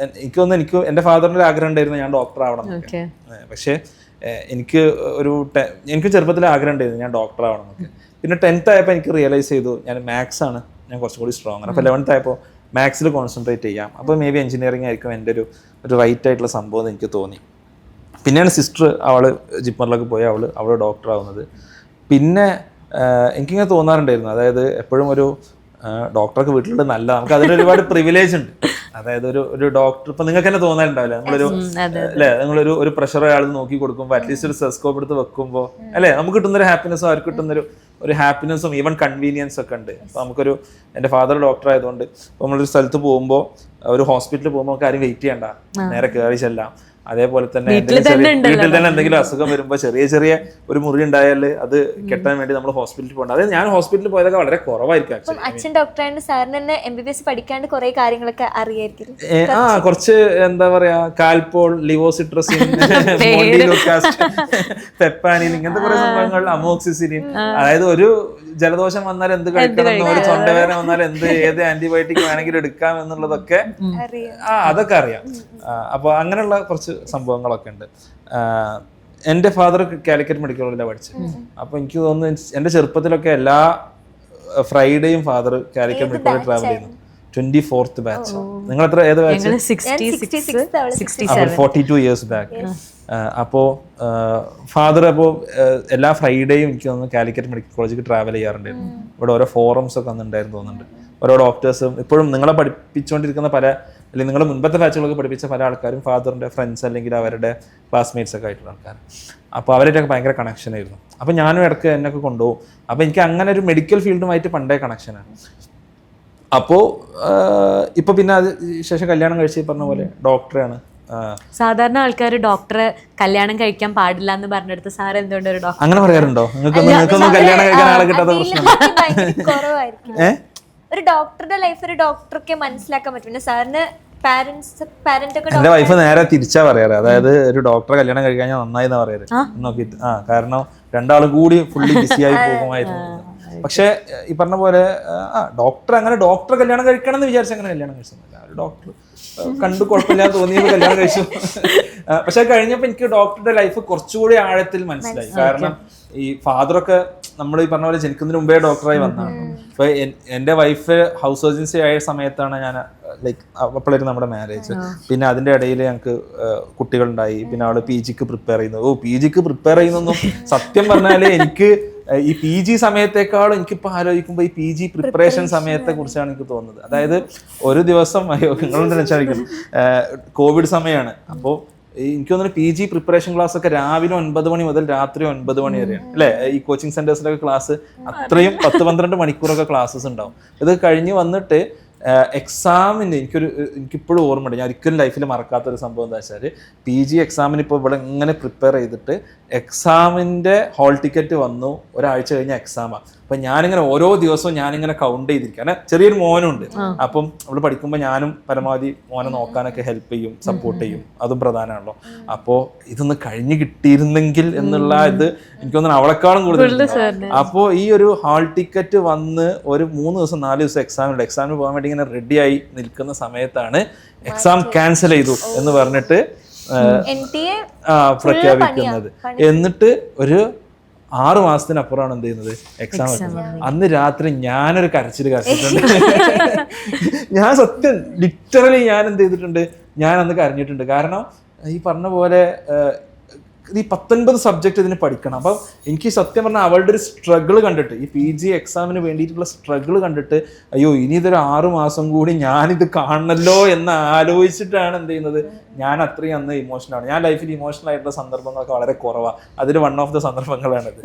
Speaker 1: എനിക്ക് എന്റെ ഫാദറിന്റെ ഒരു ആഗ്രഹം ഉണ്ടായിരുന്നു ഞാൻ ഡോക്ടർ ആവണം. പക്ഷെ എനിക്ക് ചെറുപ്പത്തിൽ ആഗ്രഹം ഉണ്ടായിരുന്നു ഞാൻ ഡോക്ടർ ആവണം എന്നൊക്കെ. പിന്നെ 10th ആയപ്പോൾ എനിക്ക് റിയലൈസ് ചെയ്തു ഞാൻ മാത്സ് ആണ് ഞാൻ കുറച്ചും കൂടി സ്ട്രോങ് ആണ്. അപ്പോൾ 11th ആയപ്പോൾ മാത്സിൽ കോൺസെൻട്രേറ്റ് ചെയ്യാം, അപ്പോൾ മേ ബി എഞ്ചിനീയറിംഗ് ആയിരിക്കും എൻ്റെ ഒരു റൈറ്റ് ആയിട്ടുള്ള സംഭവം എന്ന് എനിക്ക് തോന്നി. പിന്നെയാണ് സിസ്റ്റർ അവൾ ജിപ്മറിലൊക്കെ പോയി അവൾ ഡോക്ടർ ആവുന്നത്. പിന്നെ എനിക്കിങ്ങനെ തോന്നാറുണ്ടായിരുന്നു, അതായത് എപ്പോഴും ഒരു ഡോക്ടർക്ക് വീട്ടിലുണ്ട് നല്ല, നമുക്ക് അതിന് ഒരുപാട് പ്രിവിലേജ് ഉണ്ട്. അതായത് ഒരു ഡോക്ടർ ഇപ്പൊ നിങ്ങൾക്ക് തന്നെ തോന്നാറുണ്ടാവില്ല, നിങ്ങളൊരു പ്രഷർ അയാൾ നോക്കി കൊടുക്കുമ്പോൾ അറ്റ്ലീസ്റ്റ് ഒരു സ്റ്റെതസ്കോപ്പ് എടുത്ത് വെക്കുമ്പോൾ അല്ലെ നമുക്ക് കിട്ടുന്നൊരു ഹാപ്പിനെസ്സും അവർക്ക് കിട്ടുന്നൊരു ഹാപ്പിനെസ്സും ഈവൻ കൺവീനിയൻസ് ഒക്കെ ഉണ്ട്. അപ്പൊ നമുക്കൊരു എൻ്റെ ഫാദർ ഡോക്ടർ ആയതുകൊണ്ട് ഇപ്പൊ നമ്മളൊരു സ്ഥലത്ത് പോകുമ്പോൾ ഒരു ഹോസ്പിറ്റലിൽ പോകുമ്പോൾ നമുക്ക് ആരും വെയിറ്റ് ചെയ്യണ്ട, നേരെ കയറി ചെല്ലാം. അതേപോലെ തന്നെ വീട്ടിൽ തന്നെ എന്തെങ്കിലും അസുഖം വരുമ്പോൾ ചെറിയ ഒരു മുറി ഉണ്ടായാൽ അത് കെട്ടാൻ വേണ്ടി നമ്മൾ ഹോസ്പിറ്റലിൽ പോകണ്ട. അതായത് ഞാൻ ഹോസ്പിറ്റലിൽ പോയതൊക്കെ വളരെ കുറവായിരിക്കും.
Speaker 2: അച്ഛൻ ഡോക്ടറായിട്ട് സാറിന് തന്നെ MBBS പഠിക്കാണ്ട് കുറെ കാര്യങ്ങളൊക്കെ അറിയായിരിക്കും.
Speaker 1: കുറച്ച് എന്താ പറയാ, കാൽപോൾ, ലിവോസിട്രസിൻ, പെപ്പാനിൻ, ഇങ്ങനത്തെ കുറെ സംഭവങ്ങൾ, അമോക്സിസിലിൻ. അതായത് ഒരു ജലദോഷം വന്നാൽ എന്ത് കഴിക്കണം, ഒരു തൊണ്ടവേദന വന്നാൽ ഏത് ആന്റിബയോട്ടിക് വേണമെങ്കിലും എടുക്കാം എന്നുള്ളതൊക്കെ അതൊക്കെ അറിയാം. അപ്പൊ അങ്ങനെയുള്ള കുറച്ച് സംഭവങ്ങളൊക്കെ ഉണ്ട്. എൻ്റെ ഫാദർ കാലിക്കറ്റ് മെഡിക്കൽ കോളേജിലാണ് പഠിച്ചത്. അപ്പൊ എനിക്ക് തോന്നുന്നു എൻ്റെ ചെറുപ്പത്തിലൊക്കെ എല്ലാ ഫ്രൈഡേയും father Calicut medical college travel ചെയ്യുന്നു. 24th batch. നിങ്ങൾ എത്ര ഏത് ബാച്ച്? 42 years back. അപ്പോൾ ഫാദർ അപ്പോൾ എല്ലാ ഫ്രൈഡേയും എനിക്ക് തോന്നുന്നു കാലിക്കറ്റ് മെഡിക്കൽ കോളേജിൽ ട്രാവൽ ചെയ്യാറുണ്ടായിരുന്നു. ഇവിടെ ഓരോ ഫോറംസ് ഒക്കെ ഉണ്ടായിരുന്നു തോന്നുന്നുണ്ട്. ഓരോ ഡോക്ടേഴ്സും ഇപ്പോഴും നിങ്ങളെ പഠിപ്പിച്ചുകൊണ്ടിരിക്കുന്ന അല്ലെങ്കിൽ നിങ്ങളുടെ മുൻപത്തെ ബാച്ചുകളൊക്കെ പഠിപ്പിച്ച പല ആൾക്കാരും ഫാദറിന്റെ ഫ്രണ്ട്സ് അല്ലെങ്കിൽ അവരുടെ ക്ലാസ്മേറ്റ്സ് ഒക്കെ ആയിട്ടുള്ള ആൾക്കാർ. അപ്പോൾ അവരായിട്ടൊക്കെ ഭയങ്കര കണക്ഷൻ ആയിരുന്നു. അപ്പോൾ ഞാനും ഇടയ്ക്ക് എന്നൊക്കെ കൊണ്ടുപോകും. അപ്പോൾ എനിക്ക് അങ്ങനെ ഒരു മെഡിക്കൽ ഫീൽഡുമായിട്ട് പണ്ടേ കണക്ഷനാണ്. അപ്പോൾ ഇപ്പൊ പിന്നെ അത് ശേഷം കല്യാണം കഴിച്ച് പറഞ്ഞ പോലെ ഡോക്ടറാണ്.
Speaker 3: സാധാരണ ആൾക്കാർ ഡോക്ടറെ കല്യാണം കഴിക്കാൻ പാടില്ല എന്ന് പറഞ്ഞെടുത്ത് സാർ എന്തുകൊണ്ട് ഒരു ഡോക്ടർ
Speaker 1: അങ്ങനെ പറയാറുണ്ടോ? നിങ്ങൾക്കൊന്നും കല്യാണം കഴിക്കാൻ ആളെ കിട്ടാത്ത പ്രശ്നം
Speaker 2: ഒരു ഡോക്ടറുടെ ലൈഫ് ഒരു ഡോക്ടർക്ക് മനസ്സിലാക്കാൻ പറ്റും. പിന്നെ സാറിന്
Speaker 1: എന്റെ വൈഫ് നേരെ തിരിച്ചാ പറയാറ്, അതായത് ഒരു ഡോക്ടറെ കല്യാണം കഴിക്കാൻ നന്നായി എന്നാ പറയാറ് നോക്കിയിട്ട്. കാരണം രണ്ടാളും കൂടി ഫുള്ളി ബിസി ആയി പോകുമായിരുന്നു. പക്ഷെ ഈ പറഞ്ഞ പോലെ ഡോക്ടർ കല്യാണം കഴിക്കണം എന്ന് വിചാരിച്ച അങ്ങനെ കല്യാണം കഴിച്ചൊന്നുമില്ല. ഒരു ഡോക്ടർ കണ്ടു കുഴപ്പമില്ലാതെ തോന്നിയപ്പോൾ കല്യാണം കഴിച്ചു. പക്ഷെ കഴിഞ്ഞപ്പോൾ എനിക്ക് ഡോക്ടറുടെ ലൈഫ് കുറച്ചുകൂടി ആഴത്തിൽ മനസ്സിലായി. കാരണം ഈ ഫാദറൊക്കെ നമ്മൾ ഈ പറഞ്ഞ പോലെ ജനിക്കുന്നതിന് മുമ്പേ ഡോക്ടറായി വന്നതാണ്. ഇപ്പൊ എൻ്റെ വൈഫ് ഹൗസ് സർജൻസി ആയ സമയത്താണ് ഞാൻ അപ്പോഴായിരുന്നു നമ്മുടെ മാരേജ്. പിന്നെ അതിന്റെ ഇടയിൽ ഞങ്ങൾക്ക് കുട്ടികളുണ്ടായി. പിന്നെ അവള് PG പ്രിപ്പയർ ചെയ്യുന്നു. PG പ്രിപ്പയർ ചെയ്യുന്നൊന്നും സത്യം പറഞ്ഞാല് എനിക്ക് ഈ PG സമയത്തേക്കാളും എനിക്കിപ്പോൾ ആലോചിക്കുമ്പോൾ ഈ PG പ്രിപ്പറേഷൻ സമയത്തെ കുറിച്ചാണ് എനിക്ക് തോന്നുന്നത്. അതായത് ഒരു ദിവസം നിങ്ങളോട് വെച്ചായിരിക്കും കോവിഡ് സമയമാണ്. അപ്പോൾ എനിക്ക് തോന്നുന്നു PG പ്രിപ്പറേഷൻ ക്ലാസ് ഒക്കെ രാവിലെ 9 മണി മുതൽ രാത്രി 9 മണി വരെയാണ് അല്ലേ? ഈ കോച്ചിങ് സെന്റേഴ്സിലൊക്കെ ക്ലാസ് അത്രയും 10-12 മണിക്കൂറൊക്കെ ക്ലാസ്സസ് ഉണ്ടാവും. ഇത് കഴിഞ്ഞ് വന്നിട്ട് എക്സാമിന് എനിക്കിപ്പോഴും ഓർമ്മയുണ്ട്. ഞാൻ ഒരിക്കലും ലൈഫിൽ മറക്കാത്തൊരു സംഭവം എന്താ വെച്ചാൽ PG എക്സാമിന് ഇപ്പോൾ ഇവിടെ ഇങ്ങനെ പ്രിപ്പയർ ചെയ്തിട്ട് എക്സാമിൻ്റെ ഹാൾ ടിക്കറ്റ് വന്നു. ഒരാഴ്ച കഴിഞ്ഞ എക്സാമാണ്. അപ്പോൾ അപ്പൊ ഞാനിങ്ങനെ ഓരോ ദിവസവും ഞാനിങ്ങനെ കൗണ്ട് ചെയ്തിരിക്കും. കാരണം ചെറിയൊരു മോനുണ്ട്, അപ്പം അവള് പഠിക്കുമ്പോൾ ഞാനും പരമാവധി മോനെ നോക്കാനൊക്കെ ഹെൽപ്പ് ചെയ്യും, സപ്പോർട്ട് ചെയ്യും, അതും പ്രധാനമാണല്ലോ. അപ്പോൾ ഇതൊന്ന് കഴിഞ്ഞ് കിട്ടിയിരുന്നെങ്കിൽ എന്നുള്ള ഇത് എനിക്ക് തോന്നുന്നു അവളെക്കാളും കൂടുതൽ. അപ്പോൾ ഈ ഒരു ഹാൾ ടിക്കറ്റ് വന്ന് ഒരു 3 ദിവസം 4 ദിവസം എക്സാമിന് പോകാൻ വേണ്ടി ഇങ്ങനെ റെഡിയായി നിൽക്കുന്ന സമയത്താണ് എക്സാം ക്യാൻസൽ ചെയ്തു എന്ന് പറഞ്ഞിട്ട് പ്രഖ്യാപിക്കുന്നത്. എന്നിട്ട് ഒരു 6 മാസത്തിനപ്പുറമാണ് എന്ത് ചെയ്യുന്നത്, എക്സാം. അന്ന് രാത്രി ഞാനൊരു കരച്ചിൽ കരച്ചിട്ടുണ്ട്. ഞാൻ സത്യം ലിറ്ററലി ഞാൻ എന്ത് ചെയ്തിട്ടുണ്ട്, ഞാൻ അന്ന് കരഞ്ഞിട്ടുണ്ട്. കാരണം ഈ പറഞ്ഞ പോലെ ഈ 19 സബ്ജക്റ്റ് ഇതിന് പഠിക്കണം. അപ്പം എനിക്ക് സത്യം പറഞ്ഞാൽ അവളുടെ ഒരു സ്ട്രഗിൾ കണ്ടിട്ട്, ഈ PG എക്സാമിന് വേണ്ടിയിട്ടുള്ള സ്ട്രഗിൾ കണ്ടിട്ട്, അയ്യോ ഇനി ഇതൊരു 6 മാസം കൂടി ഞാനിത് കാണണല്ലോ എന്ന് ആലോചിച്ചിട്ടാണ് എന്ത് ചെയ്യുന്നത്, ഞാൻ അത്രയും അന്ന് ഇമോഷണലാണ്. ഞാൻ ലൈഫിൽ ഇമോഷണൽ ആയിട്ടുള്ള സന്ദർഭങ്ങളൊക്കെ വളരെ കുറവാണ്. അതിൽ വൺ ഓഫ് ദ സന്ദർഭങ്ങളാണിത്.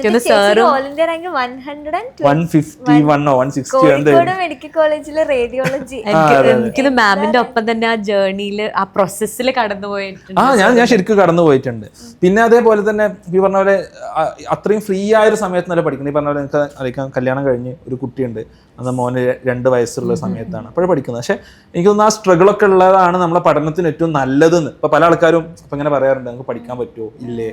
Speaker 2: 151 മെഡിക്കൽ കോളേജിലെ റേഡിയോളജി.
Speaker 3: എനിക്കിത് മാമിന്റെ ഒപ്പം തന്നെ ആ ജേർണിയിൽ ആ പ്രോസസ്സിൽ കടന്നു പോയിട്ടുണ്ട്.
Speaker 1: ഞാൻ ശരിക്കും കടന്നു പോയിട്ടുണ്ട്. പിന്നെ അതേപോലെ തന്നെ ഈ പറഞ്ഞ പോലെ അത്രയും ഫ്രീ ആയൊരു സമയത്ത് നല്ല പഠിക്കുന്നത്. ഈ പറഞ്ഞ പോലെ എനിക്ക് അറിയിക്കാം, കല്യാണം കഴിഞ്ഞ് ഒരു കുട്ടിയുണ്ട്, അന്ന് മോന് 2 വയസ്സുള്ള സമയത്താണ് അപ്പോഴും പഠിക്കുന്നത്. പക്ഷെ എനിക്ക് തോന്നുന്നു ആ സ്ട്രഗിളൊക്കെ ഉള്ളതാണ് നമ്മളെ പഠനത്തിന് ഏറ്റവും നല്ലതെന്ന്. ഇപ്പൊ പല ആൾക്കാരും ഇപ്പൊ ഇങ്ങനെ പറയാറുണ്ട്, നമുക്ക് പഠിക്കാൻ പറ്റുമോ ഇല്ലേ.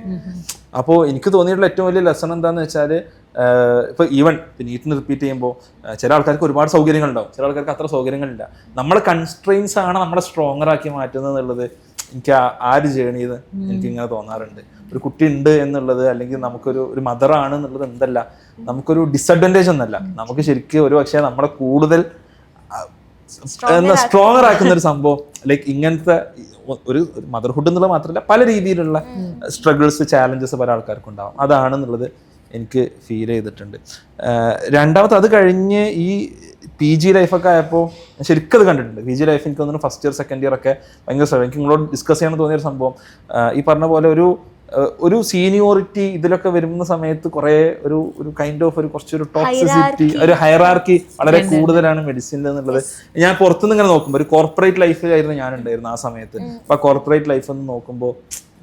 Speaker 1: അപ്പോൾ എനിക്ക് തോന്നിയിട്ടുള്ള ഏറ്റവും വലിയ ലെസൺ എന്താന്ന് വെച്ചാല്, ഇപ്പൊ ഈവൻ നീറ്റിന് റിപ്പീറ്റ് ചെയ്യുമ്പോൾ ചില ആൾക്കാർക്ക് ഒരുപാട് സൗകര്യങ്ങളുണ്ടാവും, ചില ആൾക്കാർക്ക് അത്ര സൗകര്യങ്ങളില്ല. നമ്മളെ കൺസ്ട്രെയിൻസ് ആണ് നമ്മളെ സ്ട്രോങ്ങർ ആക്കി മാറ്റുന്നത് എന്നുള്ളത് എനിക്ക് ആ ഒരു ജേണിയിൽ എനിക്ക് ഇങ്ങനെ തോന്നാറുണ്ട്. ഒരു കുട്ടി ഉണ്ട് എന്നുള്ളത്, അല്ലെങ്കിൽ നമുക്കൊരു മദറാണ് എന്നുള്ളത് എന്തല്ല, നമുക്കൊരു ഡിസഡ്വാൻറ്റേജ് ഒന്നല്ല, നമുക്ക് ശരിക്കും ഒരു പക്ഷേ നമ്മളെ കൂടുതൽ സ്ട്രോങ്ങർ ആക്കുന്ന ഒരു സംഭവം. ലൈക്ക് ഇങ്ങനത്തെ ഒരു മദർഹുഡ് എന്നുള്ളത് മാത്രമല്ല, പല രീതിയിലുള്ള സ്ട്രഗിൾസ്, ചാലഞ്ചസ് പല ആൾക്കാർക്കും ഉണ്ടാവും. അതാണെന്നുള്ളത് എനിക്ക് ഫീൽ ചെയ്തിട്ടുണ്ട്. രണ്ടാമത്തെ, അത് കഴിഞ്ഞ് ഈ PG ലൈഫൊക്കെ ആയപ്പോൾ ശരിക്കും അത് കണ്ടിട്ടുണ്ട്. PG ലൈഫ് എനിക്ക് തോന്നുന്നു ഫസ്റ്റ് ഇയർ സെക്കൻഡ് ഇയർ ഒക്കെ ഭയങ്കര ശ്രമം. എനിക്ക് നിങ്ങളോട് ഡിസ്കസ് ചെയ്യാൻ തോന്നിയൊരു സംഭവം, ഈ പറഞ്ഞ പോലെ ഒരു സീനിയോറിറ്റി ഇതിലൊക്കെ വരുന്ന സമയത്ത് കുറെ ഒരു കൈൻഡ് ഓഫ് കുറച്ചൊരു ടോക്സിസിറ്റി, ഒരു ഹൈറാർക്കി വളരെ കൂടുതലാണ് മെഡിസിനിൽ എന്നുള്ളത് ഞാൻ പുറത്തുനിന്ന് ഇങ്ങനെ നോക്കുമ്പോൾ. ഒരു കോർപ്പറേറ്റ് ലൈഫിലായിരുന്നു ഞാൻ ഉണ്ടായിരുന്നു ആ സമയത്ത്. അപ്പൊ കോർപ്പറേറ്റ് ലൈഫ് ഒന്ന് നോക്കുമ്പോൾ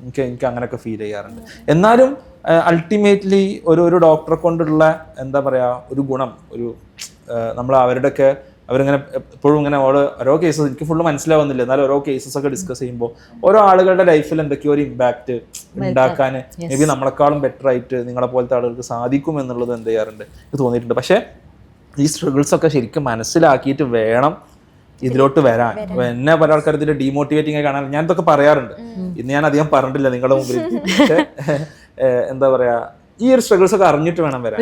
Speaker 1: എനിക്ക് അങ്ങനെയൊക്കെ ഫീൽ ചെയ്യാറുണ്ട്. എന്നാലും അൾട്ടിമേറ്റ്ലി ഒരു ഡോക്ടറെ കൊണ്ടുള്ള എന്താ പറയാ ഒരു ഗുണം, നമ്മൾ അവരിങ്ങനെ എപ്പോഴും ഇങ്ങനെ ഓരോ കേസസ് എനിക്ക് ഫുള്ള് മനസ്സിലാവുന്നില്ല, എന്നാലും ഓരോ കേസസ് ഒക്കെ ഡിസ്കസ് ചെയ്യുമ്പോൾ ഓരോ ആളുകളുടെ ലൈഫിൽ എന്തൊക്കെയോ ഒരു ഇമ്പാക്ട് ഉണ്ടാക്കാൻ മേ ബി നമ്മളെക്കാളും ബെറ്റർ ആയിട്ട് നിങ്ങളെ പോലത്തെ ആളുകൾക്ക് സാധിക്കും എന്നുള്ളത് എന്ത് ചെയ്യാറുണ്ട് തോന്നിയിട്ടുണ്ട്. പക്ഷെ ഈ സ്ട്രഗിൾസ് ഒക്കെ ശരിക്കും മനസ്സിലാക്കിയിട്ട് വേണം ഇതിലോട്ട് വരാൻ. എന്നെ പല ആൾക്കാർ ഇതിൽ ഡീമോട്ടിവേറ്റിംഗ് ആയി കാണാൻ ഞാൻ ഇതൊക്കെ പറയാറുണ്ട്. ഇന്ന് ഞാൻ അധികം പറഞ്ഞിട്ടില്ല നിങ്ങളുടെ മുമ്പിൽ. പക്ഷെ എന്താ പറയാ, ഈ ഒരു സ്ട്രഗിൾസ് ഒക്കെ അറിഞ്ഞിട്ട് വേണം വരാൻ.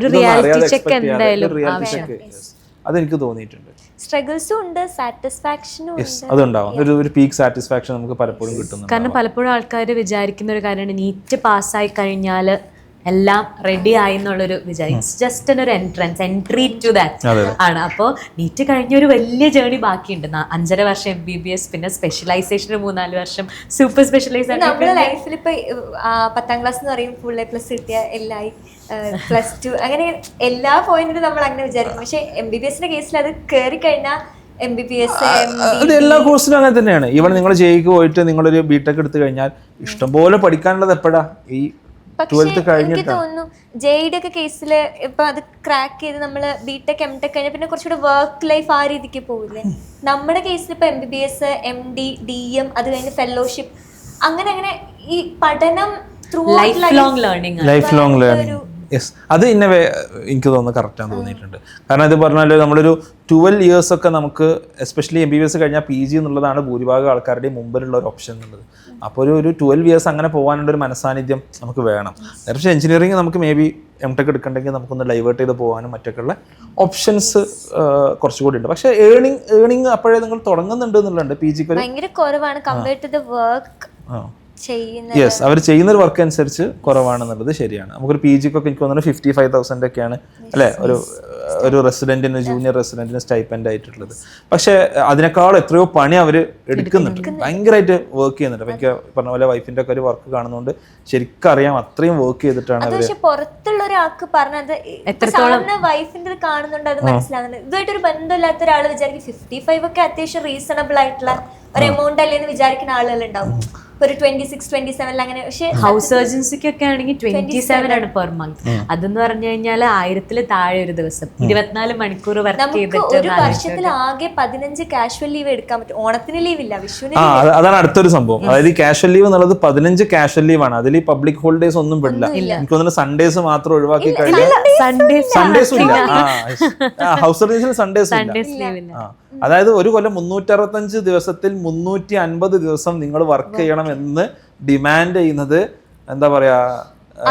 Speaker 1: അതെനിക്ക് തോന്നിയിട്ടുണ്ട്.
Speaker 2: സ്ട്രഗിൾസും ഉണ്ട്, സാറ്റിസ്ഫാക്ഷനും ഉണ്ട്.
Speaker 1: അതുണ്ടാവും, ഒരു പീക്ക് സാറ്റിസ്ഫാക്ഷൻ നമുക്ക് പലപ്പോഴും കിട്ടുന്നു.
Speaker 3: കാരണം പലപ്പോഴും ആൾക്കാർ വിചാരിക്കുന്ന ഒരു കാര്യമാണ്, നീറ്റ് പാസ്സായി കഴിഞ്ഞാൽ എല്ലാം റെഡി ആയി എന്നുള്ളൊരു വിചാരം. ഇറ്റ്സ് ജസ്റ്റ് ഒരു എൻട്രി ടു ദാറ്റ് ആണ്. അപ്പോൾ നീറ്റ് കഴിഞ്ഞ ഒരു വലിയ ജേർണി ബാക്കിയുണ്ട്. 5.5 വർഷം MBBS, പിന്നെ സ്പെഷ്യലൈസേഷൻ 3-4 വർഷം, സൂപ്പർ സ്പെഷ്യലൈസേഷൻ.
Speaker 2: നമ്മുടെ ലൈഫിൽ ഇപ്പൊ 10ാം ക്ലാസ് എന്ന് പറയും ഫുൾ A+ കിട്ടിയ എല്ലായി, +2 അങ്ങനെ എല്ലാ പോയിന്റിലും നമ്മൾ അങ്ങനെ വിചാരിക്കും. പക്ഷെ MBBSന്റെ കേസിൽ അത് കയറി കഴിഞ്ഞാൽ MBBS
Speaker 1: അത് എല്ലാ കോഴ്സിലും അങ്ങനെ തന്നെയാണ്. ഈവൻ നിങ്ങൾ ജെയ്ക്ക് പോയിട്ട് നിങ്ങളൊരു BTech എടുത്തു കഴിഞ്ഞാൽ ഇഷ്ടംപോലെ പഠിക്കാനുള്ളത് എപ്പോഴാ ഈ 12th കഴിഞ്ഞിട്ട്.
Speaker 2: എനിക്ക് തോന്നുന്നു ജെയുടെ ഒക്കെ കേസിൽ ഇപ്പൊ അത് ക്രാക്ക് ചെയ്ത് നമ്മള് BTech MTech കഴിഞ്ഞാൽ പിന്നെ കുറച്ചുകൂടെ വർക്ക് ലൈഫ് ആ രീതിക്ക് പോകില്ലേ. നമ്മുടെ കേസിൽ ഇപ്പൊ MBBS MD DM അത് കഴിഞ്ഞ് ഫെലോഷിപ്പ് അങ്ങനെ ഈ പഠനം
Speaker 3: ലൈഫ് ലോങ് ലേണിംഗ്.
Speaker 1: യെസ്, അത് എനിക്ക് തോന്നുന്നു കറക്റ്റാന്ന് തോന്നിയിട്ടുണ്ട്. കാരണം ഇത് പറഞ്ഞാൽ നമ്മളൊരു 12 years ഒക്കെ നമുക്ക് എസ്പെഷ്യലി MBBS കഴിഞ്ഞാൽ PG എന്നുള്ളതാണ് ഭൂരിഭാഗം ആൾക്കാരുടെയും മുമ്പിലുള്ള ഒരു ഓപ്ഷൻ എന്നുള്ളത്. അപ്പോൾ ഒരു 12 years അങ്ങനെ പോകാനുള്ള ഒരു മനസാന്നിധ്യം നമുക്ക് വേണം. പക്ഷേ എഞ്ചിനീയറിംഗ് നമുക്ക് മേ ബി MTech എടുക്കണമെങ്കിൽ നമുക്കൊന്ന് ഡൈവേർട്ട് ചെയ്ത് പോകാനും മറ്റൊക്കെയുള്ള ഓപ്ഷൻസ് കുറച്ചുകൂടി ഉണ്ട്. പക്ഷേ ഏണിംഗ് അപ്പോഴേ നിങ്ങൾ തുടങ്ങുന്നുണ്ട് എന്നുള്ളത് PG
Speaker 2: ഭയങ്കര കുറവാണ് compared to the work.
Speaker 1: Yes, അവർ ചെയ്യുന്നൊരു വർക്ക് അനുസരിച്ച് കുറവാണെന്നുള്ളത് ശരിയാണ്. നമുക്കൊരു PG ഒക്കെ എനിക്ക് തോന്നുന്നത് 55,000 ഒക്കെയാണ് അല്ലേ ഒരു റെസിഡന്റിന്, ജൂനിയർ റെസിഡന്റിന് സ്റ്റൈപ്പൻഡ് ആയിട്ടുള്ളത്. പക്ഷെ അതിനേക്കാൾ എത്രയോ പണി അവർ എടുക്കുന്നുണ്ട്, ഭയങ്കരമായിട്ട് വർക്ക് ചെയ്യുന്നുണ്ട്. അപ്പൊ എനിക്ക് പറഞ്ഞ പോലെ വൈഫിന്റെ ഒക്കെ ഒരു വർക്ക് കാണുന്നതുകൊണ്ട് ശരിക്കും അറിയാം അത്രയും വർക്ക് ചെയ്തിട്ടാണ് അവർ.
Speaker 2: പക്ഷെ പുറത്തുള്ള ഒരാൾക്ക് പറഞ്ഞത് എത്രത്തോളം വൈഫിന്റെ കാണുന്നുണ്ട് അത് മനസ്സിലാകുന്നുണ്ട്. ഇതുമായിട്ടൊരു ബന്ധമില്ലാത്ത ഒരാൾ വിചാരിക്കും 55 ഒക്കെ അത്യാവശ്യം റീസണബിൾ ആയിട്ടുള്ള ഒരു എമൗണ്ട് അല്ലേന്ന് വിചാരിക്കുന്ന ആളുകൾ ഉണ്ടാവും. ഒരു 26-27 അങ്ങനെ. പക്ഷെ
Speaker 3: ഹൗസ് സർജൻസിക്കൊക്കെ ആണെങ്കിൽ 27 ആണ് പെർ മന്ത്. അതെന്ന് പറഞ്ഞു കഴിഞ്ഞാൽ 1000 താഴെ ഒരു ദിവസം 24 മണിക്കൂർ വർക്ക് ചെയ്തിട്ട്
Speaker 2: ഒരു വർഷത്തിൽ ആകെ 15 കാഷ്വൽ ലീവ് എടുക്കാൻ പറ്റും. ഓണത്തിന് ലീവ് ഇല്ല, വിഷുവിന്.
Speaker 1: അതാണ് അടുത്തൊരു സംഭവം. അതായത് കാഷ്വൽ ലീവ് എന്നുള്ളത് 15 കാഷ്വൽ ലീവ് ആണ്. അതിൽ പബ്ലിക് ഹോളിഡേസ് ഒന്നും പെടില്ല. എനിക്ക് തോന്നുന്നു സൺഡേസ് മാത്രം ഒഴിവാക്കി കഴിഞ്ഞാൽ സൺഡേസും ഇല്ല. ഹൗസ് സർജൻസിൽ സൺഡേസ് ഇല്ല. അതായത് ഒരു കൊല്ലം 365 ദിവസത്തിൽ 350 ദിവസം നിങ്ങൾ വർക്ക് ചെയ്യണം എന്ന് ഡിമാൻഡ് ചെയ്യുന്നത് എന്താ പറയാ,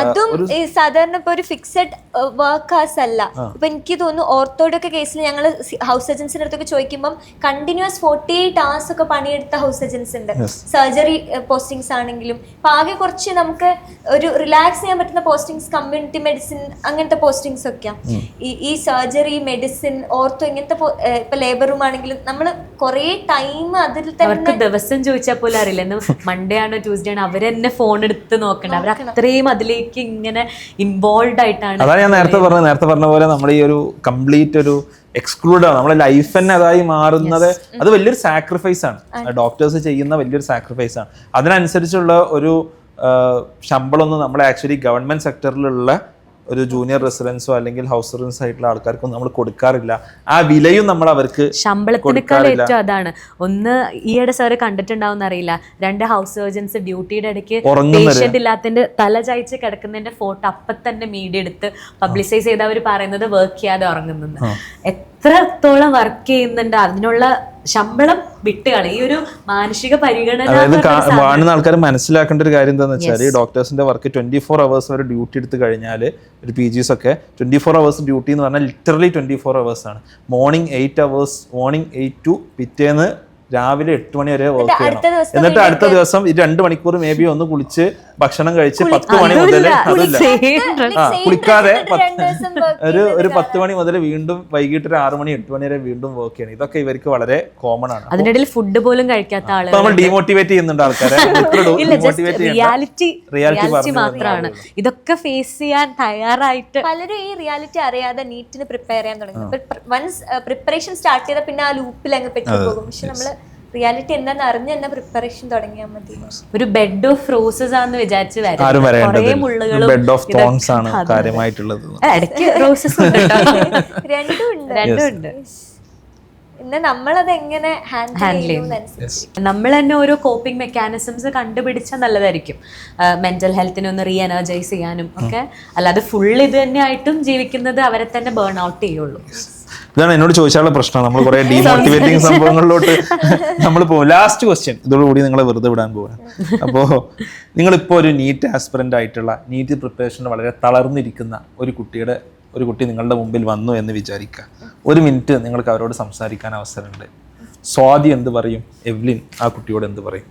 Speaker 2: അതും സാധാരണ ഇപ്പൊ ഒരു ഫിക്സഡ് വർക്കേഴ്സ് അല്ല. ഇപ്പൊ എനിക്ക് തോന്നുന്നു ഓർത്തോഡൊക്കെ കേസിൽ ഞങ്ങൾ ഹൗസ് സർജൻസിന്റെ അടുത്തൊക്കെ ചോദിക്കുമ്പോൾ കണ്ടിന്യൂസ് 48 hours ഒക്കെ പണിയെടുത്ത ഹൗസ് സർജൻസ് ഉണ്ട്. സർജറി പോസ്റ്റിങ്സ് ആണെങ്കിലും ഇപ്പൊ ആകെ കുറച്ച് നമുക്ക് ഒരു റിലാക്സ് ചെയ്യാൻ പറ്റുന്ന പോസ്റ്റിങ്സ് കമ്മ്യൂണിറ്റി മെഡിസിൻ അങ്ങനത്തെ പോസ്റ്റിങ്സ് ഒക്കെ. ഈ സർജറി, മെഡിസിൻ, ഓർത്തോ ഇങ്ങനത്തെ ഇപ്പൊ ലേബർ റൂം ആണെങ്കിലും നമ്മൾ കുറെ ടൈം അതിൽ തന്നെ
Speaker 3: ദിവസം ചോദിച്ചാൽ പോലും അറിയില്ല മൺഡേ ആണോ ട്യൂസ്ഡേ ആണോ അവരെന്നെ ഫോൺ എടുത്ത് നോക്കണ്ട. അവർ അത്രയും അതിലേക്ക് ഇങ്ങനെ ഇൻവോൾവ് ആയിട്ടാണ്.
Speaker 1: അതാണ് ഞാൻ നേരത്തെ പറഞ്ഞ പോലെ നമ്മൾ ഈ ഒരു കംപ്ലീറ്റ് ഒരു എക്സ്ക്ലൂഡ് ആണ്, നമ്മളെ ലൈഫ് തന്നെ അതായി മാറുന്നത്. അത് വലിയൊരു സാക്രിഫൈസ് ആണ്, ഡോക്ടേഴ്സ് ചെയ്യുന്ന വലിയൊരു സാക്രിഫൈസ് ആണ്. അതിനനുസരിച്ചുള്ള ഒരു ശമ്പളമൊന്നും നമ്മൾ ആക്ച്വലി ഗവൺമെന്റ് സെക്ടറിലുള്ള ഒരു ജൂനിയർ റെസിഡൻസോ അല്ലെങ്കിൽ ഹൗസ് സർജൻസ് ആയിട്ടുള്ള ആൾക്കാർക്കും നമ്മൾ കൊടുക്കാറില്ല. ആ വിലയും നമ്മൾ അവർക്ക്
Speaker 3: ശമ്പളത്തിനേക്കാൾ ഏറ്റവും അതാണ്. ഒന്ന് ഈയിടെ സാറ് കണ്ടിട്ടുണ്ടാവും അറിയില്ല, 2 ഹൗസ് സർജൻസ് ഡ്യൂട്ടിയുടെ ഇടയ്ക്ക് പേഷ്യന്റ് ഇല്ലാത്തതിന്റെ തല ചായ്ച്ച് കിടക്കുന്നതിന്റെ ഫോട്ടോ അപ്പൊ തന്നെ മീഡിയ എടുത്ത് പബ്ലിസൈസ് ചെയ്ത് അവർ പറയുന്നത് വർക്ക് ചെയ്യാതെ ഉറങ്ങുന്നുണ്ട്. എത്രത്തോളം വർക്ക് ചെയ്യുന്നുണ്ട്, അതിനുള്ള ശമ്പളം വിട്ടുകളി. ഈ ഒരു മാനസിക പരിഗണന
Speaker 1: കാണുന്ന ആൾക്കാർ മനസ്സിലാക്കേണ്ട ഒരു കാര്യം എന്താണെന്ന് വെച്ചാൽ, ഡോക്ടേഴ്സിന്റെ വർക്ക് 24 hours വരെ ഡ്യൂട്ടി എടുത്ത് കഴിഞ്ഞാൽ ഒരു PGs ഒക്കെ 24 hours ഡ്യൂട്ടി എന്ന് പറഞ്ഞാൽ ലിറ്ററലി 24 hours ആണ്. മോർണിംഗ് 8 hours, മോർണിംഗ് 8 to പിറ്റേന്ന് രാവിലെ 8 മണി വരെ വർക്ക് ചെയ്യണം. എന്നിട്ട് അടുത്ത ദിവസം 2 മണിക്കൂർ മേ ബി ഒന്ന് കുളിച്ച് ഭക്ഷണം കഴിച്ച് 10 മണി മുതൽ കുളിക്കാതെ ഒരു 10 മണി മുതൽ വീണ്ടും വൈകിട്ട് ഒരു 6 മണി 8 മണി വരെ വീണ്ടും വർക്ക് ചെയ്യണം. ഇതൊക്കെ ഇവർക്ക് വളരെ കോമൺ ആണ്.
Speaker 3: അതിനിടയിൽ ഫുഡ് പോലും കഴിക്കാത്ത ആളുകൾ
Speaker 1: നമ്മൾ ഡീമോട്ടിവേറ്റ് ചെയ്യുന്നുണ്ട് ആൾക്കാരെ.
Speaker 3: റിയാലിറ്റി മാത്രമാണ്. ഇതൊക്കെ ഫേസ് ചെയ്യാൻ തയ്യാറായിട്ട്
Speaker 2: പലരും ഈ റിയാലിറ്റി അറിയാതെ നീറ്റിന് പ്രിപ്പയർ ചെയ്യാൻ തുടങ്ങി. വൺസ് പ്രിപ്പറേഷൻ സ്റ്റാർട്ട് ചെയ്ത പിന്നെ ആ ലൂപ്പിൽ അങ്ങ് പെട്ടുപോകും. പക്ഷെ നമ്മള് റിയാലിറ്റി എന്താന്ന് അറിഞ്ഞ് തന്നെ പ്രിപ്പറേഷൻ തുടങ്ങിയാൽ മതി.
Speaker 3: ഒരു ബെഡ് ഓഫ് റോസസ് ആണെന്ന് വിചാരിച്ച്
Speaker 1: ബെഡ് ഓഫ് തോൺസ് ആണ് കാര്യമായിട്ടുള്ളത്.
Speaker 3: ഇടയ്ക്ക് റോസസ്
Speaker 2: രണ്ടും ഉണ്ട്. പിന്നെ നമ്മളത് എങ്ങനെ ഹാൻഡിൽ ചെയ്യുന്നതനുസരിച്ച്
Speaker 3: നമ്മൾ തന്നെ ഓരോ കോപ്പിംഗ് മെക്കാനിസംസ് കണ്ടുപിടിച്ചാൽ നല്ലതായിരിക്കും. മെന്റൽ ഹെൽത്തിനെ ഒന്ന് റീ എനർജൈസ് ചെയ്യാനും ഒക്കെ. അല്ലാതെ ഫുൾ ഇത് തന്നെ ആയിട്ടും ജീവിക്കുന്നത് അവരെ തന്നെ ബേൺ ഔട്ട് ചെയ്യുള്ളൂ.
Speaker 1: ഇതാണ് എന്നോട് ചോദിച്ചാലുള്ള പ്രശ്നം. നമ്മൾ കുറെ ഡീമോട്ടിവേറ്റിംഗ് സംഭവങ്ങളിലോട്ട് നമ്മൾ പോകും. ലാസ്റ്റ് ക്വസ്റ്റ്യൻ, ഇതോടുകൂടി നിങ്ങളെ വെറുതെ വിടാൻ പോകാം. അപ്പോൾ നിങ്ങളിപ്പോൾ ഒരു നീറ്റ് ആസ്പിറൻ്റ് ആയിട്ടുള്ള നീറ്റ് പ്രിപ്പറേഷന് വളരെ തളർന്നിരിക്കുന്ന ഒരു കുട്ടി നിങ്ങളുടെ മുമ്പിൽ വന്നു എന്ന് വിചാരിക്കുക. 1 മിനിറ്റ് നിങ്ങൾക്ക് അവരോട് സംസാരിക്കാൻ അവസരമുണ്ട്. സ്വാതി എന്ത് പറയും? എവ്ലിൻ ആ കുട്ടിയോട് എന്ത് പറയും?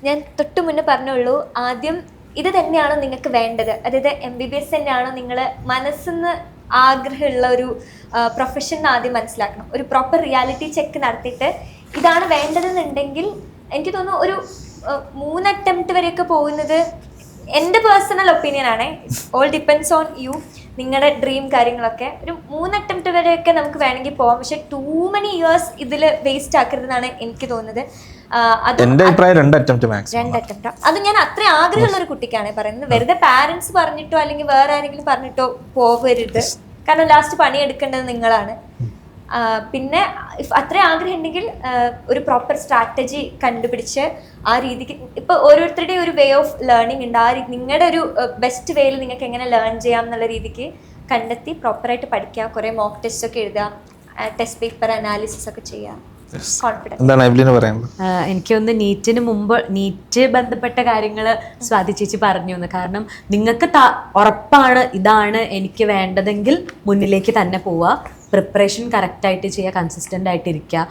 Speaker 2: ഞാൻ തൊട്ട് മുന്നേ പറഞ്ഞുള്ളൂ, ആദ്യം ഇത് തന്നെയാണോ നിങ്ങൾക്ക് വേണ്ടത്, അതായത് MBBS തന്നെയാണോ നിങ്ങൾ മനസ്സിന്ന് ആഗ്രഹമുള്ള ഒരു പ്രൊഫഷൻ ആദ്യം മനസ്സിലാക്കണം. ഒരു പ്രോപ്പർ റിയാലിറ്റി ചെക്ക് നടത്തിയിട്ട് ഇതാണ് വേണ്ടതെന്നുണ്ടെങ്കിൽ എനിക്ക് തോന്നുന്നു ഒരു 3 അറ്റംപ്റ്റ് വരെയൊക്കെ പോകുന്നത് എൻ്റെ പേഴ്സണൽ ഒപ്പീനിയൻ ആണ്. ഓൾ ഡിപ്പെൻഡ്സ് ഓൺ യു, നിങ്ങളുടെ ഡ്രീം കാര്യങ്ങളൊക്കെ. ഒരു 3 അറ്റംപ്റ്റ് വരെയൊക്കെ നമുക്ക് വേണമെങ്കിൽ പോവാം. പക്ഷെ too many years ഇതിൽ വേസ്റ്റ് ആക്കരുതെന്നാണ് എനിക്ക് തോന്നുന്നത്.
Speaker 1: എന്റെ അഭിപ്രായം 2 അറ്റംപ്റ്റ് മാക്സിമം.
Speaker 2: 2 അറ്റംപ്റ്റ്. അത് ഞാൻ അത്ര ആഗ്രഹമുള്ള ഒരു കുട്ടിക്കാണ് പറയുന്നത്. വെറുതെ പാരന്റ്സ് പറഞ്ഞിട്ടോ അല്ലെങ്കിൽ വേറെ ആരെങ്കിലും പറഞ്ഞിട്ടോ പോവരുത്. കാരണം ലാസ്റ്റ് പണിയെടുക്കേണ്ടത് നിങ്ങളാണ്. പിന്നെ അത്ര ആഗ്രഹം ഉണ്ടെങ്കിൽ ഒരു പ്രോപ്പർ സ്ട്രാറ്റജി കണ്ടുപിടിച്ച് ആ രീതിക്ക് ഇപ്പോൾ ഓരോരുത്തരുടെയും ഒരു വേ ഓഫ് ലേണിംഗ് ഉണ്ട്. നിങ്ങളുടെ ഒരു ബെസ്റ്റ് വേയിൽ നിങ്ങൾക്ക് എങ്ങനെ ലേൺ ചെയ്യാം എന്നുള്ള രീതിക്ക് കണ്ടെത്തി പ്രോപ്പറായിട്ട് പഠിക്കുക. കുറേ മോക്ക് ടെസ്റ്റ് ഒക്കെ എഴുതുക, ടെസ്റ്റ് പേപ്പർ അനാലിസിസ് ഒക്കെ ചെയ്യുക.
Speaker 3: എനിക്കൊന്ന് നീറ്റിന് മുമ്പ് നീറ്റ് ബന്ധപ്പെട്ട കാര്യങ്ങൾ സ്വാതി ചേച്ചി പറഞ്ഞു എന്ന്. കാരണം നിങ്ങൾക്ക് ഉറപ്പാണ് ഇതാണ് എനിക്ക് വേണ്ടതെങ്കിൽ മുന്നിലേക്ക് തന്നെ പോവുക. പ്രിപ്പറേഷൻ കറക്റ്റായിട്ട് ചെയ്യുക, കൺസിസ്റ്റൻ്റ് ആയിട്ട് ഇരിക്കുക.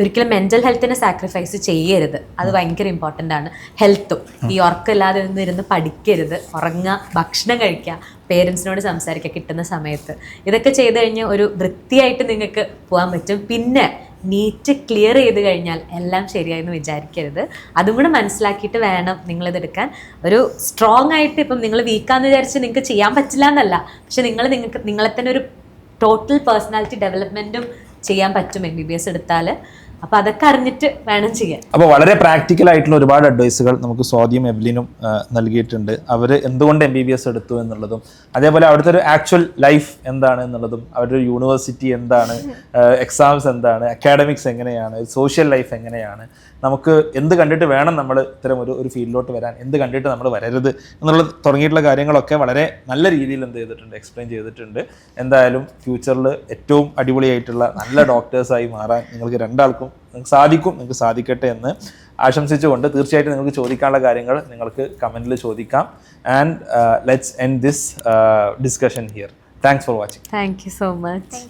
Speaker 3: ഒരിക്കലും മെൻ്റൽ ഹെൽത്തിനെ സാക്രിഫൈസ് ചെയ്യരുത്. അത് ഭയങ്കര ഇമ്പോർട്ടൻ്റ് ആണ്. ഹെൽത്തും ഈ ഉറക്കമില്ലാതെ ഇരുന്ന് പഠിക്കരുത്. ഉറങ്ങുക, ഭക്ഷണം കഴിക്കുക, പേരൻസിനോട് സംസാരിക്കുക കിട്ടുന്ന സമയത്ത്. ഇതൊക്കെ ചെയ്ത് കഴിഞ്ഞാൽ ഒരു വൃത്തിയായിട്ട് നിങ്ങൾക്ക് പോകാൻ പറ്റും. പിന്നെ നീറ്റ് ക്ലിയർ ചെയ്ത് കഴിഞ്ഞാൽ എല്ലാം ശരിയായെന്ന് വിചാരിക്കരുത്. അതും കൂടെ മനസ്സിലാക്കിയിട്ട് വേണം നിങ്ങളിതെടുക്കാൻ. ഒരു സ്ട്രോങ് ആയിട്ട് ഇപ്പം നിങ്ങൾ വീക്കാന്ന് വിചാരിച്ച് നിങ്ങൾക്ക് ചെയ്യാൻ പറ്റില്ല എന്നല്ല, പക്ഷെ നിങ്ങളെ തന്നെ ഒരു ടോട്ടൽ പേഴ്സണാലിറ്റി ഡെവലപ്മെൻറ്റും ചെയ്യാൻ പറ്റും MBBS എടുത്താൽ. അപ്പൊ അതൊക്കെ അറിഞ്ഞിട്ട് വേണം ചെയ്യാൻ.
Speaker 1: അപ്പോൾ വളരെ പ്രാക്ടിക്കൽ ആയിട്ടുള്ള ഒരുപാട് അഡ്വൈസുകൾ നമുക്ക് സ്വാതിയും എവ്ലിനും നൽകിയിട്ടുണ്ട്. അവർ എന്തുകൊണ്ട് MBBS എടുത്തു എന്നുള്ളതും, അതേപോലെ അവിടുത്തെ ഒരു ആക്ച്വൽ ലൈഫ് എന്താണ് എന്നുള്ളതും, അവരുടെ ഒരു യൂണിവേഴ്സിറ്റി എന്താണ്, എക്സാംസ് എന്താണ്, അക്കാഡമിക്സ് എങ്ങനെയാണ്, സോഷ്യൽ ലൈഫ് എങ്ങനെയാണ്, നമുക്ക് എന്ത് കണ്ടിട്ട് വേണം നമ്മൾ ഇത്തരം ഒരു ഫീൽഡിലോട്ട് വരാൻ, എന്ത് കണ്ടിട്ട് നമ്മൾ വരരുത് എന്നുള്ള തുടങ്ങിയിട്ടുള്ള കാര്യങ്ങളൊക്കെ വളരെ നല്ല രീതിയിൽ എന്ത് ചെയ്തിട്ടുണ്ട്, എക്സ്പ്ലെയിൻ ചെയ്തിട്ടുണ്ട്. എന്തായാലും ഫ്യൂച്ചറിൽ ഏറ്റവും അടിപൊളിയായിട്ടുള്ള നല്ല ഡോക്ടേഴ്സായി മാറാൻ നിങ്ങൾക്ക് രണ്ടാൾക്കും സാധിക്കും, നിങ്ങൾക്ക് സാധിക്കട്ടെ എന്ന് ആശംസിച്ചുകൊണ്ട് തീർച്ചയായിട്ടും നിങ്ങൾക്ക് ചോദിക്കാനുള്ള കാര്യങ്ങൾ നിങ്ങൾക്ക് കമൻറ്റിൽ ചോദിക്കാം. And let's end this discussion here. Thanks for watching.
Speaker 3: Thank you so much.